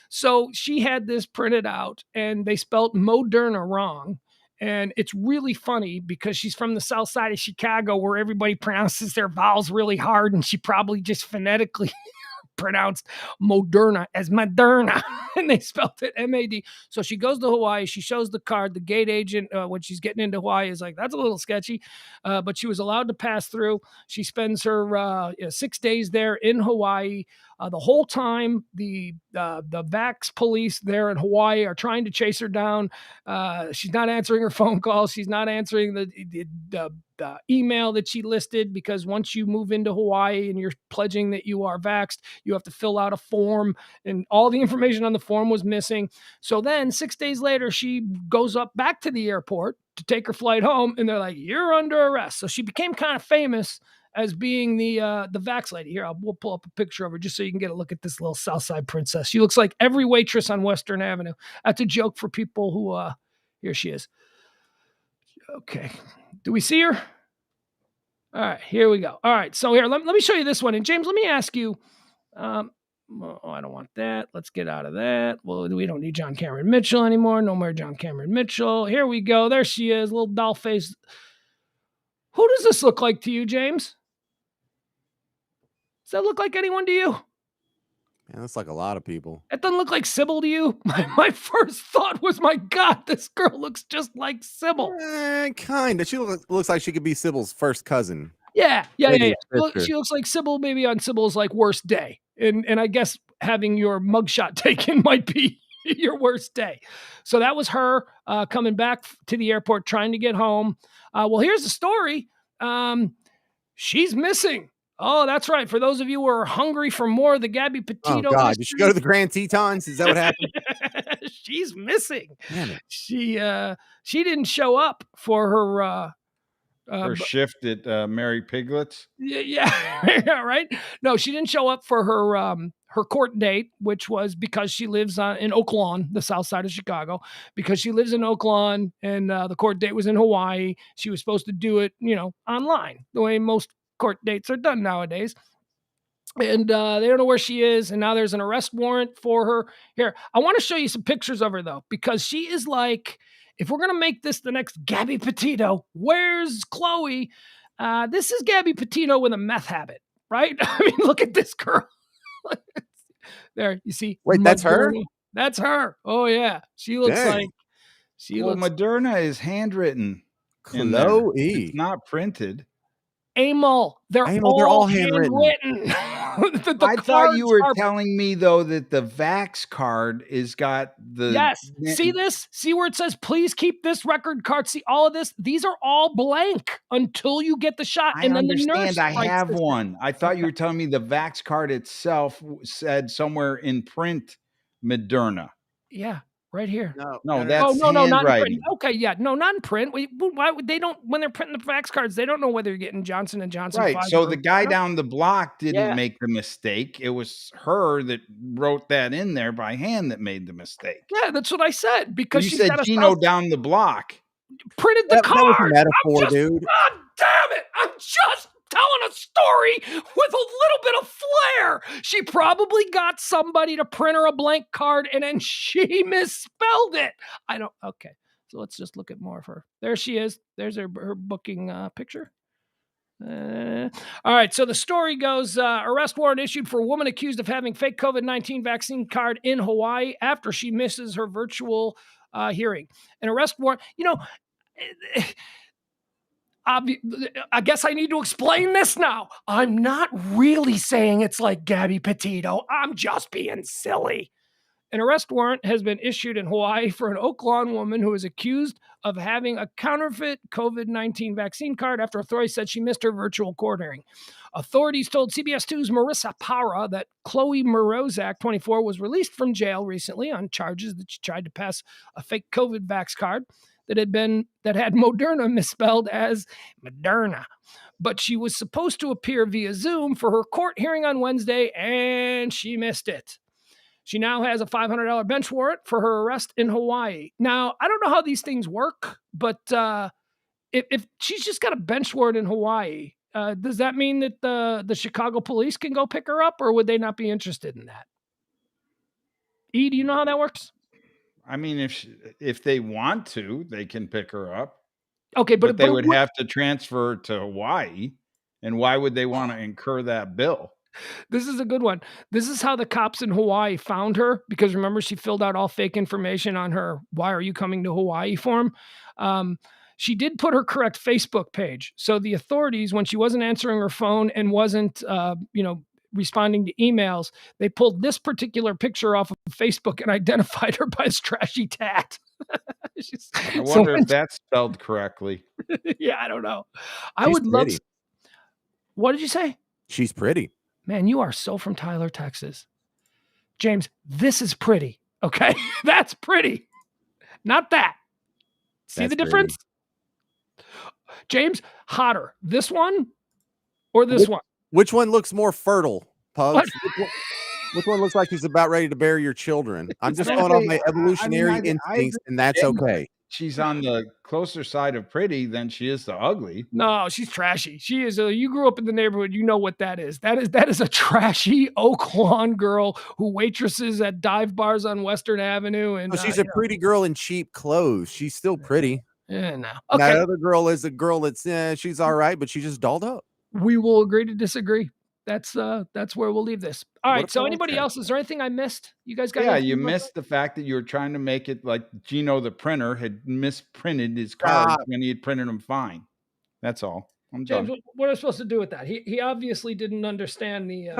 So she had this printed out, and they spelled Moderna wrong. And it's really funny because she's from the South Side of Chicago where everybody pronounces their vowels really hard, and she probably just phonetically pronounced Moderna as Moderna, and they spelled it M-A-D. So she goes to Hawaii. She shows the card. The gate agent, when she's getting into Hawaii, is like, that's a little sketchy, but she was allowed to pass through. She spends her 6 days there in Hawaii. The whole time, the Vax police there in Hawaii are trying to chase her down. She's not answering her phone calls. She's not answering the email that she listed, because once you move into Hawaii and you're pledging that you are vaxxed, you have to fill out a form, and all the information on the form was missing. So then 6 days later, she goes up back to the airport to take her flight home, and they're like, you're under arrest. So she became kind of famous as being the vax lady. Here, we'll pull up a picture of her just so you can get a look at this little Southside princess. She looks like every waitress on Western Avenue. That's a joke for people who, here she is. Okay. Do we see her? All right, here we go. All right, so here, let me show you this one. And James, let me ask you, I don't want that. Let's get out of that. Well, we don't need John Cameron Mitchell anymore. No more John Cameron Mitchell. Here we go. There she is, little doll face. Who does this look like to you, James? Does that look like anyone to you? Man, that's like a lot of people. That doesn't look like Sybil to you? My first thought was, my God, this girl looks just like Sybil. Kind of. She looks like she could be Sybil's first cousin. Yeah. She looks like Sybil, maybe on Sybil's like worst day. And I guess having your mugshot taken might be your worst day. So that was her coming back to the airport, trying to get home. Well, here's the story. She's missing. Oh, that's right. For those of you who are hungry for more of the Gabby Petito. Oh, God. Did she go to the Grand Tetons? Is that what happened? She's missing. Damn it. She didn't show up for her shift at Mary Piglet's. Yeah, right. No, she didn't show up for her court date, which was because she lives in Oak Lawn, the south side of Chicago. Because she lives in Oak Lawn, and the court date was in Hawaii. She was supposed to do it, online, the way most court dates are done nowadays. And they don't know where she is, and now there's an arrest warrant for her. Here, I want to show you some pictures of her, though, because she is like, if we're going to make this the next Gabby Petito, where's Chloe? This is Gabby Petito with a meth habit, right? I mean, look at this girl. There, you see? Wait, that's her? That's her. Oh, yeah. She looks like... Moderna is handwritten. Chloe. It's not printed. Amel, they're all handwritten. I thought you were telling me, though, that the Vax card is got the... Yes. See this? See where it says, please keep this record card? See all of this? These are all blank until you get the shot. I understand. I have one. I thought you were telling me the Vax card itself said somewhere in print, Moderna. Yeah. Right here. No, that's handwriting. Not in print. Okay, yeah, no, not in print. Why would they don't, when they're printing the fax cards, they don't know whether you're getting Johnson & Johnson. Right. So the guy down the block didn't make the mistake. It was her that wrote that in there by hand that made the mistake. Yeah, that's what I said. Because you said Gino down the block printed the card. That was a metaphor, dude. God damn it! I'm just telling a story with a little bit of flair. She probably got somebody to print her a blank card, and then she misspelled it. Okay. So let's just look at more of her. There she is. There's her booking picture. All right. So the story goes, arrest warrant issued for a woman accused of having fake COVID-19 vaccine card in Hawaii after she misses her virtual hearing. An arrest warrant, I guess I need to explain this now. I'm not really saying it's like Gabby Petito. I'm just being silly. An arrest warrant has been issued in Hawaii for an Oak Lawn woman who is accused of having a counterfeit COVID-19 vaccine card after authorities said she missed her virtual court hearing. Authorities told CBS 2's Marissa Para that Chloe Morozak, 24, was released from jail recently on charges that she tried to pass a fake COVID vax card that had Moderna misspelled as Moderna. But she was supposed to appear via Zoom for her court hearing on Wednesday, and she missed it. She now has a $500 bench warrant for her arrest in Hawaii. Now, I don't know how these things work, but if she's just got a bench warrant in Hawaii, does that mean that the Chicago police can go pick her up, or would they not be interested in that? E, do you know how that works? I mean, if they want to, they can pick her up. Okay, but they would have to transfer to Hawaii. And why would they want to incur that bill? This is a good one. This is how the cops in Hawaii found her, because remember, she filled out all fake information on her "Why are you coming to Hawaii" form. She did put her correct Facebook page. So the authorities, when she wasn't answering her phone and wasn't, responding to emails, they pulled this particular picture off of Facebook and identified her by his trashy tat. I wonder if that's spelled correctly. Yeah, I don't know. I She's would love. pretty. What did you say? She's pretty. Man, you are so from Tyler, Texas. James, this is pretty. Okay. That's pretty. Not that. See That's the difference? James, hotter. This one or this one? Which one looks more fertile, Pugs? What? Which one looks like he's about ready to bury your children? I'm just going off my evolutionary instincts, and that's okay. She's on the closer side of pretty than she is to ugly. No, she's trashy. She is you grew up in the neighborhood. You know what that is. That is a trashy Oak Lawn girl who waitresses at dive bars on Western Avenue. And she's a pretty girl in cheap clothes. She's still pretty. Yeah, no. Okay. That other girl is a girl that's she's all right, but she's just dolled up. We will agree to disagree. That's where we'll leave this. All right. So anybody else? Is there anything I missed? You guys got? Yeah, you missed the fact that you were trying to make it like Gino the printer had misprinted his cards when he had printed them fine. That's all. I'm done. James, what am I supposed to do with that? He obviously didn't understand the.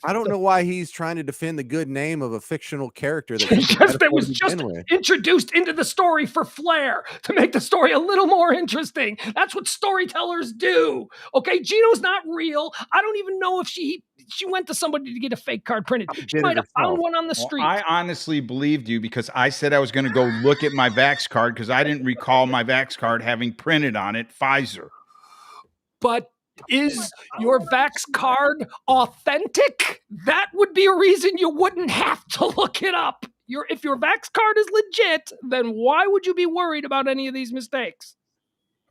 I don't know why he's trying to defend the good name of a fictional character that was just introduced into the story for flair, to make the story a little more interesting. That's what storytellers do. Okay, Gino's not real. I don't even know if she went to somebody to get a fake card printed. She might have found one on the street. I honestly believed you, because I said I was going to go look at my Vax card because I didn't recall my Vax card having printed on it Pfizer. But is your Vax card authentic? That would be a reason you wouldn't have to look it up. If your Vax card is legit, then why would you be worried about any of these mistakes?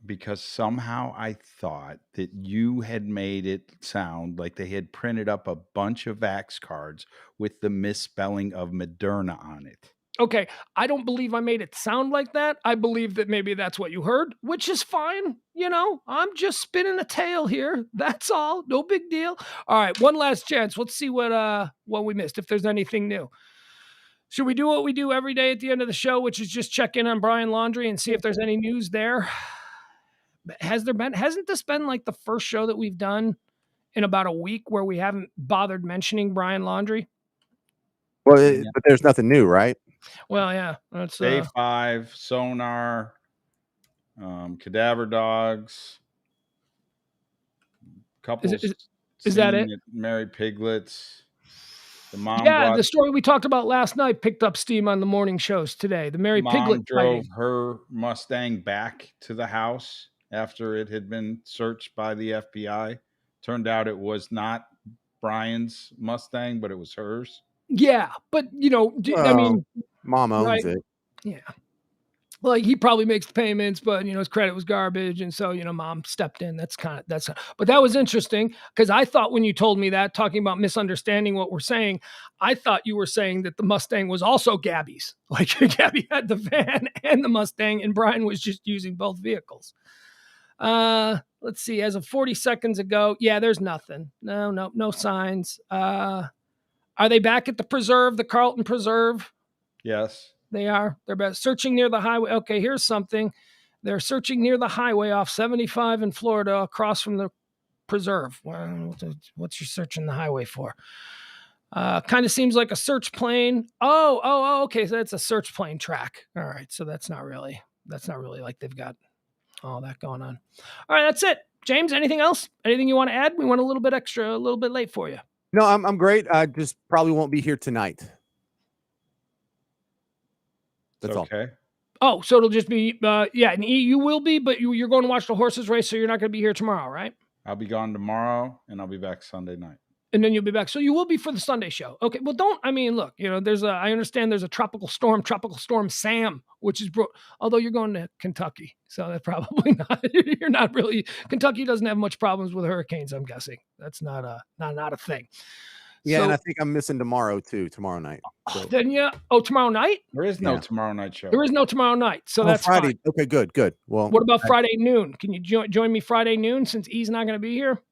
Because somehow I thought that you had made it sound like they had printed up a bunch of Vax cards with the misspelling of Moderna on it. Okay, I don't believe I made it sound like that. I believe that maybe that's what you heard, which is fine. I'm just spinning a tale here. That's all. No big deal. All right, one last chance. Let's see what we missed, if there's anything new. Should we do what we do every day at the end of the show, which is just check in on Brian Laundrie and see if there's any news there? Hasn't this been like the first show that we've done in about a week where we haven't bothered mentioning Brian Laundrie? Well, but there's nothing new, right? Well, yeah, that's Day 5, Sonar, Cadaver Dogs, couple. Is that it? Mary Piglets. The mom. Yeah, the story we talked about last night picked up steam on the morning shows today. The Mary Piglet drove her Mustang back to the house after it had been searched by the FBI. Turned out it was not Brian's Mustang, but it was hers. Yeah, but I mean, mom owns it. Yeah, like he probably makes the payments, but his credit was garbage, and so mom stepped in. But that was interesting, because I thought when you told me that, talking about misunderstanding what we're saying, I thought you were saying that the Mustang was also Gabby's. Like Gabby had the van and the Mustang, and Brian was just using both vehicles. Let's see. As of 40 seconds ago, yeah, there's nothing. No signs. Are they back at the preserve, the Carlton Preserve? Yes. They are. They're searching near the highway. Okay, here's something. They're searching near the highway off 75 in Florida, across from the preserve. Well, what's you searching the highway for? Kind of seems like a search plane. Oh, okay. So that's a search plane track. All right. So that's not really like they've got all that going on. All right, that's it. James, anything else? Anything you want to add? We went a little bit extra, a little bit late for you. No, I'm great. I just probably won't be here tonight. That's okay. All. Oh, so it'll just be, and you will be, but you're going to watch the horses race, so you're not going to be here tomorrow, right? I'll be gone tomorrow, and I'll be back Sunday night. And then you'll be back. So you will be for the Sunday show. Okay. Well, look, I understand there's a tropical storm Sam, which is, although you're going to Kentucky. So that's probably not, you're not really, Kentucky doesn't have much problems with hurricanes, I'm guessing. That's not a thing. Yeah. So, and I think I'm missing tomorrow night. So. Then tomorrow night? There is no tomorrow night show. There is no tomorrow night. So that's Friday. Fine. Okay, good. Well, what about Friday noon? Can you join me Friday noon since E's not going to be here?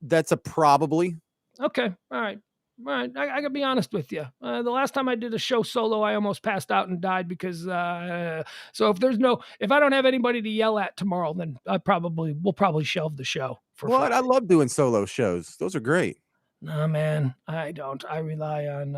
That's a probably. Okay. All right. All right. I gotta be honest with you. The last time I did a show solo, I almost passed out and died because. So if I don't have anybody to yell at tomorrow, then we'll probably shelve the show for What? I Friday. love doing solo shows. Those are great. No, man, I don't. I rely on.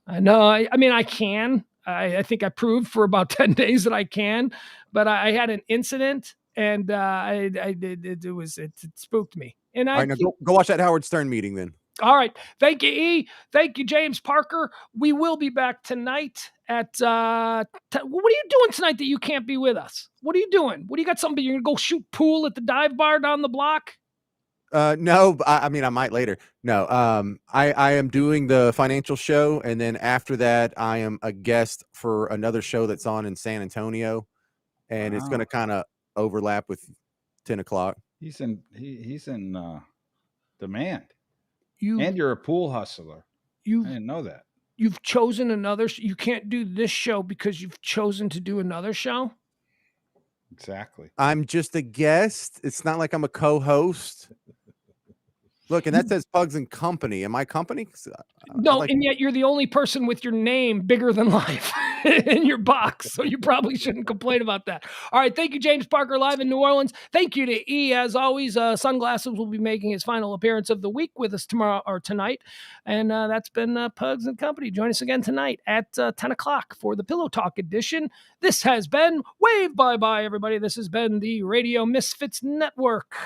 I know. I mean, I can. I think I proved for about 10 days that I can, but I had an incident and it spooked me. And All right, now go watch that Howard Stern meeting then. All right. Thank you, E. Thank you, James Parker. We will be back tonight at what are you doing tonight that you can't be with us? What are you doing? What do you got? Something you're gonna go shoot pool at the dive bar down the block? No, I mean I might later. No, I am doing the financial show, and then after that, I am a guest for another show that's on in San Antonio, and it's going to kind of overlap with 10 o'clock. He's in demand. And you're a pool hustler. I didn't know that. You've chosen another. You can't do this show because you've chosen to do another show. Exactly. I'm just a guest. It's not like I'm a co-host. Look, and that says Pugs and Company. Am I company? No, and yet you're the only person with your name bigger than life in your box, so you probably shouldn't complain about that. All right, thank you, James Parker, live in New Orleans. Thank you to E, as always. Sunglasses will be making his final appearance of the week with us tomorrow or tonight, and that's been Pugs and Company. Join us again tonight at 10 o'clock for the Pillow Talk edition. This has been Wave Bye Bye, everybody. This has been the Radio Misfits Network.